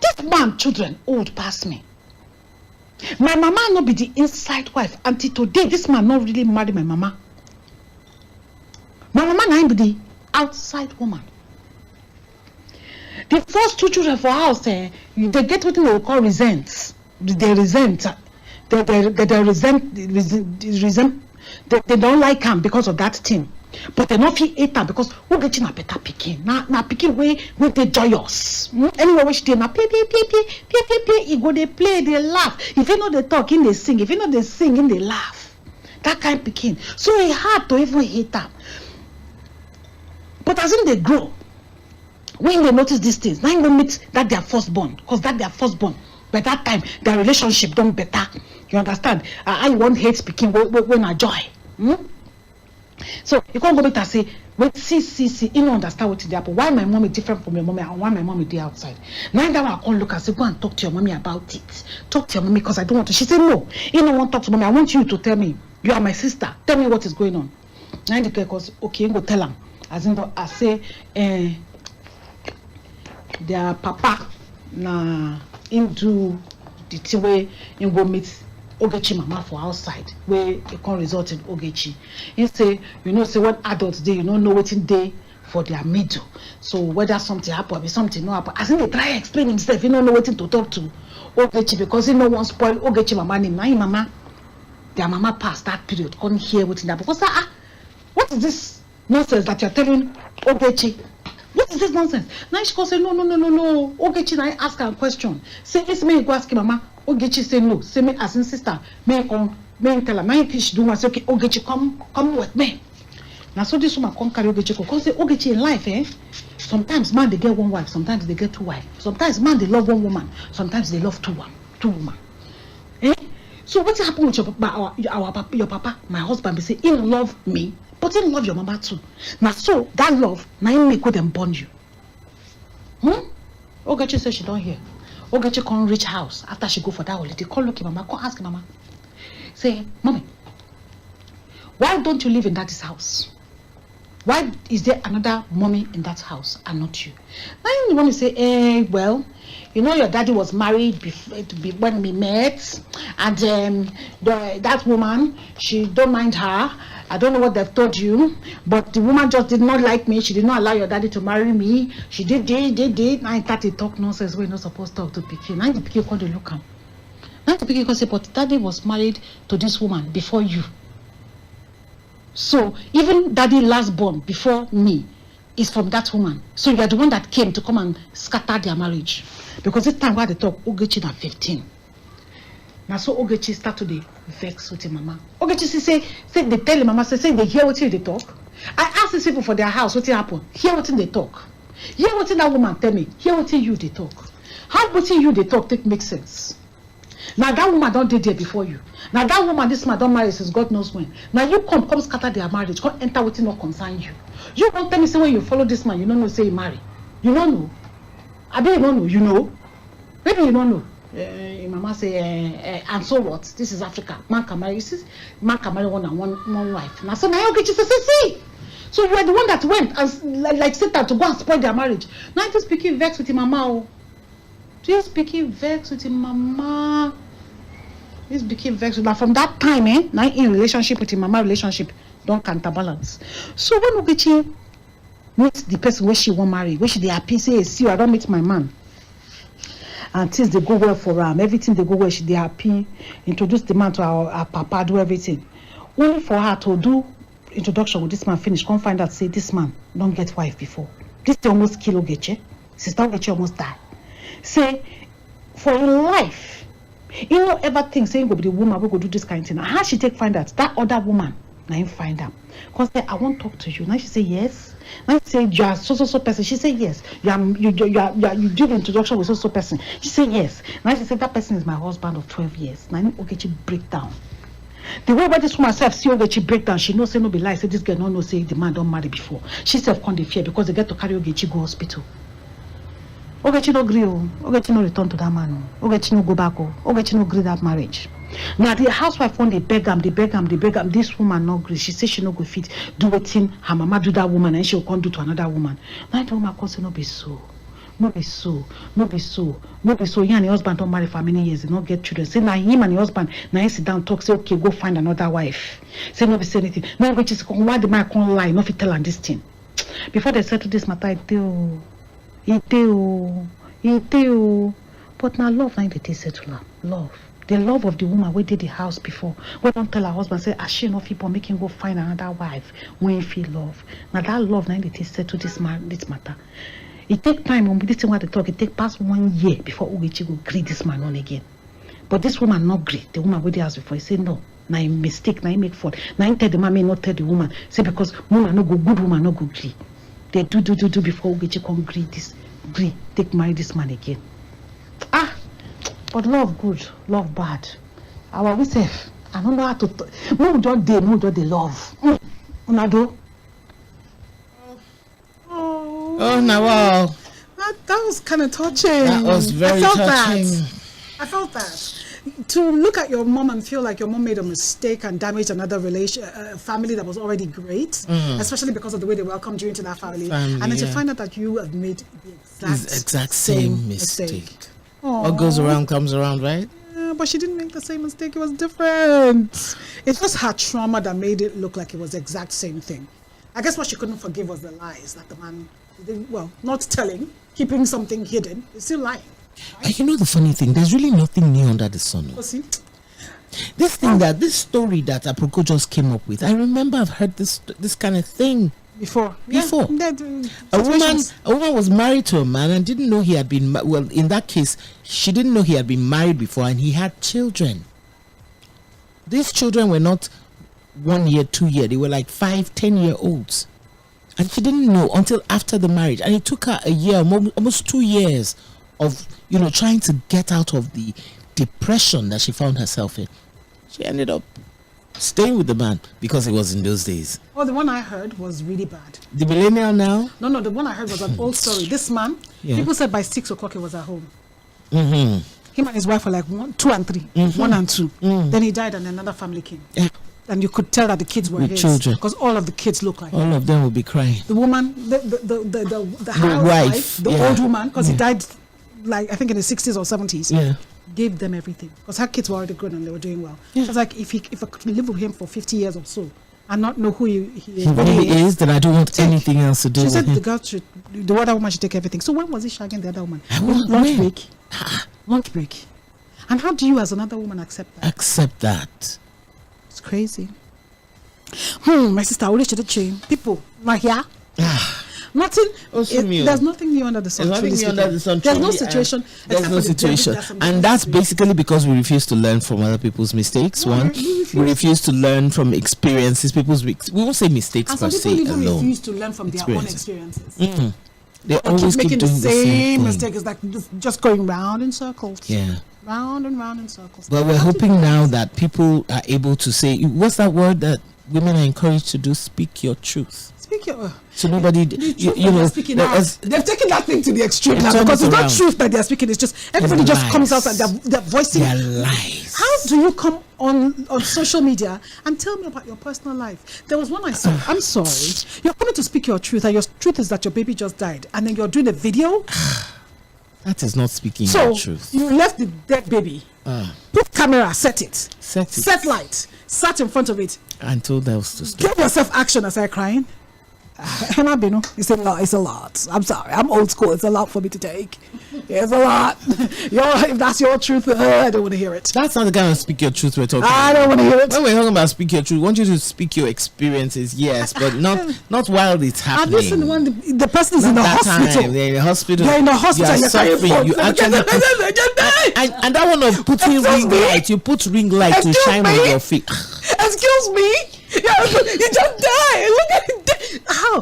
[SPEAKER 1] This man children old past me. My mama not be the inside wife until today. This man not really marry my mama. My mama not be the outside woman. The first 2 children for house they get what we call resent. They resent They don't like him because of that thing. But they don't feel hate am because who get you na better pikin. Na pikin wey dey joyous. Anyway, which dey na play. He go dey play, dey laugh. If you know they talk, in they sing. If you know they sing, in they laugh. That kind of pikin. So it's hard to even hate them. But as in they grow, when they notice these things, now they meet that their firstborn, because that their firstborn. By that time, their relationship done better. You understand? I won't hate speaking when I joy. So you can't go back and say, wait, see, you don't understand what they happen. Why my mom is different from your mommy and why my mom is there outside. Now that I can't look and say, go and talk to your mommy about it. Talk to your mommy because I don't want to. She said, no, you don't want to talk to mommy. I want you to tell me. You are my sister. Tell me what is going on. Now the girl goes, okay, you go tell them. As in, I say, their papa na into the thing where you go meet Ogechi mama for outside where it can result in Ogechi. You say, say when adults they don't know what in day for their middle. So whether something happen or something no happen, as in they try to explain himself, he don't know what to talk to Ogechi because he no one spoil Ogechi mama name. Now mama, their mama passed that period, couldn't hear what in that because what is this nonsense that you're telling Ogechi? What is this nonsense? Now she go say no. Ogechi now ask her a question. Say it's me go ask mama. Ogechi say no. Say me as in sister. Me tell her. Now she do one say okay. Ogechi come with me. Now so this woman come carry Ogechi go. Say Ogechi in life sometimes man they get one wife. Sometimes they get two wives. Sometimes man they love one woman. Sometimes they love two women. So what happened with your papa? My husband be say he love me. But he love your mama too. Now so that love, now he make them born you. Ogechi says she don't hear. Ogechi can't reach house after she go for that holiday. Call look mama, call ask mama. Say, mommy, why don't you live in that house? Why is there another mommy in that house and not you? Now you want to say, well, your daddy was married when we met, and that woman, she don't mind her. I don't know what they've told you, but the woman just did not like me. She did not allow your daddy to marry me. She did. Now I started to talk nonsense. We're not supposed to talk to Pikin. Now the Pikin called the look him. Now the Pikin say, but daddy was married to this woman before you. So even daddy last born before me is from that woman. So you are the one that came to come and scatter their marriage. Because this time while they talk, Ogechi na 15. Now so Ogechi start to vex with him mama. Ogechi say they tell him mama say they hear what they talk. I ask these people for their house what happen. Hear what they talk. Hear what that woman tell me. Hear what you they talk. How what you they talk make sense. Now that woman don't did there before you. Now that woman, this man don't marry since God knows when. Now you come scatter their marriage, come enter what not concern you. You don't tell me say when you follow this man, you don't know say he marry. You don't know. I bet you don't know. You know. Maybe you don't know. Mama say, and so what? This is Africa. Man can marry. Man can marry one wife. Now so now you get you see. So you are the one that went and like Satan to go and spoil their marriage. Now just speaking vex with him mama. Just speaking vex with him mama. This became vexed. Now from that time, now in relationship with him mama, relationship don't counterbalance. So when Ogechi meets the person where she won't marry, where she they happy say, see, I don't meet my man. And things they go well for her, everything they go well, she they happy. Introduce the man to our papa, do everything. Only for her to do introduction with this man finish, come find out say this man don't get wife before. This they almost kill Ogechi. Sister Ogechi almost die. Say for your life. You don't ever think saying go be the woman we go do this kind of thing. How she take find out that other woman now you find out because I won't talk to you. Now she say yes. Now she say you are so person. She say yes. You do the introduction with so person. She say yes. Now she say that person is my husband of 12 years. Now Ogechi break down. The way where this woman self see Ogechi break down, she knows say no be lie. Say this girl no say the man don't marry before. She self can't fear because they get to carry Ogechi go hospital. Ogechi no agree. Ogechi no return to that man. Ogechi no go back. Ogechi no agree that marriage. Now the housewife when they beg him. This woman no agree. She say she no go fit do wetin her mama do that woman and she will come do to another woman. Now the woman come say no be so. You and your husband don't marry for many years. They don't get children. Say now him and your husband now he sit down talk. Say okay go find another wife. Say no be say anything. Now Ogechi say why the man can't lie? No fit tell her this thing. Before they settle this matter, But now love now they settle love. The love of the woman we did the house before. We don't tell her husband, say, "I she enough people make him go find another wife when he feel love." Now that love, now it is said to this matter. It take time when this thing what they talk. It take past 1 year before Ugechi will greet this man on again. But this woman not greet the woman with the house before. He say no. Now he mistake. Now he make fault. Now he tell the man may not tell the woman. Say because woman no go good, woman no go greet. They do before Ugechi come greet take marry this man again. But love good, love bad. Our we say, I don't know how to. No, don't they love. Unado.
[SPEAKER 2] Oh, now wow.
[SPEAKER 1] That was kind of touching.
[SPEAKER 2] That was very touching.
[SPEAKER 1] I felt that. To look at your mom and feel like your mom made a mistake and damaged another family that was already great, especially because of the way they welcomed you into that family. And then to find out that you have made the exact same mistake.
[SPEAKER 2] What goes around comes around, right?
[SPEAKER 1] Yeah, but she didn't make the same mistake. It was different. It was her trauma that made it look like it was the exact same thing. I guess what she couldn't forgive was the lies that the man didn't, not telling, keeping something hidden. He's still lying.
[SPEAKER 2] Right? You know the funny thing, there's really nothing new under the sun.
[SPEAKER 1] Oh, see?
[SPEAKER 2] This story that Aproko just came up with, I remember I've heard this kind of thing before.
[SPEAKER 1] Yeah,
[SPEAKER 2] a woman was married to a man and didn't know he had been, well, in that case, she didn't know he had been married before and he had children. These children were not 1 year, 2 year, they were like 5, 10-year-olds. And she didn't know until after the marriage. And it took her a year, almost 2 years of, trying to get out of the depression that she found herself in. She ended up staying with the man because it was in those days.
[SPEAKER 1] Oh, the one I heard was really bad.
[SPEAKER 2] The millennial now?
[SPEAKER 1] No, the one I heard was an old story. This man, people said by 6 o'clock he was at home.
[SPEAKER 2] Mm-hmm.
[SPEAKER 1] Him and his wife were like 1, 2 and 3, 1 and 2. Then he died and another family came.
[SPEAKER 2] Yeah.
[SPEAKER 1] And you could tell that the kids were
[SPEAKER 2] with
[SPEAKER 1] his
[SPEAKER 2] children,
[SPEAKER 1] because all of the kids look like
[SPEAKER 2] all of them will be crying.
[SPEAKER 1] The woman, the wife, the old woman, because he died like I think in the 60s or 70s.
[SPEAKER 2] Yeah,
[SPEAKER 1] gave them everything because her kids were already grown and they were doing well. Yeah. She was like, if I could live with him for 50 years or so and not know who he
[SPEAKER 2] really is, then I don't want anything else to do with him.
[SPEAKER 1] She said the other woman should take everything. So when was he shagging the other woman? Lunch break. And how do you as another woman accept that?
[SPEAKER 2] Accept that.
[SPEAKER 1] It's crazy. My sister, what should change? People, like nothing. There's nothing new under the sun. There's no situation.
[SPEAKER 2] There's no situation, and that's basically because we refuse to learn from other people's mistakes. We refuse to learn from experiences. We won't say mistakes
[SPEAKER 1] and
[SPEAKER 2] per
[SPEAKER 1] se
[SPEAKER 2] alone.
[SPEAKER 1] People even refuse to learn from their own experiences.
[SPEAKER 2] They always keep doing the same
[SPEAKER 1] mistake. It's like just going round in circles.
[SPEAKER 2] Yeah.
[SPEAKER 1] Round and round in circles.
[SPEAKER 2] But we're hoping now that people are able to say, what's that word that women are encouraged to do? Speak your truth.
[SPEAKER 1] Speak your.
[SPEAKER 2] So nobody,
[SPEAKER 1] they've taken that thing to the extreme now because it's not truth that they're speaking. It's just everybody just comes out and they're voicing
[SPEAKER 2] their lies.
[SPEAKER 1] How do you come on social media and tell me about your personal life? There was one I saw. I'm sorry. You're coming to speak your truth, and your truth is that your baby just died, and then you're doing a video.
[SPEAKER 2] That is not speaking the truth.
[SPEAKER 1] You left the dead baby. Put camera, set light, sat in front of it,
[SPEAKER 2] and told us to stop.
[SPEAKER 1] Give yourself action. I started crying. It's a lot. I'm sorry. I'm old school. It's a lot for me to take. It's a lot. If that's your truth, I don't want to hear it.
[SPEAKER 2] That's not the kind of speak your truth we're talking about.
[SPEAKER 1] I don't want to hear it.
[SPEAKER 2] When we're talking about speak your truth, we want you to speak your experiences, yes, but not while it's happening.
[SPEAKER 1] And listen, the person is in the hospital.
[SPEAKER 2] They're in the hospital.
[SPEAKER 1] They're in the hospital.
[SPEAKER 2] You're suffering. You actually and that one of putting ring light. You put ring light to shine on your feet.
[SPEAKER 1] Excuse me. You just died. Look at it. How?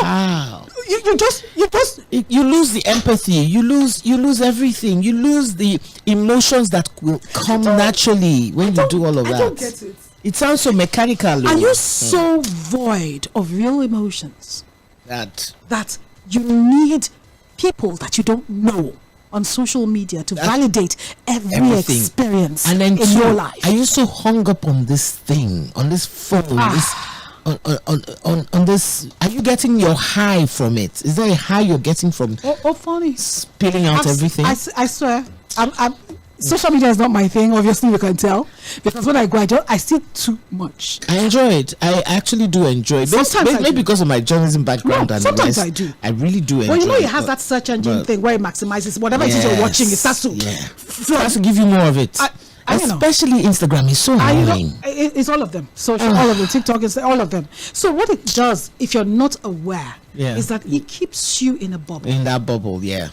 [SPEAKER 2] How?
[SPEAKER 1] You
[SPEAKER 2] lose the empathy. You lose everything. You lose the emotions that will come naturally when you do all of that.
[SPEAKER 1] I don't get it.
[SPEAKER 2] It sounds so mechanical.
[SPEAKER 1] Are you so void of real emotions
[SPEAKER 2] that
[SPEAKER 1] you need people that you don't know on social media to validate everything. Experience and then in your life?
[SPEAKER 2] Are you so hung up on this thing, on this phone, on this? Are you getting your high from it? Is there a high you're getting from?
[SPEAKER 1] Funny
[SPEAKER 2] spilling out everything.
[SPEAKER 1] I swear, Social media is not my thing, obviously you can tell, because when I go, I see too much.
[SPEAKER 2] I enjoy it. I actually do enjoy it.
[SPEAKER 1] Sometimes
[SPEAKER 2] maybe because of my journalism background.
[SPEAKER 1] No, sometimes I do.
[SPEAKER 2] I really do enjoy it.
[SPEAKER 1] Well, you know, it has that search engine thing where it maximizes whatever it is you're watching. It starts to,
[SPEAKER 2] it has to give you more of it. Especially Instagram is so annoying.
[SPEAKER 1] It's all of them. Social, all of them. TikTok is all of them. So what it does, if you're not aware, is that it keeps you in a bubble.
[SPEAKER 2] In that bubble, yeah.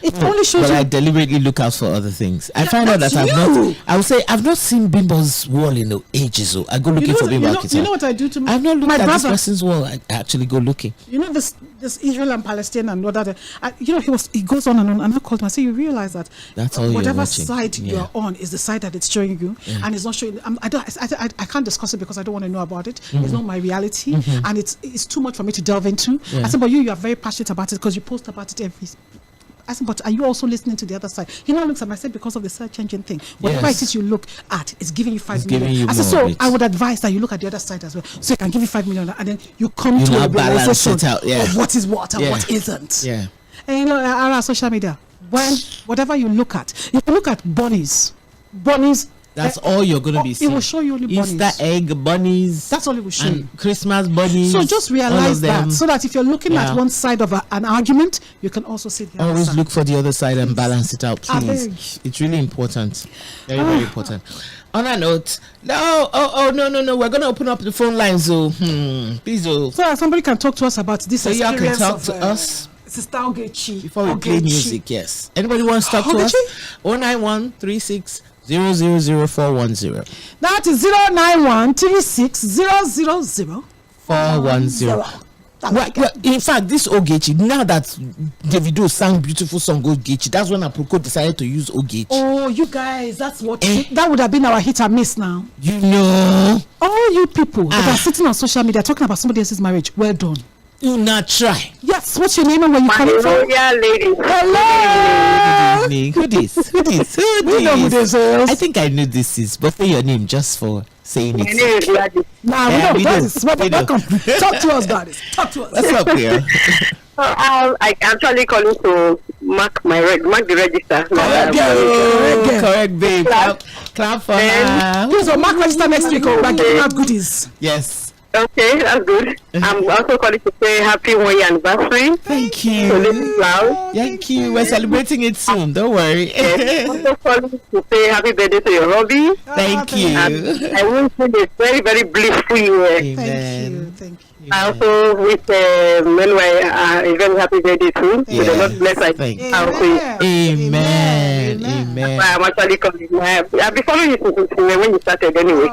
[SPEAKER 1] It only shows you.
[SPEAKER 2] I deliberately look out for other things. I find out that I've not seen Bimbo's wall in ages. So I go looking for Bimbo.
[SPEAKER 1] You know what I do to
[SPEAKER 2] I've not looked at this person's wall. I actually go looking.
[SPEAKER 1] You know this Israel and Palestine and what other. You know he goes on and on. And I called him. I say, you realize that
[SPEAKER 2] that's all
[SPEAKER 1] whatever side you're on is the side that it's showing you, and it's not showing. I can't discuss it because I don't want to know about it. It's not my reality, and it's too much for me to delve into. I said, but you are very passionate about it because you post about it every. I said, but are you also listening to the other side? He now looks at me. I said, because of the search engine thing. Whatever it is you look at, it's giving you 5 million. I said, so I would advise that you look at the other side as well. So it can give you 5 million, and then you come to a realization of what is what and what isn't.
[SPEAKER 2] Yeah.
[SPEAKER 1] And you know, our social media, whatever you look at, if you look at bunnies.
[SPEAKER 2] That's all you're going to be seeing.
[SPEAKER 1] It will show you only bunnies.
[SPEAKER 2] Easter egg bunnies.
[SPEAKER 1] That's all it will show you.
[SPEAKER 2] Christmas bunnies.
[SPEAKER 1] So just realize that, so that if you're looking at one side of an argument, you can also see the other
[SPEAKER 2] Always
[SPEAKER 1] side.
[SPEAKER 2] look for the other side and balance it out, please. It's really important. Very, very important. On that note, no, we're going to open up the phone lines, please,
[SPEAKER 1] so that somebody can talk to us about this.
[SPEAKER 2] So y'all can talk to us.
[SPEAKER 1] Sister Ogechi.
[SPEAKER 2] Before we play music, yes. Anybody wants to talk to us? 09136000410.
[SPEAKER 1] That is 09136000410.
[SPEAKER 2] Well, in fact, this Ogechi, now that Davido sang beautiful song Ogechi, that's when Aproko decided to use Ogechi.
[SPEAKER 1] Oh, you guys, that's what that would have been our hit and miss now.
[SPEAKER 2] You know,
[SPEAKER 1] all you people that are sitting on social media talking about somebody else's marriage, well done.
[SPEAKER 2] You not try.
[SPEAKER 1] Yes, what's your name and where you coming from?
[SPEAKER 17] Lady.
[SPEAKER 2] Hello. Who this?
[SPEAKER 1] We know who this is.
[SPEAKER 2] I think I know this is, but say your name just for saying it.
[SPEAKER 17] My name is Gladys.
[SPEAKER 1] Nah, we know Gladys. Welcome. Talk to us, Gladys. Talk to us.
[SPEAKER 2] What's up here?
[SPEAKER 17] I'm actually calling to mark the register.
[SPEAKER 2] Correct, babe. Clap for her.
[SPEAKER 1] Please, mark register next week. We're giving out goodies.
[SPEAKER 2] Yes.
[SPEAKER 17] Okay, that's good. I'm also calling to say happy 1 year anniversary.
[SPEAKER 2] Thank you.
[SPEAKER 17] So this is loud.
[SPEAKER 2] Thank you. We're celebrating it soon. Don't worry.
[SPEAKER 17] Yes, also calling to say happy birthday to your hubby.
[SPEAKER 2] Thank you.
[SPEAKER 17] And I wish you a very, very blissful year.
[SPEAKER 2] Amen.
[SPEAKER 1] Thank you.
[SPEAKER 17] I also wish Manuel a very happy birthday too.
[SPEAKER 2] Yes.
[SPEAKER 17] The Lord bless us.
[SPEAKER 2] Amen.
[SPEAKER 17] I'm actually calling. I've been following you since when you started anyway.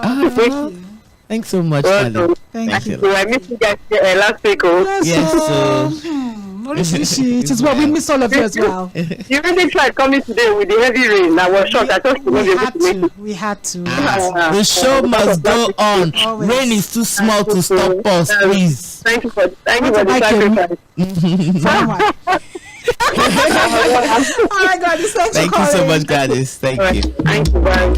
[SPEAKER 2] Thanks so much, Alan.
[SPEAKER 1] Thank you.
[SPEAKER 17] I missed you guys last week.
[SPEAKER 2] Yes.
[SPEAKER 1] It is what we miss all of you as well.
[SPEAKER 17] You really tried coming today with the heavy rain. I was shocked. I thought you wouldn't be able to make it.
[SPEAKER 1] We had to.
[SPEAKER 2] The show must go on. Rain is too small to stop us, please.
[SPEAKER 17] Thank you for the sacrifice.
[SPEAKER 1] All right, Gladys.
[SPEAKER 2] Thank you so much, Gladys. Thank you.
[SPEAKER 17] Thank you. Bye.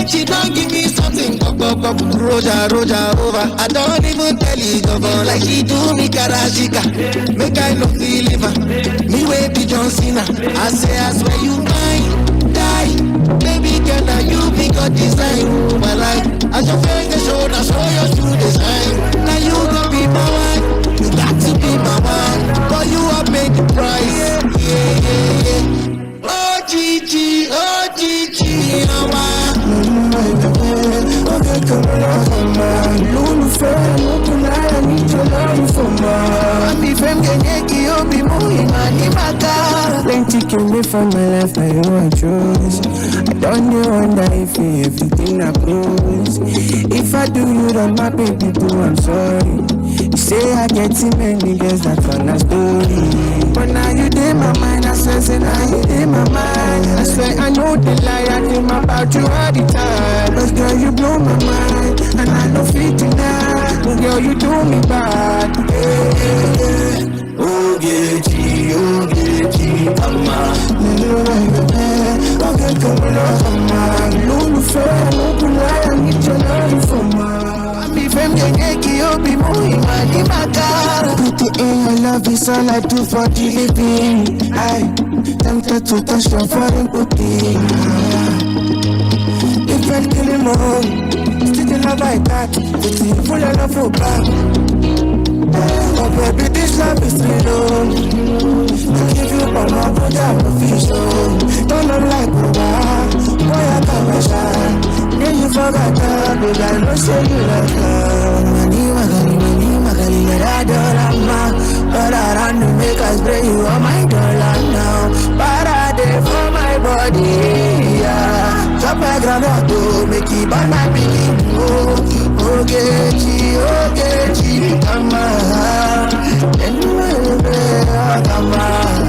[SPEAKER 18] She don't give me something, Roja over. I don't even tell you, like she do me karajika. Make I no feel liver. Me way be John Cena. I say I swear you mine, die. Baby girl, now you be God design. My life, I just feel the show, now show your true design. Now you gonna be my wife, you got to be my wife. But you have made the price, yeah. Oh Gigi, oh my.
[SPEAKER 16] Plenty came me from my life, I want choose. I don't wonder if everything I close. If I do you wrong, my baby boo, I'm sorry. You say I get too many girls, that's on a story. But now you did my mind, I swear, now you did my mind. I swear I know the lie, I dream about you all the time. But girl, you blow my mind, and I don't feel tonight. But girl, you do me bad.
[SPEAKER 18] Ogechi, Mama.
[SPEAKER 16] Okay, come on,
[SPEAKER 18] my God. Put in your love is all I do for the living. I tempted to touch your foreign booty. If I kill him all, still love like that. It's full of love for back. Oh baby, this love is real. I give you all my brother official. Don't look like Baba. Boy, I got my shine. Then you forgot that, baby, I know say you like her. Mani magali, let I do but I run to make us spray you on my dollar now. Parade for my body, yeah. Chop a granite to make it by my baby. Okay, come on. Anyway, come on.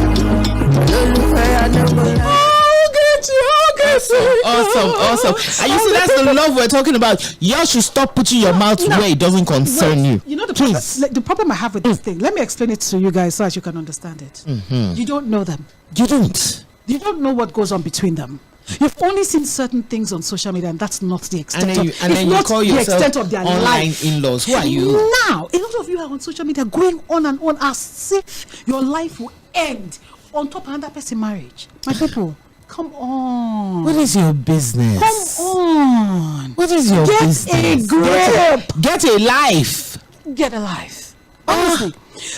[SPEAKER 2] Awesome. And you see, that's the love we're talking about. Y'all should stop putting your mouth where it doesn't concern you.
[SPEAKER 1] You know the problem I have with this thing. Let me explain it to you guys so as you can understand it. You don't know them.
[SPEAKER 2] You don't.
[SPEAKER 1] You don't know what goes on between them. You've only seen certain things on social media, and that's not the extent
[SPEAKER 2] of
[SPEAKER 1] the extent of their
[SPEAKER 2] online
[SPEAKER 1] life.
[SPEAKER 2] In-laws. Who are you?
[SPEAKER 1] Now, a lot of you are on social media going on and on as if your life will end on top of another person's marriage. My people, come on.
[SPEAKER 2] What is your business?
[SPEAKER 1] Come on.
[SPEAKER 2] What is your business?
[SPEAKER 1] Get a grip.
[SPEAKER 2] Get a life.
[SPEAKER 1] Get a life. Honestly,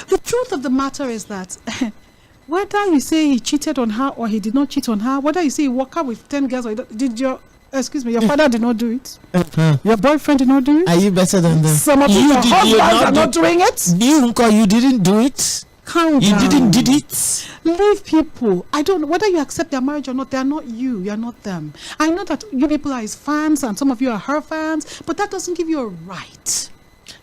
[SPEAKER 1] the truth of the matter is that whether you say he cheated on her or he did not cheat on her, whether you say he walked out with 10 girls or your father did not do it, your boyfriend did not do it.
[SPEAKER 2] Are you better than them?
[SPEAKER 1] Some of your husbands are not doing it.
[SPEAKER 2] You didn't do it.
[SPEAKER 1] Calm down.
[SPEAKER 2] You didn't did it.
[SPEAKER 1] Leave people. I don't know whether you accept their marriage or not. They are not you. You are not them. I know that you people are his fans and some of you are her fans, but that doesn't give you a right.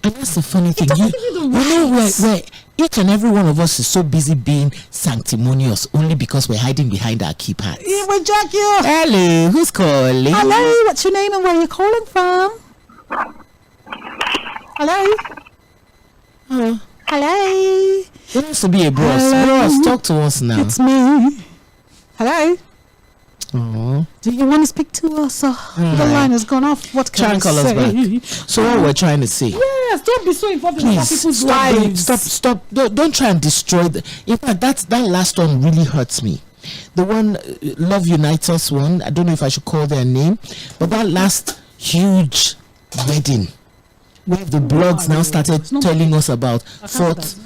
[SPEAKER 2] And that's the funny thing.
[SPEAKER 1] It doesn't give you the right.
[SPEAKER 2] You know where each and every one of us is so busy being sanctimonious only because we're hiding behind our keypads.
[SPEAKER 1] Yeah, we jack you.
[SPEAKER 2] Hello, who's calling?
[SPEAKER 1] Hello, what's your name and where are you calling from? Hello? Hello?
[SPEAKER 2] There has to be a boss. Boss, talk to us now.
[SPEAKER 1] It's me. Hello?
[SPEAKER 2] Oh.
[SPEAKER 1] Do you want to speak to us? The line has gone off. What can I
[SPEAKER 2] call
[SPEAKER 1] say?
[SPEAKER 2] us back. So what we're trying to say.
[SPEAKER 1] Yes, don't be so involved in other people's lives.
[SPEAKER 2] Stop. Don't try and destroy in fact, that last one really hurts me. The one, Love Unites Us one, I don't know if I should call their name, but that last huge wedding where the blogs now started telling us about fourth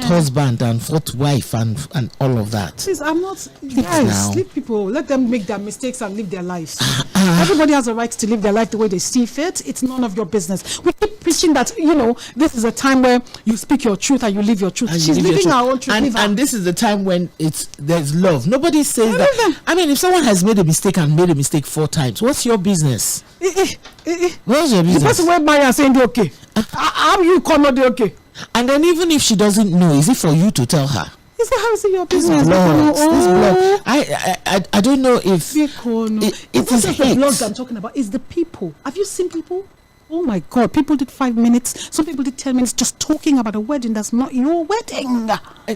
[SPEAKER 2] husband and fourth wife and all of that.
[SPEAKER 1] Please, I'm not. Guys, leave people. Let them make their mistakes and live their lives. Everybody has a right to live their life the way they see fit. It's none of your business. We keep preaching that, this is a time where you speak your truth and you live your truth. She's living her own truth.
[SPEAKER 2] And this is the time when there's love. Nobody says that. I mean, if someone has made a mistake and made a mistake 4 times, what's your business? What's your business?
[SPEAKER 1] The person went by and saying they're okay. How you call not okay?
[SPEAKER 2] And then even if she doesn't know, is it for you to tell her?
[SPEAKER 1] Is that how is it your business?
[SPEAKER 2] This blog. I don't know if
[SPEAKER 1] it's not just the blogs I'm talking about. It's the people. Have you seen people? Oh my God! People did 5 minutes. Some people did 10 minutes just talking about a wedding that's not your wedding.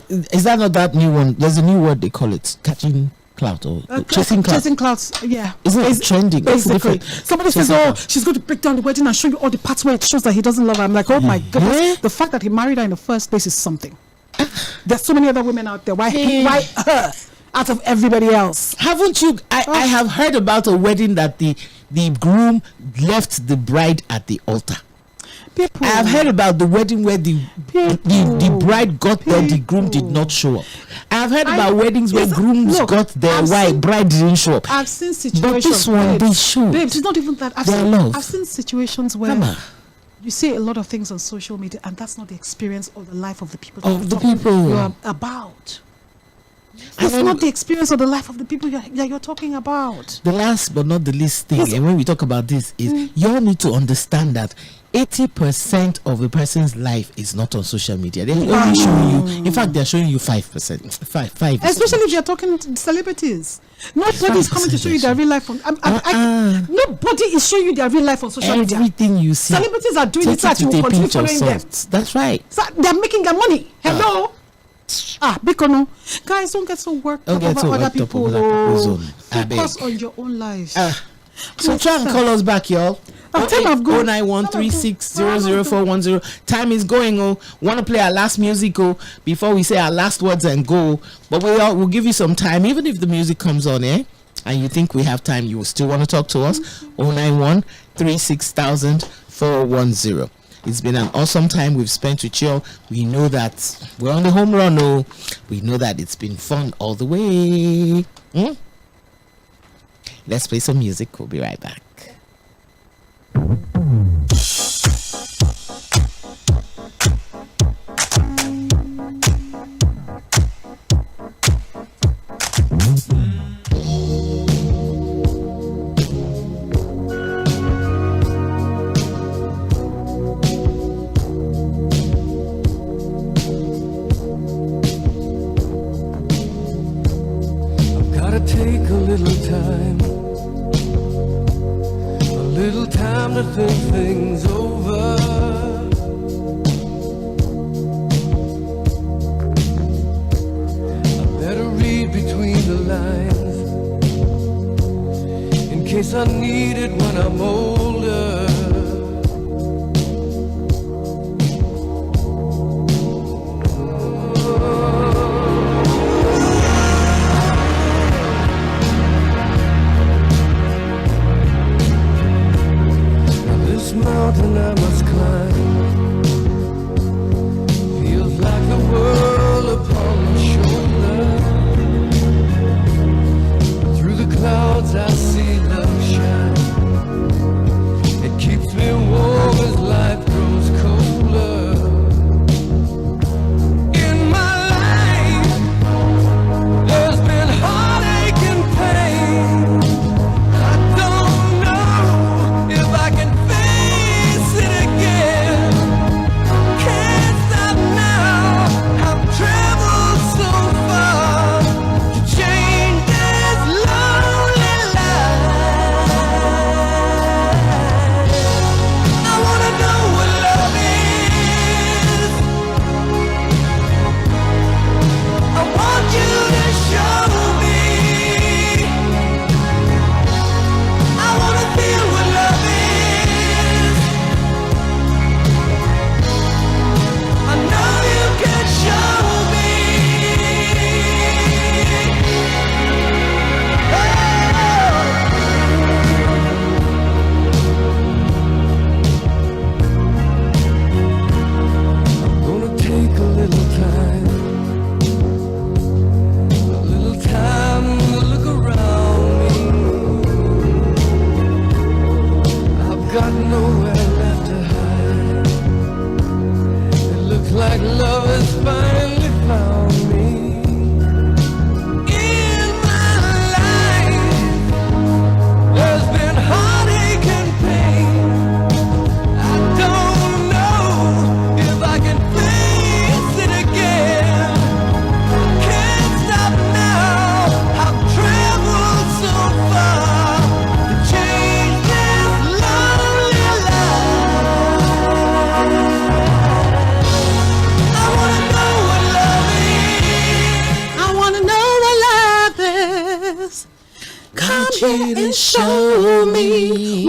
[SPEAKER 2] Is that not that new one? There's a new word they call it: catching clout or chasing clout.
[SPEAKER 1] Chasing clouds. Yeah.
[SPEAKER 2] Isn't it trending?
[SPEAKER 1] Basically, somebody says, "Oh, she's going to break down the wedding and show you all the parts where it shows that he doesn't love her." I'm like, "Oh my goodness!" The fact that he married her in the first place is something. There's so many other women out there. Why her out of everybody else?
[SPEAKER 2] Haven't you? I have heard about a wedding that the groom left the bride at the altar. I have heard about the wedding where the bride got there, the groom did not show up. I have heard about weddings where grooms got there, bride didn't show up.
[SPEAKER 1] I've seen situations.
[SPEAKER 2] But this one, they showed.
[SPEAKER 1] Babes, it's not even that. I've seen situations where you see a lot of things on social media, and that's not the experience or the life of the people you are about. That's not the experience of the life of the people you're talking about.
[SPEAKER 2] The last but not the least thing, and when we talk about this, is you all need to understand that 80% of a person's life is not on social media. They're only showing you. In fact, they're showing you 5%. 5%.
[SPEAKER 1] Especially if you're talking to celebrities. Nobody is coming to show you their real life on. Nobody is showing you their real life on social media.
[SPEAKER 2] Everything you see.
[SPEAKER 1] Celebrities are doing it so that you will continue following them.
[SPEAKER 2] That's right.
[SPEAKER 1] So they're making their money. Hello. Bikono. Guys, don't get so worked up over other people. Focus on your own life.
[SPEAKER 2] So try and call us back, y'all.
[SPEAKER 1] Time of good.
[SPEAKER 2] 09136000410. Time is going. Want to play our last music before we say our last words and go. But we'll give you some time, even if the music comes on, and you think we have time, you will still want to talk to us. 09136000410. It's been an awesome time we've spent with you. We know that we're on the home run. We know that it's been fun all the way. Let's play some music. We'll be right back.
[SPEAKER 16] Take a little time to think things over. I better read between the lines in case I need it when I'm older. Mountain I must climb feels like the world upon my shoulder. Through the clouds I see love shine. It keeps me warm as life grows colder. In my life there's been heartache and pain. I don't know if I can
[SPEAKER 1] Show me.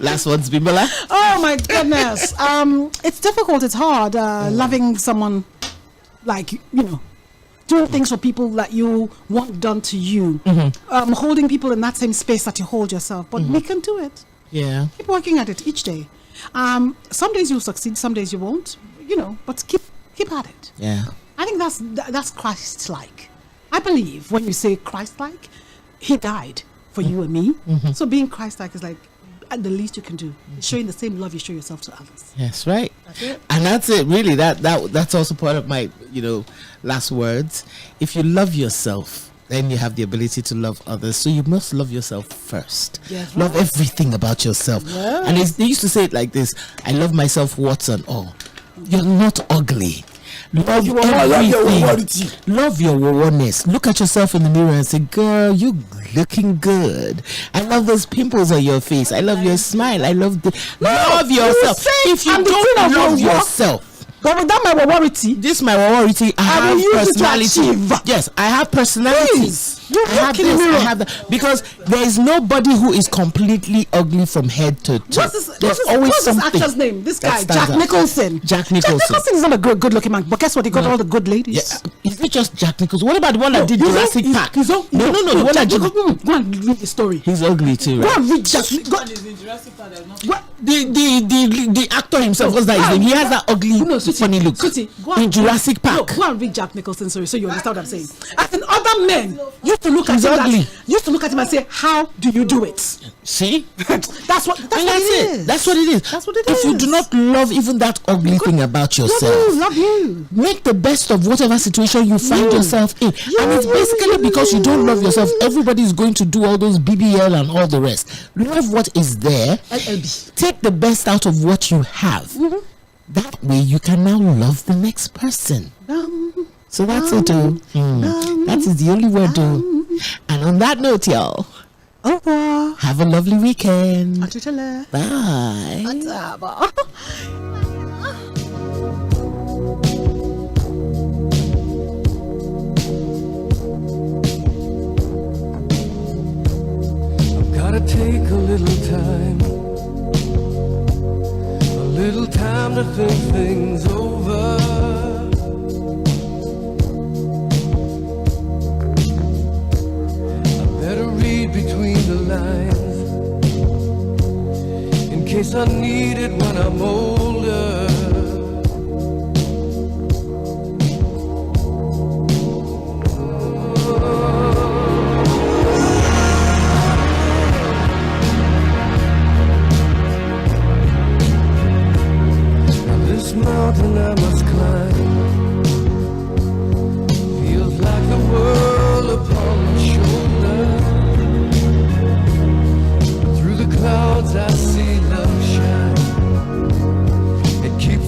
[SPEAKER 2] Last words, Bimbola.
[SPEAKER 1] Oh my goodness. It's difficult. It's hard loving someone, like, doing things for people that you want done to you. Holding people in that same space that you hold yourself. But we can do it.
[SPEAKER 2] Yeah.
[SPEAKER 1] Keep working at it each day. Some days you'll succeed, some days you won't. But keep at it.
[SPEAKER 2] Yeah.
[SPEAKER 1] I think that's Christ-like. I believe when you say Christ-like, he died for you and me. So being Christ-like is like the least you can do. It's showing the same love you show yourself to others.
[SPEAKER 2] Yes, right.
[SPEAKER 1] That's it.
[SPEAKER 2] And that's it. Really, that's also part of my last words. If you love yourself, then you have the ability to love others. So you must love yourself first.
[SPEAKER 1] Yes,
[SPEAKER 2] love everything about yourself.
[SPEAKER 1] Yes.
[SPEAKER 2] And they used to say it like this: I love myself, warts and all. You're not ugly. Love everything. Love your wawness. Look at yourself in the mirror and say, girl, you're looking good. I love those pimples on your face. I love your smile. I love yourself. If you don't love yourself,
[SPEAKER 1] but without my wawarity,
[SPEAKER 2] this my wawarity, I have personality. Yes, I have personality. I have that. Because there is nobody who is completely ugly from head to toe.
[SPEAKER 1] What's this actor's name? This guy, Jack Nicholson.
[SPEAKER 2] Jack Nicholson.
[SPEAKER 1] Jack Nicholson is not a good-looking man, but guess what? He got all the good ladies.
[SPEAKER 2] Yeah. Is it just Jack Nicholson? What about the one that did Jurassic Park?
[SPEAKER 1] No.
[SPEAKER 2] The one that did.
[SPEAKER 1] Go and read the story.
[SPEAKER 2] He's ugly too, right?
[SPEAKER 1] Go and read Jack.
[SPEAKER 2] The actor himself, what's that his name? He has that ugly, funny look in Jurassic Park.
[SPEAKER 1] Go and read Jack Nicholson story so you understand what I'm saying. As in other men, you have to look at him and say, how do you do it?
[SPEAKER 2] See?
[SPEAKER 1] That's what it is.
[SPEAKER 2] That's what it is. If you do not love even that ugly thing about yourself,
[SPEAKER 1] love you.
[SPEAKER 2] Make the best of whatever situation you find yourself in. And it's basically because you don't love yourself. Everybody's going to do all those BBL and all the rest. Love what is there.
[SPEAKER 1] LLB.
[SPEAKER 2] Take the best out of what you have. That way you can now love the next person. So that's it. That is the only word. And on that note, y'all, have a lovely weekend. Bye.
[SPEAKER 19] Gotta take a little time to think things over. I better read between the lines in case I need it when I'm older. Mountain I must climb feels like the world upon my shoulder. Through the clouds I see love shine. It keeps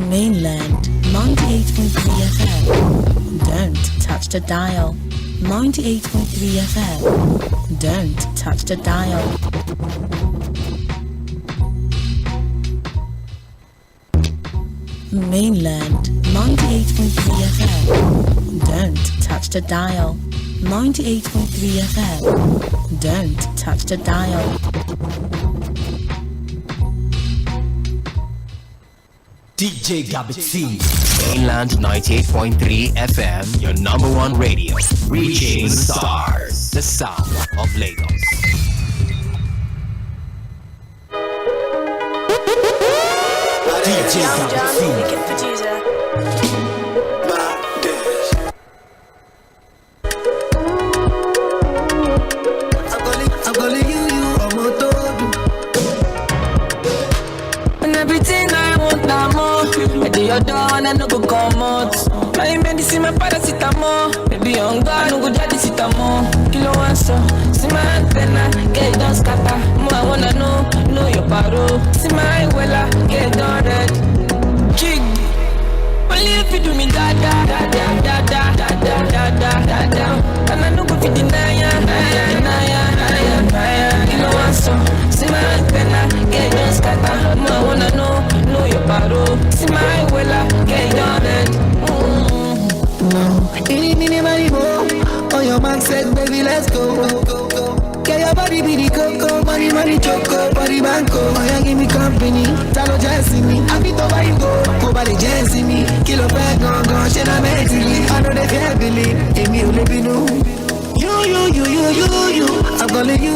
[SPEAKER 8] Mainland 98.3 FM. Don't touch the dial. 98.3 FM. Don't touch the dial. Mainland 98.3 FM. Don't touch the dial. 98.3 FM. Don't touch the dial.
[SPEAKER 9] DJ Gabixi. Mainland 98.3 FM, your number one radio. Reaching the stars, the sound of Lagos. DJ Gabixi.
[SPEAKER 10] Your door and I no go come out. My medicine, my paracetamol. Baby, on God, no go daddy sitamol. Kilo answer, see my antenna, get it done scatter. More I wanna know your paro. See my wella, get it done red. Jig, only if you do me da da da da da da da da da da da. And I no go fit deny ya. Kilo answer, see my antenna, get it done scatter. More I wanna know your paro. See my wella, get it done red.
[SPEAKER 18] On your man said, baby, let's go. Get your body be the coco, money choco, body banco. Oh, yeah, give me company, talo jazzy me. I beat over you go body jazzy me. Kilo bag gone, shit I'm mentally. I know they can't believe, in me, you live in you. I'm calling you.